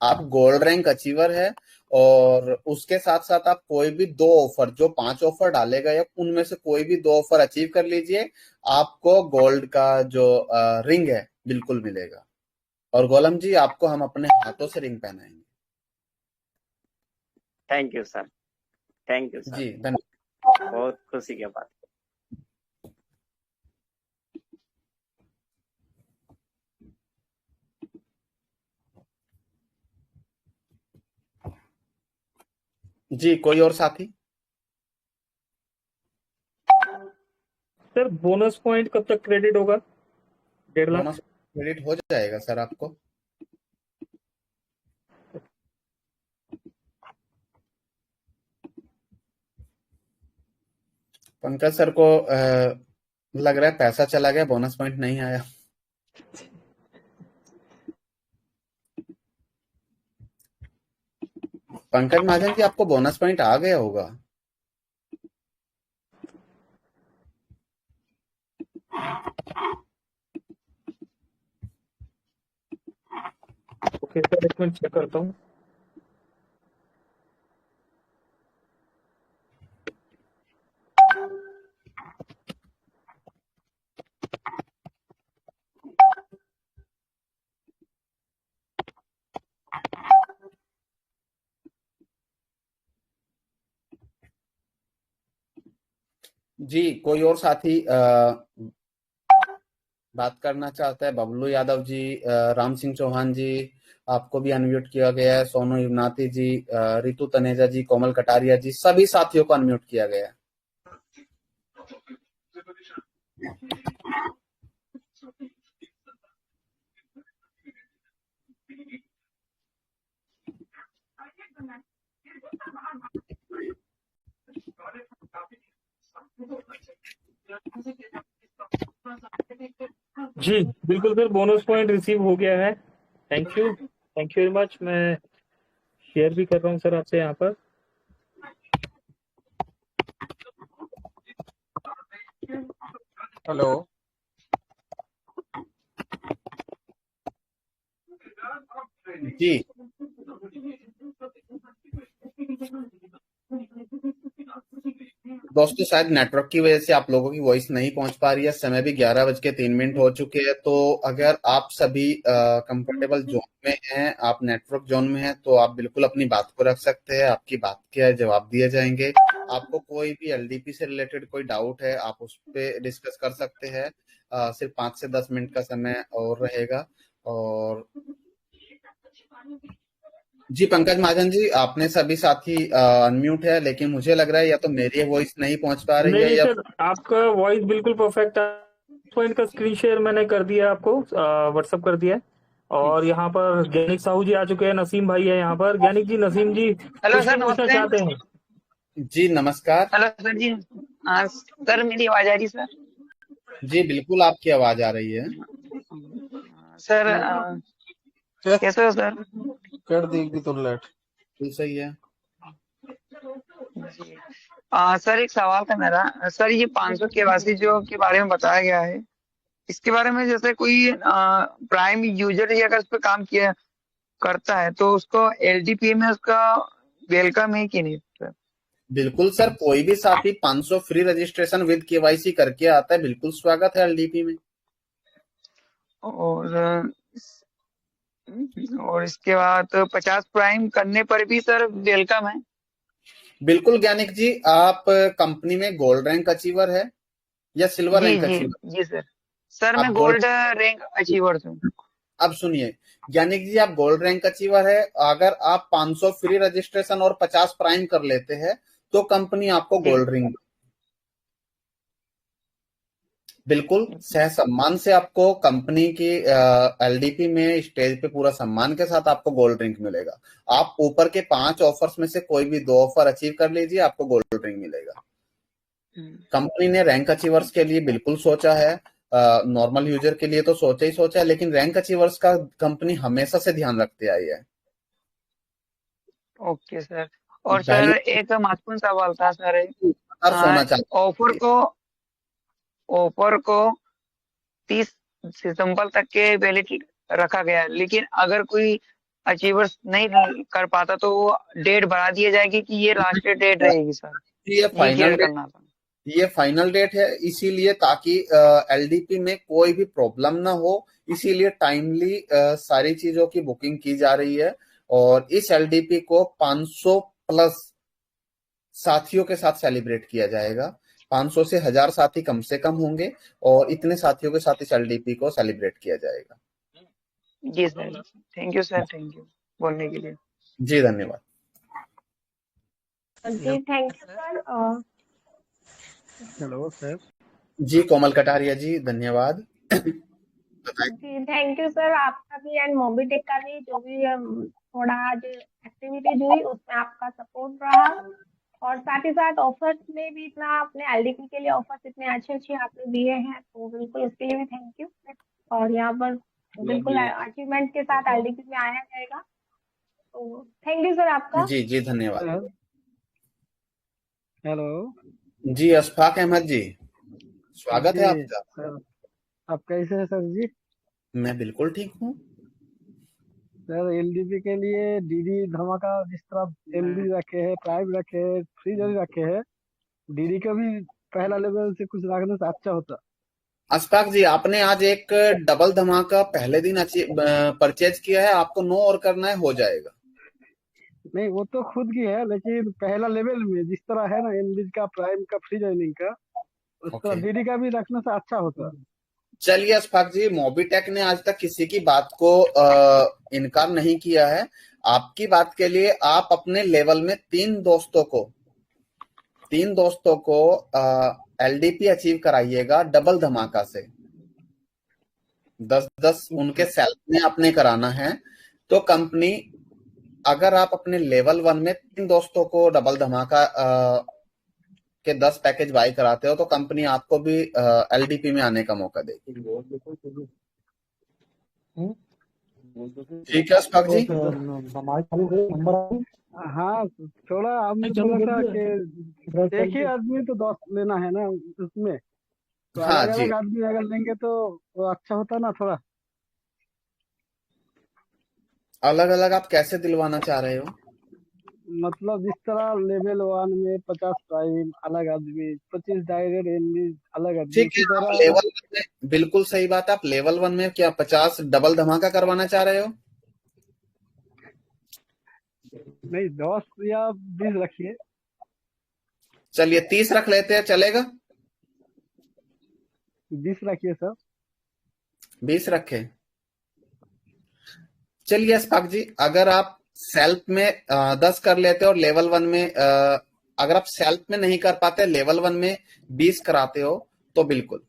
S5: आप गोल्ड रैंक अचीवर है, और उसके साथ साथ आप कोई भी 2 ऑफर, जो 5 ऑफर डालेगा या उनमें से कोई भी 2 ऑफर अचीव कर लीजिए, आपको गोल्ड का जो रिंग है बिल्कुल मिलेगा। और गोलम जी, आपको हम अपने हाथों से रिंग पहनाएंगे।
S10: Thank you sir, thank you sir,
S5: जी धन्यवाद।
S10: बहुत खुशी की बात।
S5: जी कोई और साथी?
S2: सर बोनस पॉइंट कब तक क्रेडिट होगा? 1.5 लाख।
S5: बोनस क्रेडिट हो जाएगा सर आपको। पंकज सर को लग रहा है पैसा चला गया, बोनस पॉइंट नहीं आया। पंकज महाजन जी, आपको बोनस पॉइंट आ गया होगा।
S2: ओके सर, एक मिनट चेक करता हूँ।
S5: जी, कोई और साथी बात करना चाहता है? बबलू यादव जी, राम सिंह चौहान जी, आपको भी अनम्यूट किया गया है। सोनू युवनाथी जी, रितु तनेजा जी, कोमल कटारिया जी, सभी साथियों को अनम्यूट किया गया है।
S2: जी बिल्कुल सर, बोनस पॉइंट रिसीव हो गया है। Thank you very much. मैं शेयर भी कर रहा हूँ सर आपसे यहाँ पर।
S11: हेलो,
S5: जी दोस्तों, शायद नेटवर्क की वजह से आप लोगों की वॉइस नहीं पहुंच पा रही है। समय भी 11:03 हो चुके हैं। तो अगर आप सभी कंफर्टेबल जोन में हैं, आप नेटवर्क जोन में हैं, तो आप बिल्कुल अपनी बात को रख सकते हैं। आपकी बात के जवाब दिए जाएंगे। आपको कोई भी एलडीपी से रिलेटेड कोई डाउट है, आप उस पर डिस्कस कर सकते हैं। सिर्फ 5 से 10 मिनट का समय और रहेगा। और जी पंकज महाजन जी, आपने सभी साथी अनम्यूट है, लेकिन मुझे लग रहा है या तो मेरी वॉइस नहीं पहुंच पा रही है
S2: नहीं
S5: या
S2: सर, आपका वॉइस बिल्कुल परफेक्ट है। पॉइंट का स्क्रीन शेयर मैंने कर दिया आपको, व्हाट्सअप कर दिया है। और यहाँ पर ज्ञानिक साहू जी आ चुके हैं, नसीम भाई है यहाँ पर। ज्ञानिक जी, नसीम जी
S12: हेलो
S2: कुछ
S12: सर,
S2: भी पूछना
S12: नमस्ते।
S2: चाहते हैं?
S5: जी नमस्कार।
S12: हेलो सर जी। हाँ सर, मेरी आवाज आ रही है सर?
S5: जी बिल्कुल, आपकी आवाज आ रही है।
S12: सर कैसे हो सर?
S11: कर देगी तो लेट।
S5: बिल्कुल सही है।
S12: जी सर, एक सवाल था मेरा। सर, ये 500 केवासी जो के बारे में बताया गया है, इसके बारे में जैसे कोई प्राइम यूजर या अगर उस पर काम किया करता है तो उसको एलडीपी में उसका वेलकम है कि नहीं सर?
S5: बिल्कुल सर, कोई भी साथी 500 फ्री रजिस्ट्रेशन विद केवाईसी करके आता है, बिल्कुल स्वागत है एलडीपी में।
S12: और इसके बाद 50 प्राइम करने पर भी सर वेलकम है?
S5: बिल्कुल ज्ञानिक जी, आप कंपनी में गोल्ड रैंक अचीवर है या सिल्वर
S12: जी
S5: रैंक
S12: जी
S5: अचीवर?
S12: जी सर मैं
S5: आप
S12: गोल्ड रैंक अचीवर हूँ।
S5: अब सुनिए ज्ञानिक जी, आप गोल्ड रैंक अचीवर है। अगर आप 500 फ्री रजिस्ट्रेशन और 50 प्राइम कर लेते हैं तो कंपनी आपको गोल्ड रिंग बिल्कुल सह सम्मान से आपको कंपनी की एलडीपी में स्टेज पे पूरा सम्मान के साथ आपको गोल्ड रिंग मिलेगा। आप ऊपर के 5 ऑफर्स में से कोई भी 2 ऑफर अचीव कर लीजिए, आपको गोल्ड रिंग मिलेगा। कंपनी ने रैंक अचीवर्स के लिए बिल्कुल सोचा है। नॉर्मल यूजर के लिए तो सोचा ही सोचा है, लेकिन रैंक अचीवर्स का कंपनी हमेशा से ध्यान रखते आई है।
S12: Okay sir. और सर एक महत्वपूर्ण सवाल था सर,
S5: सोना चाहिए
S12: ऑफर को 30 सितंबर तक के वैलिड रखा गया है, लेकिन अगर कोई अचीवर्स नहीं कर पाता तो वो डेट बढ़ा दी जाएगी कि ये लास्ट डेट रहेगी सर?
S5: ये फाइनल डेट
S12: करना था।
S5: ये फाइनल डेट है, इसीलिए ताकि एलडीपी में कोई भी प्रॉब्लम ना हो, इसीलिए टाइमली सारी चीजों की बुकिंग की जा रही है। और इस एलडीपी को 500 प्लस साथियों के साथ सेलिब्रेट किया जाएगा। 500 से 1000 साथी कम से कम होंगे और इतने साथियों के साथ इस एलडीपी को सेलिब्रेट किया जाएगा।
S12: जी sir, thank you sir, thank you बोलने के लिए।
S5: जी धन्यवाद।
S4: जी thank you sir.
S11: Hello sir.
S5: जी कोमल कटारिया जी, धन्यवाद।
S4: जी थैंक यू सर, आपका भी एंड मोबीटेक का भी जो भी थोड़ा आज एक्टिविटीज हुई उसमें आपका सपोर्ट रहा। और साथ ही साथ ऑफर्स में भी इतना आपने एलडीपी के लिए ऑफर्स इतने अच्छे अच्छे आपने दिए हैं, तो बिल्कुल उसके लिए भी थैंक यू। और यहाँ पर बिल्कुल अचीवमेंट के साथ एलडीपी में आया जाएगा, तो थैंक यू सर आपका।
S5: जी जी धन्यवाद।
S11: हेलो
S5: जी अशफाक अहमद जी, स्वागत है आपका।
S11: सर, आप कैसे हैं सर जी?
S5: मैं बिल्कुल ठीक हूँ।
S11: सर एलडीपी के लिए डीडी धमाका जिस तरह एमडी रखे हैं, प्राइम रखे हैं, फ्रीजर रखे हैं, डीडी का भी पहला लेवल से कुछ रखने से अच्छा होता।
S5: अशफाक जी, आपने आज एक डबल धमाका पहले दिन परचेज किया है, आपको 9 और करना है, हो जाएगा।
S11: नहीं वो तो खुद की है, लेकिन पहला लेवल में जिस तरह है ना एमडी का, प्राइम का, फ्री जॉइनिंग का, उस तरह
S5: ओके,
S11: डीडी का भी रखने से अच्छा होता।
S5: चलिए अशफाक जी, मोबीटेक ने आज तक किसी की बात को इनकार नहीं किया है। आपकी बात के लिए आप अपने लेवल में तीन दोस्तों को एलडीपी अचीव कराइएगा डबल धमाका से। 10-10 उनके सेल्फ में आपने कराना है। तो कंपनी, अगर आप अपने लेवल 1 में 3 दोस्तों को डबल धमाका के 10 पैकेज बाई कराते हो, तो कंपनी आपको भी एलडीपी में आने का मौका देगी। ठीक है अशफाक जी।
S11: हाँ, थोड़ा हमने बोला था कि एक ही आदमी तो 10 लेना है ना उसमें, तो
S5: हाँ
S11: अलग
S5: जी,
S11: अलग आदमी अगर लेंगे तो वो अच्छा होता ना थोड़ा।
S5: अलग अलग आप कैसे दिलवाना चाह रहे हो?
S11: मतलब जिस तरह लेवल 1 में 50 प्राइम अलग आदमी, 25 डायरेक्ट एनवी अलग आदमी,
S5: ठीक है,
S11: इसी
S5: आप
S11: तरह।
S5: लेवल 1 में, बिल्कुल सही बात है, आप लेवल 1 में क्या 50 डबल धमाका करवाना चाह रहे हो?
S11: नहीं 10 या 20 रखिए।
S5: चलिए 30 रख लेते हैं, चलेगा?
S11: 20 रखिए सर।
S5: 20 रखे। चलिए अशफाक जी, अगर आप सेल्फ में 10 कर लेते हो और लेवल 1 में अगर आप सेल्फ में नहीं कर पाते, लेवल 1 में 20 कराते हो, तो बिल्कुल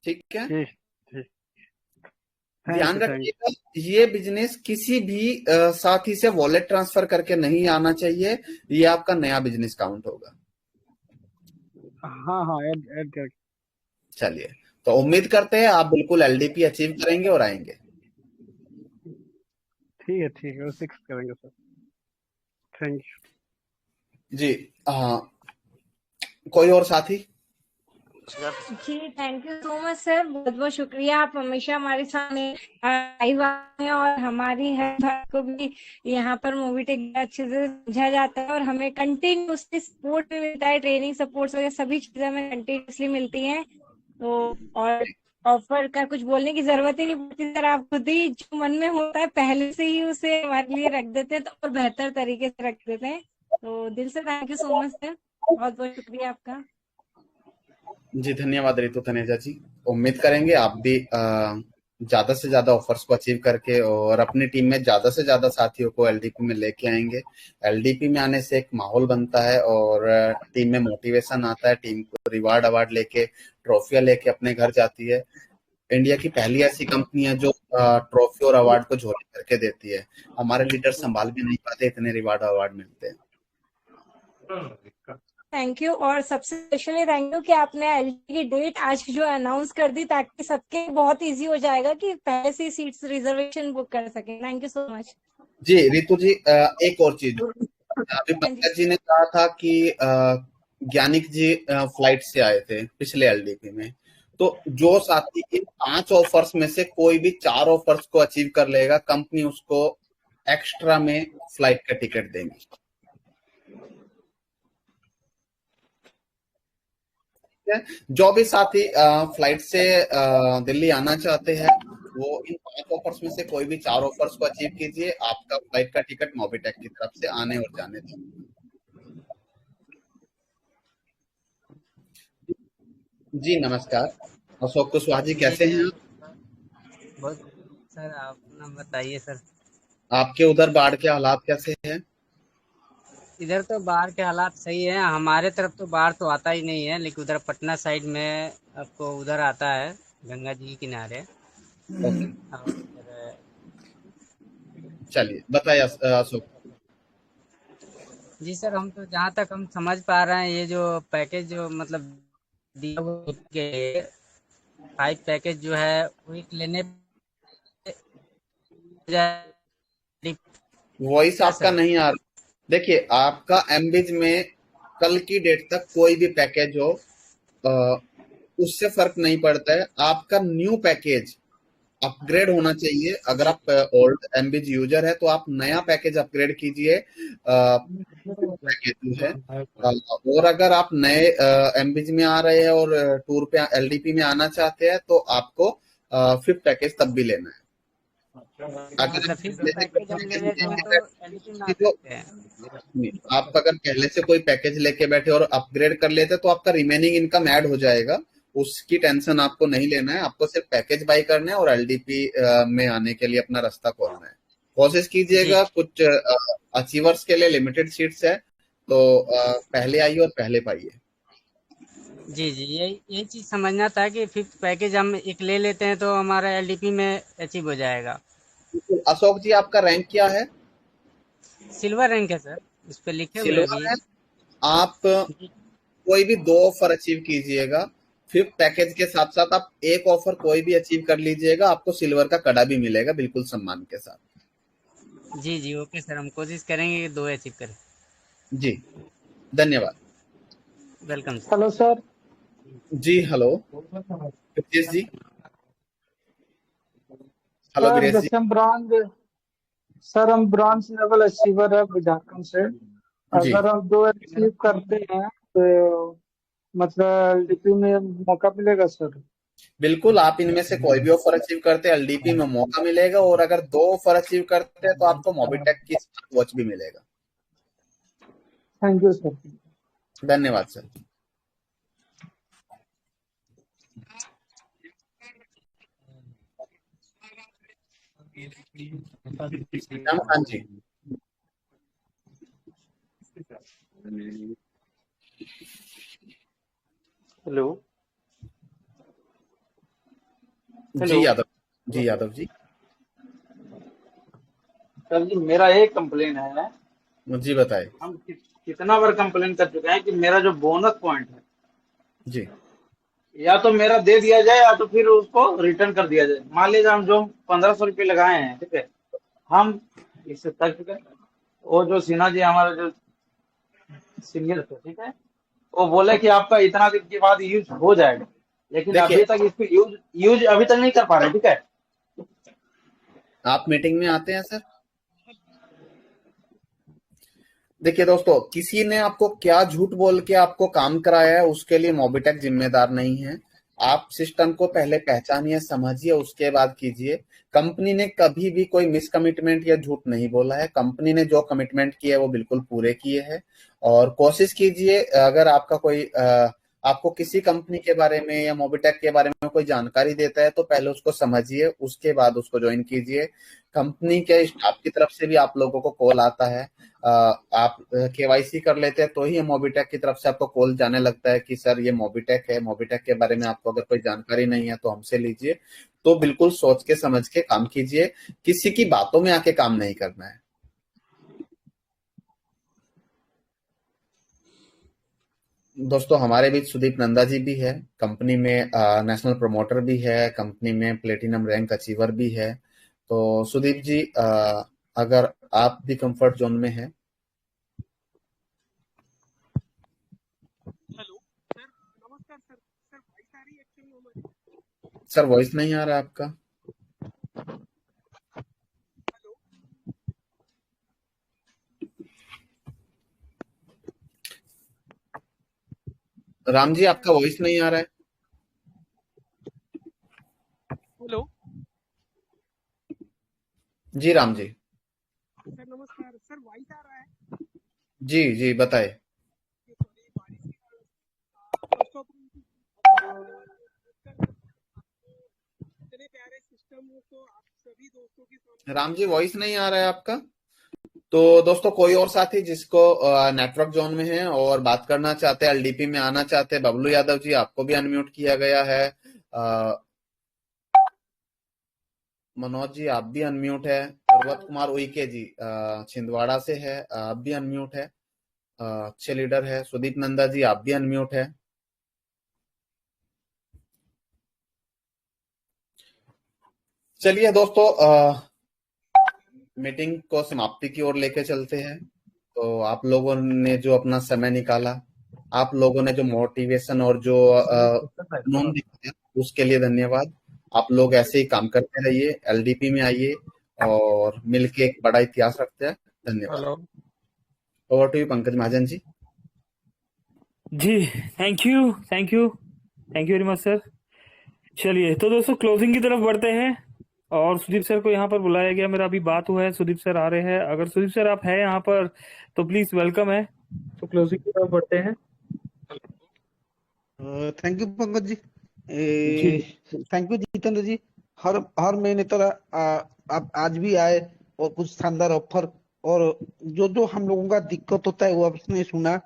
S5: ठीक है। ध्यान रखिएगा, ये बिजनेस किसी भी साथी से वॉलेट ट्रांसफर करके नहीं आना चाहिए, ये आपका नया बिजनेस काउंट होगा।
S11: हाँ ऐड कर।
S5: चलिए, तो उम्मीद करते हैं आप बिल्कुल एलडीपी अचीव करेंगे और आएंगे।
S11: ठीक है, वो 6 करेंगे सर। थैंक यू
S5: जी। कोई और साथी?
S3: जी thank you so much sir, बहुत बहुत शुक्रिया। आप हमेशा हमारे सामने लाइव आते हैं और हमारी हर बात को भी यहाँ पर मोबीटेक अच्छे से समझा जाता है और हमें कंटिन्यूसली सपोर्ट भी मिलता है, ट्रेनिंग सपोर्ट वगैरह सभी चीजें हमें कंटिन्यूसली मिलती हैं। तो और ऑफर का कुछ बोलने की जरूरत ही नहीं पड़ती सर, आप खुद ही जो मन में होता है पहले से ही उसे हमारे लिए रख देते हैं, तो और बेहतर तरीके से रख देते हैं। तो दिल से thank you so much sir, बहुत बहुत शुक्रिया आपका।
S5: जी धन्यवाद रितु तनेजा जी। उम्मीद करेंगे आप भी ज्यादा से ज्यादा ऑफर्स को अचीव करके और अपनी टीम में ज्यादा से ज्यादा साथियों को एलडीपी में लेके आएंगे। एलडीपी में आने से एक माहौल बनता है और टीम में मोटिवेशन आता है, टीम को रिवार्ड अवार्ड लेके, ट्रॉफियां लेके अपने घर जाती है। इंडिया की पहली ऐसी कंपनी है जो ट्रॉफी और अवार्ड को झोली करके देती है। हमारे लीडर संभाल भी नहीं पाते, इतने रिवार्ड अवार्ड मिलते हैं।
S3: थैंक यू, और सबसे स्पेशली थैंक यू कि आपने एलडी की डेट आज जो अनाउंस कर दी, ताकि सबके बहुत इजी हो जाएगा कि पहले से सीट्स रिजर्वेशन बुक कर सके। Thank you so much.
S5: जी रितु जी, एक और चीज, अभी पंकज जी ने कहा था कि ज्ञानिक जी फ्लाइट से आए थे पिछले एलडीपी में, तो जो साथी इन 5 ऑफर्स में से कोई भी 4 ऑफर्स को अचीव कर लेगा, कंपनी उसको एक्स्ट्रा में फ्लाइट का टिकट देंगी। जो भी साथी फ्लाइट से दिल्ली आना चाहते हैं, वो इन 5 ऑफर्स में से कोई भी 4 ऑफर्स को अचीव कीजिए, आपका फ्लाइट का टिकट मोबीटेक की तरफ से आने और जाने का। जी नमस्कार, अशोक कुशवाहा जी, कैसे हैं आप?
S13: बहुत सर, आप नाम बताइए सर।
S5: आपके उधर बाढ़ के हालात कैसे हैं?
S13: इधर तो बाढ़ के हालात सही है, हमारे तरफ तो बाढ़ तो आता ही नहीं है, लेकिन उधर पटना साइड में आपको उधर आता है, गंगा जी के किनारे।
S5: चलिए बताइए अशोक।
S13: जी सर, हम तो जहाँ तक हम समझ पा रहे हैं, ये जो पैकेज जो मतलब दिया हुआ के 5 पैकेज जो है वो लेने
S5: वॉइस आपका नहीं आ रहा। देखिए, आपका एमबीज में कल की डेट तक कोई भी पैकेज हो उससे फर्क नहीं पड़ता है। आपका न्यू पैकेज अपग्रेड होना चाहिए। अगर आप ओल्ड एमबीज यूजर है तो आप नया पैकेज अपग्रेड कीजिए, पैकेज जो है। और अगर आप नए एमबीज में आ रहे हैं और टूर पे एलडीपी में आना चाहते हैं तो आपको फिफ्थ पैकेज तब भी लेना है। अगर
S13: मतलब फिफ्थ
S5: पहले से कोई
S13: पैकेज हम ले
S5: पैकेज
S13: लेते हैं
S5: लेके
S13: तो
S5: बैठे
S13: एलईडी में आ
S5: तो
S13: सकते हैं।
S5: नहीं, आप अगर पहले से कोई पैकेज लेके बैठे और अपग्रेड कर लेते तो आपका रिमेनिंग इनकम ऐड हो जाएगा। उसकी टेंशन आपको नहीं लेना है, आपको सिर्फ पैकेज बाई करना है और एलडीपी में आने के लिए अपना रास्ता खोलना है। कोशिश
S13: जी
S5: कीजिएगा, कुछ अचीवर्स के लिए लिमिटेड सीट्स है तो पहले आइए और पहले पाइए।
S13: जी जी, यही चीज समझना था कि फिफ्थ पैकेज हम एक ले लेते हैं तो हमारा एलडीपी में अचीव हो जाएगा।
S5: अशोक जी, आपका रैंक क्या है?
S13: सिल्वर रैंक है सर, उस पर लिखे हुए
S5: सिल्वर
S13: अभी।
S5: है। आप कोई भी 2 ऑफर अचीव कीजिएगा, फिफ्थ पैकेज के साथ साथ आप एक ऑफर कोई भी अचीव कर लीजिएगा, आपको सिल्वर का कड़ा भी मिलेगा बिल्कुल सम्मान के साथ।
S13: जी जी, ओके सर, हम कोशिश करेंगे कि 2 अचीव करें।
S5: जी, धन्यवाद।
S13: Welcome sir.
S11: Hello sir.
S5: जी hello Girish ji. Hello
S11: sir
S5: Girish ji.
S11: जैसे हम ब्रॉन्ज लेवल अचीवर है झारखंड से।
S5: जी
S11: अगर हम 2 अचीव करते हैं तो मतलब एलडीपी में मौका मिलेगा सर?
S5: बिल्कुल, आप इनमें से कोई भी ऑफर अचीव करते हैं एलडीपी में मौका मिलेगा, और अगर 2 ऑफर अचीव करते हैं तो आपको मोबिटेक की स्मार्ट वॉच भी मिलेगा।
S11: Thank you sir.
S5: धन्यवाद सर। हाँ जी।
S14: हेलो
S5: जी यादव जी।
S14: सर जी, मेरा एक कंप्लेन है।
S5: जी बताए।
S14: हम कितना बार कंप्लेन कर चुके हैं कि मेरा जो बोनस पॉइंट है
S5: जी
S14: या तो मेरा दे दिया जाए या तो फिर उसको रिटर्न कर दिया जाए। मान लीजिए हम जो 1500 रुपये लगाए हैं, ठीक है, हम इससे थक चुके हैं। वो जो सिन्हा जी हमारे जो सीनियर थे, ठीक है, वो बोले कि आपका इतना दिन के बाद यूज हो जाएगा, लेकिन अभी
S5: देखिए,
S14: तक इसको यूज अभी तक नहीं कर पा रहे, ठीक है।
S5: आप मीटिंग में आते हैं सर? देखिए दोस्तों, किसी ने आपको क्या झूठ बोल के आपको काम कराया है उसके लिए मोबिटेक जिम्मेदार नहीं है। आप सिस्टम को पहले पहचानिए, समझिए, उसके बाद कीजिए। कंपनी ने कभी भी कोई मिसकमिटमेंट या झूठ नहीं बोला है। कंपनी ने जो कमिटमेंट किए वो बिल्कुल पूरे किए हैं। और कोशिश कीजिए, अगर आपका कोई आपको किसी कंपनी के बारे में या मोबिटेक के बारे में कोई जानकारी देता है तो पहले उसको समझिए, उसके बाद उसको ज्वाइन कीजिए। कंपनी के स्टाफ की तरफ से भी आप लोगों को कॉल आता है। आप केवाईसी कर लेते हैं तो ही मोबिटेक की तरफ से आपको कॉल जाने लगता है कि सर ये मोबिटेक है, मोबिटेक के बारे में आपको अगर कोई जानकारी नहीं है तो हमसे लीजिए। तो बिल्कुल सोच के समझ के काम कीजिए, किसी की बातों में आके काम नहीं करना है। दोस्तों, हमारे बीच सुदीप नंदा जी भी है, कंपनी में नेशनल प्रमोटर भी है, कंपनी में प्लेटिनम रैंक अचीवर भी है। तो सुदीप जी, अगर आप भी कंफर्ट जोन में हैं।
S15: हेलो सर, नमस्कार सर। सर वॉइस आ रही है एक्चुअली हमारी?
S5: सर वॉइस नहीं आ रहा है आपका।
S15: हेलो
S5: राम जी, आपका वॉइस नहीं आ रहा है।
S15: हेलो
S5: जी राम जी।
S15: सर नमस्कार। सर वॉइस आ रहा है?
S5: जी जी बताए।
S15: सॉरी, बारिश के कारण फर्स्ट ऑफ इतने प्यारे सिस्टम को आप सभी दोस्तों के सामने।
S5: राम जी, वॉइस नहीं आ रहा है आपका। तो दोस्तों, कोई और साथी जिसको नेटवर्क जोन में है और बात करना चाहते हैं, एलडीपी में आना चाहते हैं, बबलू यादव जी आपको भी अनम्यूट किया गया है। मनोज जी आप भी अनम्यूट है। पर्वत कुमार उइके जी छिंदवाड़ा से है, आप भी अनम्यूट है, अच्छे लीडर है। सुदीप नंदा जी आप भी अनम्यूट है। चलिए दोस्तों, मीटिंग को समाप्ति की ओर लेके चलते हैं। तो आप लोगों ने जो अपना समय निकाला, आप लोगों ने जो मोटिवेशन और जो दिखाया, उसके लिए धन्यवाद। आप लोग ऐसे ही काम करते रहिए, एलडीपी में आइए और मिलके एक बड़ा इतिहास रखते हैं। धन्यवाद।
S2: Hello
S5: over to you Pankaj Mahajan ji.
S2: जी, thank you thank you thank you very much sir. चलिए तो दोस्तों क्लोजिंग की तरफ बढ़ते हैं और सुदीप सर को यहाँ पर बुलाया गया, मेरा अभी बात हुआ है, सुदीप सर आ रहे हैं। अगर सुदीप सर आप हैं यहाँ पर तो प्लीज वेलकम है। तो क्लोजिंग की तरफ बढ़ते हैं।
S16: Thank you Pankaj ji.
S2: जी
S16: थैंक यू जितेंद्र जी। हर महीने तरह आप आज भी आए और कुछ शानदार ऑफर और जो जो हम लोगों का दिक्कत होता है वो आपने सुना।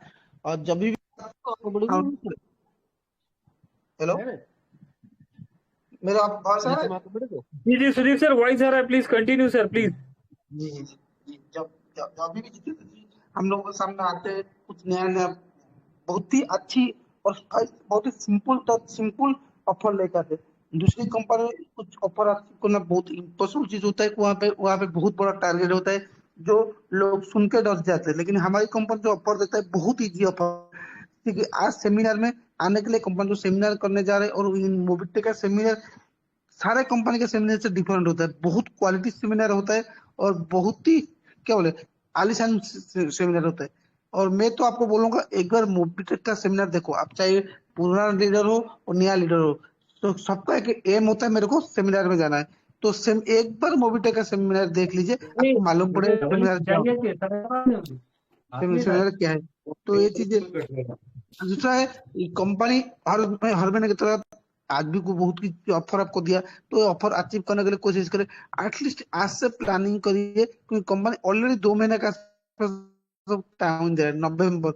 S16: और जब भी हेलो मेरा आवाज आ रहा है?
S2: जी सुदीप सर वॉइस आ रहा है, प्लीज कंटिन्यू सर प्लीज।
S16: जी जी जी। जब भी जितेंद्र जी हम लोगों के सामने आते हैं कुछ नया नया बहुत ही अच्छी और बहुत ही सिंपल ऑफर लेकर आते। दूसरी कंपनी में कुछ ऑफर आपको ना बहुत इम्पॉसिबल चीज होता है कि वहाँ पे बहुत बड़ा टारगेट होता है जो लोग सुन के डर जाते हैं, लेकिन हमारी कंपनी जो ऑफर देता है बहुत इजी ऑफर। ठीक है, आज सेमिनार में आने के लिए कंपनी जो सेमिनार करने जा रहे हैं और मोबिटेक का सेमिनार सारे कंपनी के सेमिनार से डिफरेंट होता है, बहुत क्वालिटी सेमिनार होता है और बहुत ही क्या बोले आलीशान सेमिनार होता है। और मैं तो आपको बोलूंगा एक बार मोबिटेक का सेमिनार देखो, आप चाहे पुराना लीडर हो और नया लीडर हो, तो सबका एक एम होता है मेरे को सेमिनार में जाना है। तो एक बार मोबिटेक का सेमिनार देख लीजिए, आपको मालूम पड़ेगा सेमिनार क्या सेमिनार क्या है। तो ये चीजें दूसरा है कंपनी हर महीने की तरह आज भी को बहुत की ऑफर आपको दिया, तो ऑफर अचीव करने के लिए कोशिश करें। एटलीस्ट आज से प्लानिंग करिए क्योंकि कंपनी ऑलरेडी 2 महीने का टाइम दे रहा है, नवंबर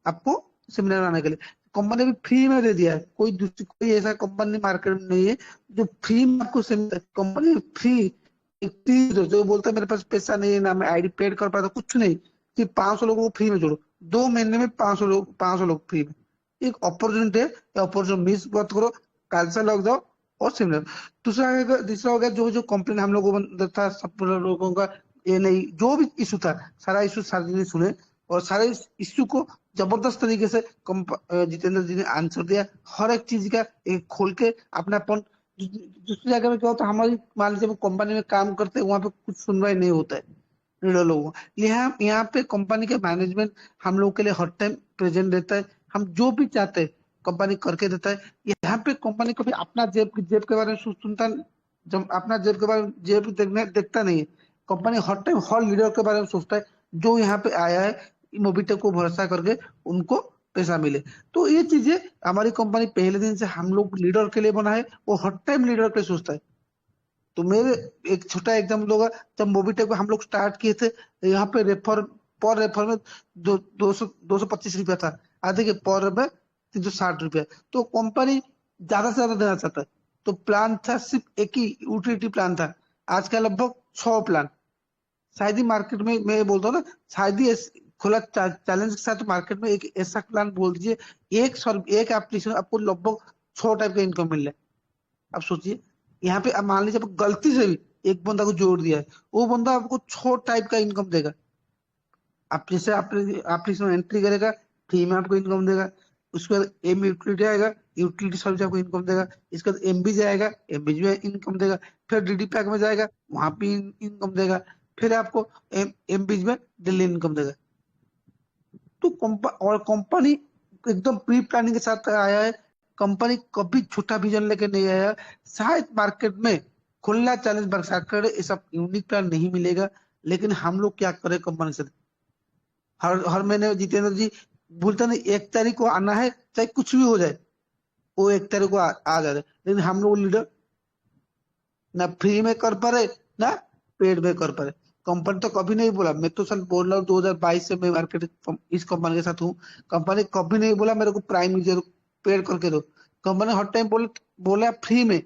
S16: आपको सेमिनार आने के लिए। कंपनी भी फ्री में दे दिया है, कोई ऐसा कंपनी मार्केट में नहीं है जो फ्री में आपको सेमिनार। कंपनी फ्री जो बोलता है मेरे पास पैसा नहीं है ना मैं आईडी पेड कर पाता, कुछ नहीं, सिर्फ 500 लोगों को फ्री में जोड़ो, 2 महीने में 500 लोग फ्री में। एक अपॉर्चुनिटी है, अपॉर्चुनिटी मिस मत करो, कल से लग जाओ और सेमिनार। दूसरा हो गया जो कंप्लेन हम लोगों को था सब लोगों का, ये नहीं जो भी इशू था सारा इशू सार्वजनिक सुने और सारे इश्यू को जबरदस्त तरीके से जितेंद्र जी ने आंसर दिया, हर एक चीज का एक खोल के अपनापन। दूसरी जगह में क्या होता है हमारी मान लीजिए कंपनी में काम करते हैं वहां पे कुछ सुनवाई नहीं होता है लीडर लोगों को, यहाँ पे कंपनी के मैनेजमेंट हम लोग के लिए हर टाइम प्रेजेंट रहता है, हम जो भी चाहते हैं कंपनी करके देता है। यहाँ पे कंपनी कभी अपना जेब के बारे में सुनता, जब अपना जेब के बारे में देखता नहीं है। कंपनी हर टाइम हर लीडर के बारे में सोचता है जो यहाँ पे आया है मोबिटेक को भरोसा करके उनको पैसा मिले। तो ये चीजें हमारी कंपनी पहले दिन से हम लोग लीडर के लिए बना है, वो हर टाइम लीडर के लिए सोचता है। तो मेरे एक छोटा एग्जाम्पल होगा, जब मोबिटेक को हम लोग स्टार्ट किए थे यहाँ पे पर रेफर में 225 रुपया था, आज देखिए पर में 360 रुपया। तो कंपनी ज्यादा से ज्यादा देना चाहता है, तो प्लान था सिर्फ एक ही यूटिलिटी प्लान था, आज का लगभग 100 प्लान। शायद ही मार्केट में मैं बोलता हूँ ना, शायद ही खुला चैलेंज के साथ मार्केट में एक ऐसा प्लान बोल दीजिए, एक एप्लीकेशन आपको लगभग 6 टाइप का इनकम मिल रहा है। अब सोचिए यहाँ पे अब मान लीजिए आप गलती से भी एक बंदा को जोड़ दिया है, वो बंदा आपको 6 टाइप का इनकम देगा। आप जैसे एप्लीकेशन एंट्री करेगा फ्री में आपको इनकम देगा, उसके बाद एम यूटिलिटी आएगा, यूटिलिटी सर्विस आपको इनकम देगा, इसके बाद एमबी जाएगा, एमबी में इनकम देगा, फिर डीडी पैक में जाएगा वहां पे इनकम देगा, फिर आपको एमबी में डेली इनकम देगा। तो कंपनी एकदम प्री प्लानिंग के साथ आया है। कंपनी कभी छोटा विजन लेके नहीं आया, शायद मार्केट में खुला चैलेंज बरसात करे ऐसा यूनिक प्लान नहीं मिलेगा। लेकिन हम लोग क्या करें कंपनी से हर महीने जितेंद्र जी बोलते नहीं 1 तारीख को आना है चाहे कुछ भी हो जाए, वो 1 तारीख को आ जाए। लेकिन हम लोग लीडर ना फ्री में कर पा रहे ना पेड में कर पा रहे। कंपनी तो कभी नहीं बोला, मैं तो सर बोल रहा हूँ 2022 से मैं मार्केट इस कंपनी के साथ हूँ, कंपनी कभी नहीं बोला मेरे को प्राइम यूजर पेड करके दो। कंपनी हर टाइम बोला फ्री में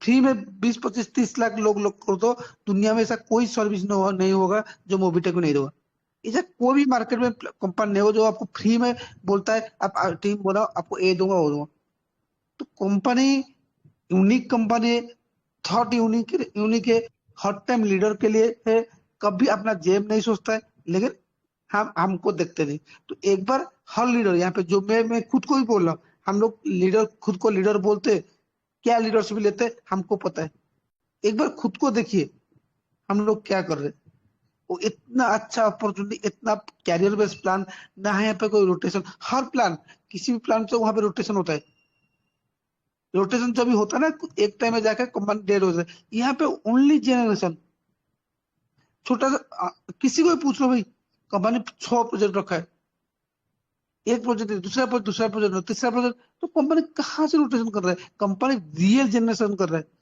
S16: 20, 25, 30 लाख लोग कर दो। दुनिया में ऐसा कोई सर्विस नहीं होगा जो मोबिटेक को नहीं देगा। ऐसा कोई भी मार्केट में कंपनी नहीं हो जो आपको फ्री में बोलता है आप टीम बोला आपको ये दूंगा वो दूंगा। तो कंपनी यूनिक कंपनी है, थॉट यूनिक है, हर टाइम लीडर के लिए है, कभी अपना जेब नहीं सोचता है। लेकिन हम हमको देखते नहीं। तो एक बार हर लीडर यहाँ पे जो मैं खुद को ही बोल रहा हूँ, हम लोग लीडर खुद को लीडर बोलते, क्या लीडरशिप लेते हमको पता है। एक बार खुद को देखिए हम लोग क्या कर रहे हैं। वो इतना अच्छा अपॉर्चुनिटी, इतना कैरियर बेस्ड प्लान, ना है यहाँ पे कोई रोटेशन। हर प्लान, किसी भी प्लान से वहां पे रोटेशन होता है। रोटेशन जब भी होता है ना, एक टाइम में जाकर कंपनी डेड हो जाए। यहाँ पे ओनली जनरेशन, छोटा सा किसी को भी पूछ लो भाई, कंपनी 6 प्रोजेक्ट रखा है, एक प्रोजेक्ट, दूसरा प्रोजेक्ट, तीसरा प्रोजेक्ट, तो कंपनी कहाँ से रोटेशन कर रहा है? कंपनी रियल जनरेशन कर रहा है।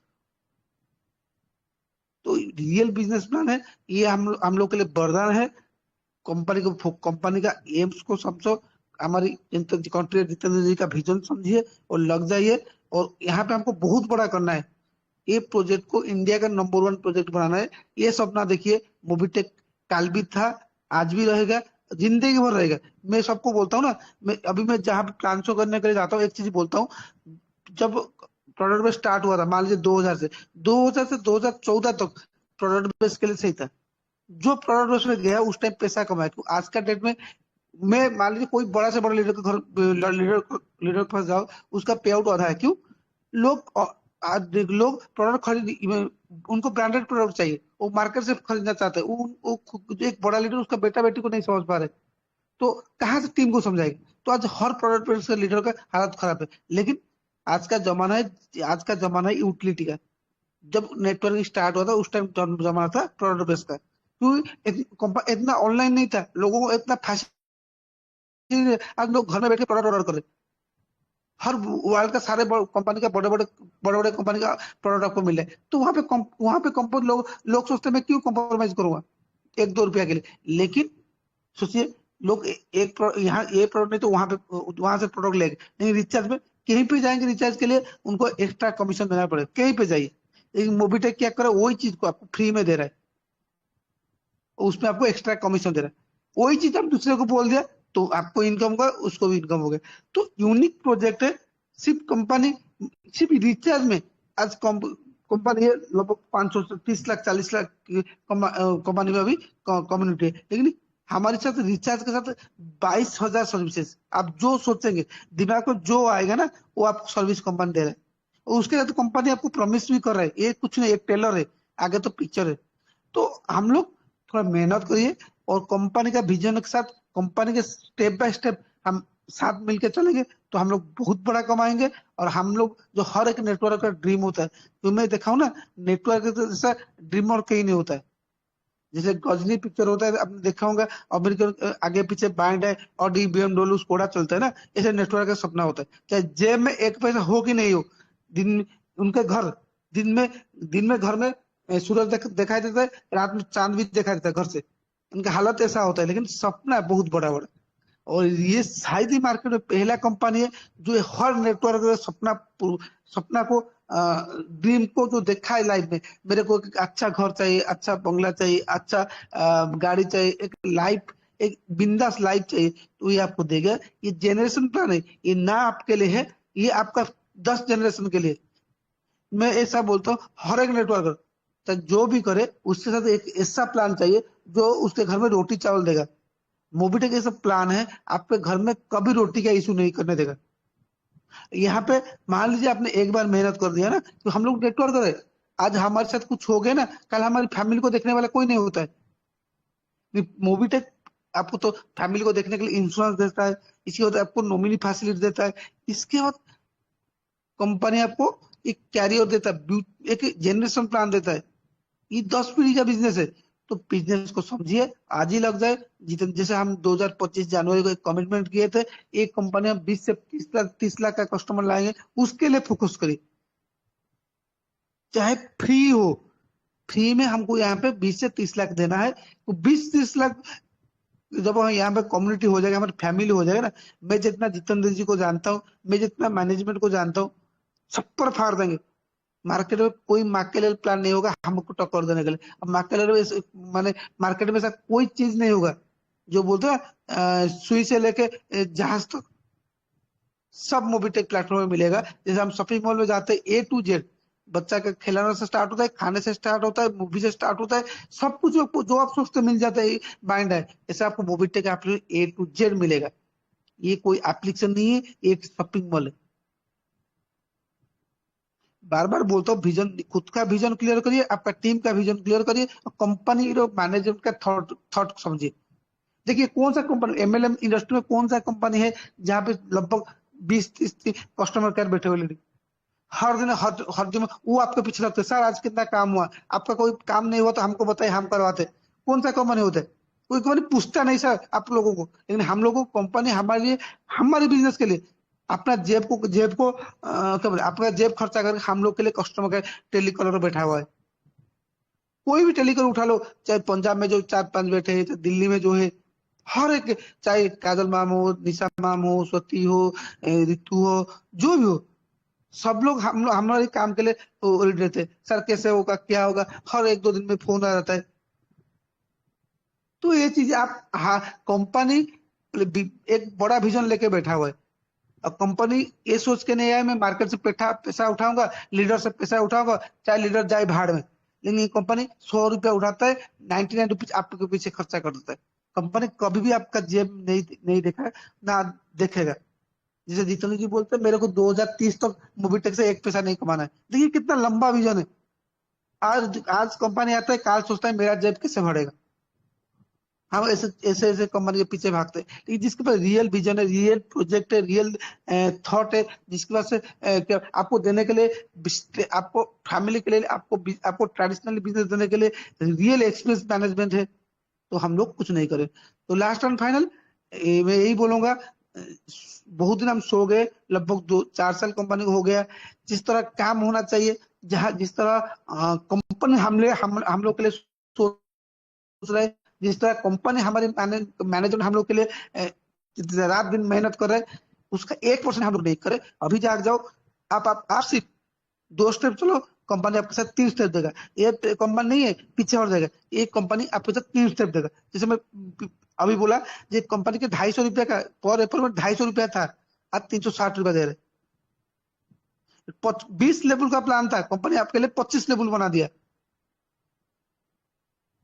S16: तो रियल बिजनेस प्लान है ये, हम लोग के लिए वरदान है। कंपनी का एम्स को समझो, हमारी कंट्री जितेंद्र जी का विजन समझिए और लग जाइए। और यहाँ पे हमको बहुत बड़ा करना है, ये प्रोजेक्ट को इंडिया का नंबर 1 प्रोजेक्ट बनाना है। ये सपना देखिए, मोबीटेक काल भी था, आज भी रहेगा, जिंदगी भर रहेगा। मैं सबको बोलता हूँ ना, मैं जहाँ प्लान शो करने के लिए जाता हूँ, एक चीज बोलता हूँ, जब प्रोडक्ट बेस स्टार्ट हुआ था, मान लीजिए 2000 से 2014 तक प्रोडक्ट बेस के लिए सही था। जो प्रोडक्ट बेस में गया उस टाइम पैसा कमाया। तो आज का डेट में मैं मान लीजिए कोई बड़ा से बड़ा लीडर के घर, लीडर के पास जाओ, उसका पे आउट आधा है। क्यों? लोग प्रोडक्ट खरीद, उनको ब्रांडेड प्रोडक्ट चाहिए, वो मार्केट से खरीदना चाहते हैं। एक बड़ा लीडर उसका बेटा बेटी को नहीं समझ पा रहे, तो कहाँ से टीम को समझाएगी? तो आज हर प्रोडक्ट से लीडर का हालत खराब है। लेकिन आज का जमाना है यूटिलिटी का। जब नेटवर्किंग स्टार्ट हुआ था उस टाइम जमाना था प्रोडक्ट बेस का। क्योंकि इतना ऑनलाइन नहीं था, लोगों को इतना फैसिलिटी, आज लोग घर में बैठे प्रोडक्ट ऑर्डर करे। हर वर्ल्ड का सारे कंपनी का बड़े बड़े कंपनी का प्रोडक्ट आपको मिले। तो वहां पे लोग सोचते हैं मैं क्यों कॉम्प्रोमाइज करूंगा 1-2 रुपया के लिए। लेकिन सोचिए, लोग यहाँ ये प्रोडक्ट नहीं तो वहां से प्रोडक्ट लेंगे। नहीं, रिचार्ज में कहीं पे जाएंगे, रिचार्ज के लिए उनको एक्स्ट्रा कमीशन देना पड़ेगा, कहीं पे जाइए। लेकिन मोबीटेक क्या करे, वही चीज को आपको फ्री में दे रहा है, उसमें आपको एक्स्ट्रा कमीशन दे रहा है। वही चीज आप दूसरे को बोल दिया तो आपको इनकम होगा, उसको भी इनकम हो गया। तो यूनिक प्रोजेक्ट है। सिर्फ रिचार्ज में आज कंपनी है लगभग 500 से 30 लाख 40 लाख कंपनी में अभी कम्युनिटी है। लेकिन हमारे साथ रिचार्ज के साथ 22,000 सर्विसेज। आप जो सोचेंगे, दिमाग में जो आएगा ना, वो आपको सर्विस कंपनी दे रहा है। और उसके साथ कंपनी आपको प्रॉमिस भी कर रहा है, ये कुछ नहीं, एक टेलर है, आगे तो पिक्चर है। तो हम लोग थोड़ा मेहनत करिए और कंपनी का विजन के साथ, कंपनी के स्टेप बाय स्टेप हम साथ मिलकर चलेंगे तो हम लोग बहुत बड़ा कमाएंगे। और हम लोग जो हर एक नेटवर्क का ड्रीम होता है, तो मैं देखा हूं ना, नेटवर्क जैसा ड्रीम और कहीं नहीं होता है। जैसे गजनी पिक्चर होता है, आपने देखा होगा, अमेरिकन आगे पीछे बैंड है और BMW स्कोडा चलता है ना, ऐसे नेटवर्क का सपना होता है। चाहे जेब में एक पैसा हो कि नहीं हो, उनके घर दिन में घर में सूरज दिखाई देता है, रात में चांद भी दिखाई देता है घर से। उनका हालत ऐसा होता है, लेकिन सपना है बहुत बड़ा बड़ा। और ये शायद ही मार्केट में पहला कंपनी है जो हर नेटवर्क सपना को, ड्रीम को जो देखा है लाइफ में। मेरे को एक अच्छा घर चाहिए, अच्छा बंगला चाहिए, अच्छा गाड़ी चाहिए, एक बिंदास लाइफ चाहिए, तो ये आपको देगा। ये जनरेशन प्लान है, ये ना आपके लिए है, ये आपका 10 जनरेशन के लिए। मैं ऐसा बोलता हूँ, हर एक नेटवर्कर चाहे जो भी करे, उसके साथ एक ऐसा प्लान चाहिए जो उसके घर में रोटी चावल देगा। मोबीटेक ऐसा प्लान है, आपके घर में कभी रोटी का इशू नहीं करने देगा। यहाँ पे मान लीजिए आपने एक बार मेहनत कर दिया ना, तो हम लोग नेटवर्क है, आज हमारे साथ कुछ हो गया ना, कल हमारी फैमिली को देखने वाला कोई नहीं होता है। मोबीटेक आपको तो फैमिली को देखने के लिए इंश्योरेंस देता है, इसके बाद आपको नॉमिनी फैसिलिटी देता है, इसके बाद कंपनी आपको एक कैरियर देता है, एक जनरेशन प्लान देता है। ये 10 पीढ़ी का बिजनेस है। तो बिजनेस को समझिए, आज ही लग जाए। जैसे हम 2025 जनवरी को एक कमिटमेंट किए थे, एक कंपनी हम 20 से 30 लाख का कस्टमर लाएंगे, उसके लिए फोकस करिए। चाहे फ्री हो, फ्री में हमको यहाँ पे 20 से 30 लाख देना है। तो 20-30 लाख जब यहाँ पे कम्युनिटी हो जाएगा, हमारी फैमिली हो जाएगा ना, मैं जितना जितेंद्र जी को जानता हूँ, मैं जितना मैनेजमेंट को जानता हूँ, सब पर फाड़ देंगे। मार्केट में कोई मार्केट प्लान नहीं होगा हमको टक्कर देने के लिए। अब माने मार्केट में ऐसा कोई चीज नहीं होगा जो बोलते हैं सुई से लेके जहाज तक सब मोबीटेक प्लेटफॉर्म में मिलेगा। जैसे हम शॉपिंग मॉल में जाते हैं A to Z, बच्चा के खिलाने से स्टार्ट होता है, खाने से स्टार्ट होता है, मूवी से स्टार्ट होता है, सब कुछ जो आप सोचते मिल जाता है बाइंड है। ऐसे आपको Mobitech app A to Z मिलेगा। ये कोई एप्लीकेशन नहीं है, एक शॉपिंग मॉल है। बार बार बोलता हूँ, विजन, खुद का विजन क्लियर करिए, आपका टीम का विजन क्लियर करिए, और कंपनी मैनेजमेंट का थॉट समझिए। देखिए कौन सा कंपनी MLM इंडस्ट्री में कौन सा कंपनी है जहाँ पे लगभग 20-30 कस्टमर केयर बैठे हुए लेडी, हर दिन वो आपके पीछे लगते, सर आज कितना काम हुआ, आपका कोई काम नहीं हुआ तो हमको बताइए, हम करवाते। कौन सा कंपनी होता है? कोई कंपनी पूछता नहीं सर आप लोगों को, लेकिन हम लोगों को कंपनी हमारे लिए, हमारे बिजनेस के लिए अपना जेब को क्या बोले, आपका जेब खर्चा करके हम लोग के लिए कस्टमर केयर टेलीकॉलर बैठा हुआ है। कोई भी टेलीकॉलर उठा लो, चाहे पंजाब में जो 4-5 बैठे हैं, चाहे दिल्ली में जो है, हर एक, चाहे काजल मैम हो, निशा मैम हो, स्वती हो, रितु हो, जो भी हो, सब लोग हमारे काम के लिए रेडी रहते हैं। सर कैसे होगा, क्या होगा, हर 1-2 दिन में फोन आ जाता है। तो ये चीज आप, हाँ, कंपनी एक बड़ा विजन लेके बैठा हुआ है, और कंपनी ये सोच के नहीं है मैं मार्केट से पैसा उठाऊंगा, लीडर से पैसा उठाऊंगा, चाहे लीडर जाए भाड़ में, लेकिन ये कंपनी 100 रुपया उठाता है, 99 रुपीज आपके पीछे खर्चा कर देता है। कंपनी कभी भी आपका जेब नहीं देखा ना देखेगा। जैसे जितेंद्र जी बोलते हैं, मेरे को 2030 तक मोबिटेक से एक पैसा नहीं कमाना है। देखिए कितना लंबा विजन है। आज कंपनी आता है, काल सोचता है मेरा जेब कैसे भरेगा। हम ऐसे कंपनी के पीछे भागते हैं, लेकिन जिसके पास रियल विजन है, रियल प्रोजेक्ट है, रियल थॉट है, जिसके पास आपको देने के लिए, आपको फैमिली के लिए, आपको ट्रेडिशनल बिजनेस देने के लिए रियल एक्सपीरियंस मैनेजमेंट है, तो हम लोग कुछ नहीं करें। तो लास्ट एंड फाइनल मैं यही बोलूंगा, बहुत दिन हम सो गए, लगभग 2-4 साल कंपनी को हो गया। जिस तरह काम होना चाहिए, जिस तरह कंपनी हम लोग के लिए सोच रहे, जिस तरह कंपनी हमारे मैनेजमेंट हम लोग के लिए रात दिन मेहनत कर रहे हैं, उसका 1% हम लोग नहीं करे। अभी जाग जाओ, आप सिर्फ 2 स्टेप चलो, कंपनी आपके साथ 3 स्टेप देगा। ये कंपनी नहीं है पीछे हट जाएगा, एक कंपनी आपके साथ 3 स्टेप देगा। जैसे मैं अभी बोला, ये कंपनी के 250 रुपया का पर एप्पल में 250 रुपया था, आज 360 रुपया दे रहे। 20 लेवल का प्लान था, कंपनी आपके लिए 25 लेवल बना दिया।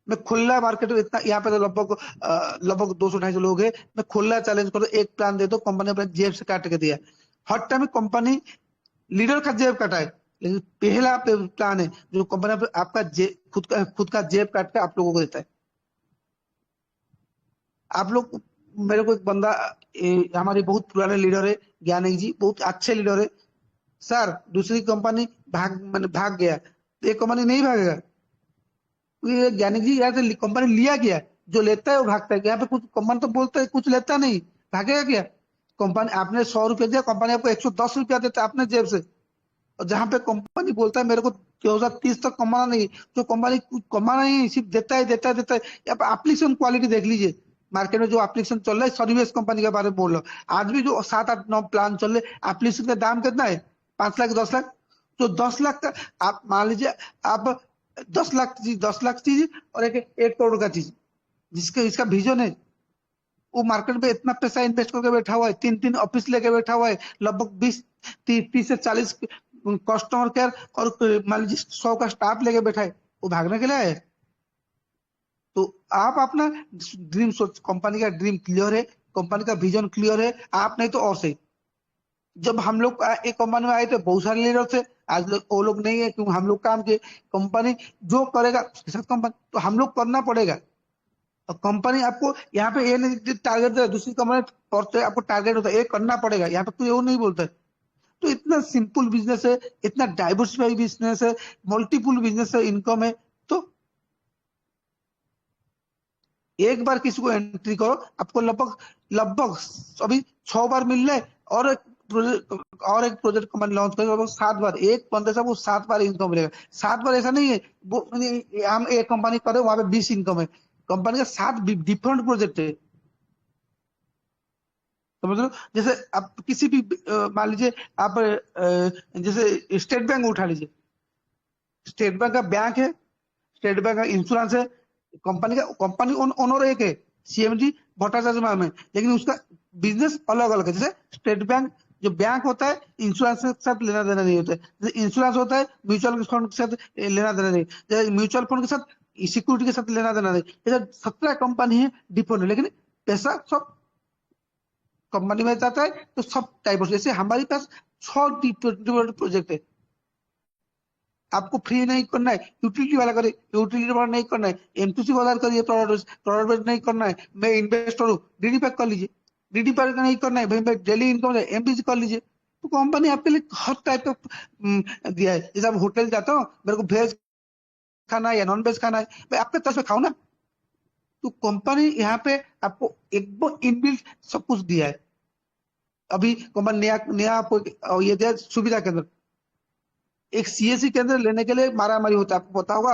S16: मैं खुला मार्केट में इतना, यहाँ पे तो लगभग 200-250 लोग हैं, मैं खुला चैलेंज करो, एक प्लान दे दो, कंपनी अपने जेब से काट के दिया। हर टाइम कंपनी लीडर का जेब काटा है, लेकिन पहला प्लान है जो कंपनी आपका खुद का जेब काट के आप लोगों को देता है। आप लोग, मेरे को एक बंदा, हमारे बहुत पुराने लीडर है ज्ञानी जी, बहुत अच्छे लीडर है। सर दूसरी कंपनी भाग गया, तो ये कंपनी नहीं भागेगा। ये ज्ञानी जी यार कंपनी लिया क्या, जो लेता है वो भागता है। यहाँ पे कुछ कंपनी तो बोलता है, कुछ लेता नहीं, भागेगा क्या? कंपनी आपने 100 रुपया दिया, कंपनी आपको 110 रुपया देता है अपने जेब से। और जहाँ पे कंपनी बोलता है मेरे को 2030 तक कमाना नहीं, जो कंपनी कुछ कमाना नहीं, सिर्फ देता है। आप एप्लीकेशन क्वालिटी देख लीजिए, मार्केट में जो एप्लीकेशन चल रहा है, सर्विस कंपनी के बारे में बोल रहा हूँ। आज भी जो 7-8-9 प्लान चल रहे, एप्लीकेशन का दाम कितना है? 5 लाख 10 लाख। तो 10 लाख का आप मान लीजिए, आप 10 लाख चीज और 1 करोड़ का चीज, जिसका इसका विजन है, वो मार्केट में इतना पैसा इन्वेस्ट करके बैठा हुआ है, 3 ऑफिस लेके बैठा हुआ है, लगभग 30 से 40 कस्टमर केयर, और मान लीजिए 100 का स्टाफ लेके बैठा है, वो भागने के लिए है। तो आप अपना ड्रीम सोच, कंपनी का ड्रीम क्लियर है, कंपनी का विजन क्लियर है, आप नहीं तो और सही। जब हम लोग एक कंपनी में आए थे, बहुत सारे लीडर थे, आज वो लोग नहीं है, क्योंकि हम लोग काम किए। कंपनी जो करेगा उसके साथ कंपनी, तो हम लोग करना पड़ेगा। और कंपनी आपको यहाँ पे ये नहीं टारगेट दे, दूसरी कंपनी आपको टारगेट होता है, ये करना पड़ेगा, यहाँ पे कोई वो नहीं बोलता है। तो इतना सिंपल बिजनेस है, इतना डाइवर्सिफाई बिजनेस है, मल्टीपल बिजनेस है, इनकम है। तो एक बार किसी को एंट्री करो, आपको लगभग अभी 6 बार मिल रहा है, और एक प्रोजेक्ट कंपनी लॉन्च करेगा, लगभग 7 बार, एक बंदे से वो 7 बार इनकम मिलेगा। 7 बार ऐसा नहीं है हम एक कंपनी करे वहां पे 20 इनकम है, कंपनी का 7 डिफरेंट प्रोजेक्ट है, समझ लो। जैसे आप किसी भी मान लीजिए, आप जैसे स्टेट बैंक उठा लीजिए, स्टेट बैंक का बैंक है, स्टेट बैंक का इंश्योरेंस है, कंपनी ओनर एक है, CMD भट्टाचार्य मैम है, लेकिन उसका बिजनेस अलग अलग है। जैसे स्टेट बैंक जो बैंक होता है इंश्योरेंस के साथ लेना देना नहीं होता है, जैसे इंश्योरेंस होता है म्यूचुअल फंड के साथ लेना देना नहीं, जैसे म्यूचुअल फंड के साथ सिक्योरिटी के साथ लेना देना नहीं। जैसे 17 कंपनी है डिफरेंट, लेकिन पैसा सब कंपनी में जाता है, तो सब टाइप ऑफ, जैसे हमारे पास 6 प्रोजेक्ट है। आपको फ्री नहीं करना है, यूटिलिटी वाला करे, यूटिलिटी वाला नहीं करना है, M2C वाला करिए, प्रोडक्ट नहीं करना है, मैं इन्वेस्टर हूँ, डीडी पैक कर लीजिए, डीडी पैक नहीं करना है भाई, मैं डेली इनकम है, MPC कर लीजिए। तो कंपनी आपके लिए हर टाइप का दिया है। जैसे आप होटल जाता हो, मेरे को वेज खाना है या नॉन वेज खाना है, मैं आपके तरफ से खाऊं ना। तो कंपनी यहाँ पे आपको एकदम इनबिल्ट सब कुछ दिया है। अभी कंपनी नया आपको ये दिया सुविधा केंद्र, एक CSC केंद्र लेने के लिए मारामारी होता है, आपको पता होगा।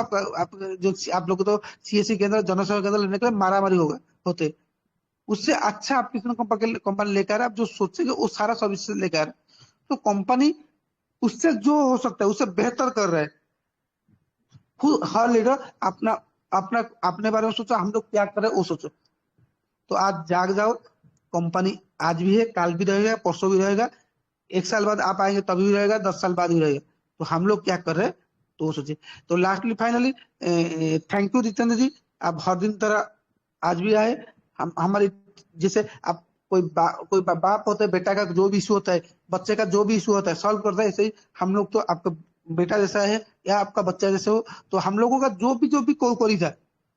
S16: आप लोग तो CSC केंद्र, जनसेवा केंद्र लेने के लिए मारामारी होते, उससे अच्छा आप किसी कंपनी लेकर आप जो सोचेंगे वो सारा सर्विस लेकर, तो कंपनी उससे जो हो सकता है उससे बेहतर कर रहा है। हर लीडर अपना अपना अपने बारे में सोचा, हम लोग क्या कर रहे हैं वो सोचो। तो आज जाग जाओ, कंपनी आज भी है, कल भी रहेगा, परसों भी रहेगा, 1 साल बाद आप आएंगे तभी भी रहेगा, 10 साल बाद भी रहेगा। तो हम लोग क्या कर रहे हैं तो सोचिए। तो lastly finally thank you Jitendra ji, आप हर दिन तरह आज भी आए। हम हमारी जैसे आप कोई बाप होता है, बेटा का जो भी इशू होता है, बच्चे का जो भी इशू होता है सॉल्व करता है, ऐसे ही हम लोग तो आपका बेटा जैसा है या आपका बच्चा जैसे हो, तो हम लोगों का जो भी क्वेरी था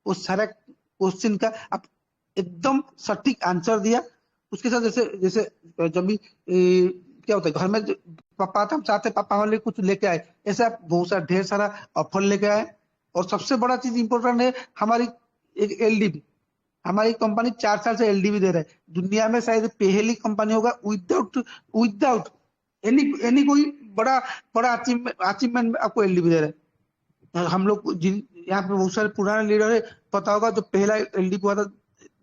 S16: वो सारा क्वेश्चन का आप एकदम सटीक आंसर दिया। उसके साथ जैसे जब भी क्या होता है घर में पापा हम चाहते पापा हमारे लिए कुछ लेके आए, ऐसे आप बहुत सारा ढेर सारा ऑफर लेके आए। और सबसे बड़ा चीज इंपॉर्टेंट है हमारी एक LDB, हमारी कंपनी 4 साल से LDB दे रहा है। दुनिया में शायद पहली कंपनी होगा विदाउट एनी कोई बड़ा अचीवमेंट आपको LDB दे रहा है। हम लोग यहाँ पे बहुत सारे पुराने लीडर है, पता होगा जो पहला LDB हुआ था,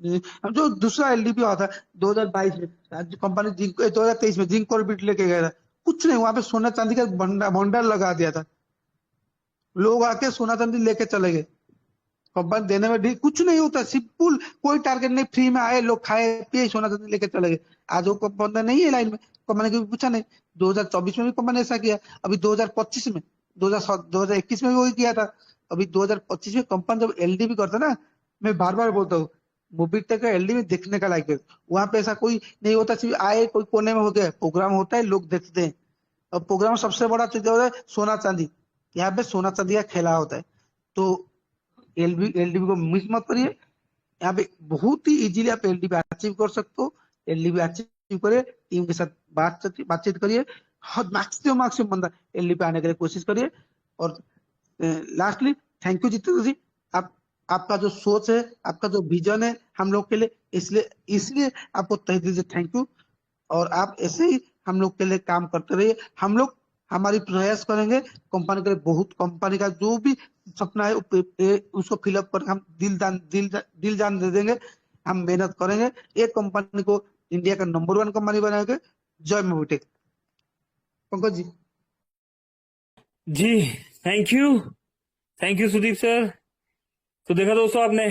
S16: जो दूसरा LDB हुआ था 2022 में, कंपनी 2023 में जिंक कॉर्बेट लेके गया था, कुछ नहीं, वहां पे सोना चांदी का भंडार लगा दिया था, लोग आके सोना चांदी लेके चले गए। कंपनी देने में कुछ नहीं होता, सिंपल, कोई टारगेट नहीं, फ्री में आए लोग, खाए पिए सोना चांदी लेके चले गए। आज वो कंपनी नहीं है लाइन में, कंपनी कभी पूछा नहीं। 2024 में भी कंपनी ऐसा किया, अभी 2025 में 2021 में भी वही किया था। अभी 2025 में कंपनी जब LDB करता ना, मैं बार बार बोलता हूँ मोबिटेक का LDB देखने का लायक है। वहां पे ऐसा कोई नहीं होता, सिर्फ आए कोई कोने में हो गया, प्रोग्राम होता है, लोग देखते हैं। और प्रोग्राम सबसे बड़ा चीज होता है सोना चांदी, यहाँ पे सोना चांदी का खेला होता है। तो LDB को मिस मत करिए, यहाँ पे बहुत ही इजीली आप LDB अचीव कर सकते हो। LDB अचीव करिए, टीम के साथ बातचीत करिए, मैक्सिमम बंदा LDB आने के लिए कोशिश करिए। और लास्टली थैंक यू जितेंद्र जी, आपका जो सोच है, आपका जो विजन है हम लोग के लिए, इसलिए आपको तहे दिल से थैंक यू। और आप ऐसे ही हम लोग के लिए काम करते रहिए। हम लोग हमारी प्रयास करेंगे कंपनी के लिए, बहुत कंपनी का जो भी सपना है उसको फिलअप कर हम दिल जान दे देंगे। हम मेहनत करेंगे, एक कंपनी को इंडिया का नंबर 1 कंपनी बनाएंगे। जय Mobitech. Pankaj
S2: ji thank you Sudeep sir. तो देखा दोस्तों आपने,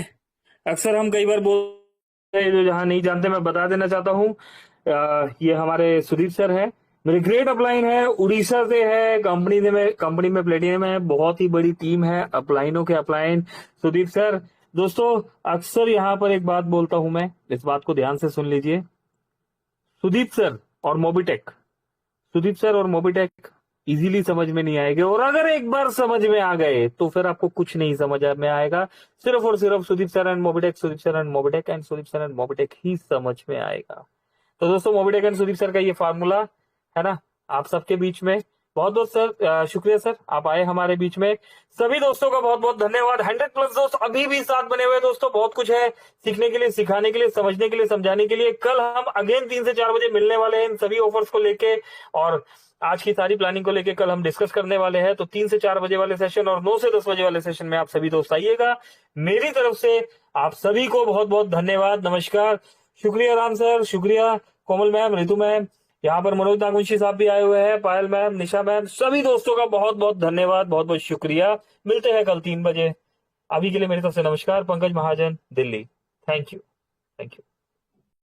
S2: अक्सर हम कई बार बोलते हैं, जो जहां नहीं जानते मैं बता देना चाहता हूँ, ये हमारे सुदीप सर हैं, मेरे ग्रेट अपलाइन है, उड़ीसा से है, कंपनी में प्लेटिनम है, बहुत ही बड़ी टीम है अपलाइनों के अपलाइन सुदीप सर। दोस्तों अक्सर यहाँ पर एक बात बोलता हूं मैं, इस बात को ध्यान से सुन लीजिए। सुदीप सर और मोबिटेक इजीली समझ में नहीं आएंगे, और अगर एक बार समझ में आ गए तो फिर आपको कुछ नहीं समझ में आएगा। सिर्फ और सिर्फ सुदीप सर एंड मोबिटेक ही समझ में आएगा। तो दोस्तों मोबिटेक एंड सुदीप सर का ये फार्मूला है ना आप सबके बीच में। बहुत बहुत सर शुक्रिया सर, आप आए हमारे बीच में। सभी दोस्तों का बहुत बहुत धन्यवाद। 100+ दोस्त अभी भी साथ बने हुए दोस्तों, बहुत कुछ है सीखने के लिए, सिखाने के लिए, समझने के लिए, समझाने के लिए। कल हम अगेन 3 से 4 बजे मिलने वाले हैं इन सभी ऑफर्स को लेके, और आज की सारी प्लानिंग को लेके कल हम डिस्कस करने वाले हैं। तो 3 से 4 बजे वाले सेशन और 9 से 10 बजे वाले सेशन में आप सभी दोस्त आइएगा। मेरी तरफ से आप सभी को बहुत बहुत धन्यवाद, नमस्कार, शुक्रिया राम सर, शुक्रिया कोमल मैम, रितु मैम, यहाँ पर मनोज नागवंशी साहब भी आए हुए हैं, पायल मैम, निशा मैम, सभी दोस्तों का बहुत बहुत धन्यवाद, बहुत बहुत शुक्रिया। मिलते हैं कल 3 बजे। अभी के लिए मेरी तरफ से नमस्कार। पंकज महाजन, दिल्ली। Thank you.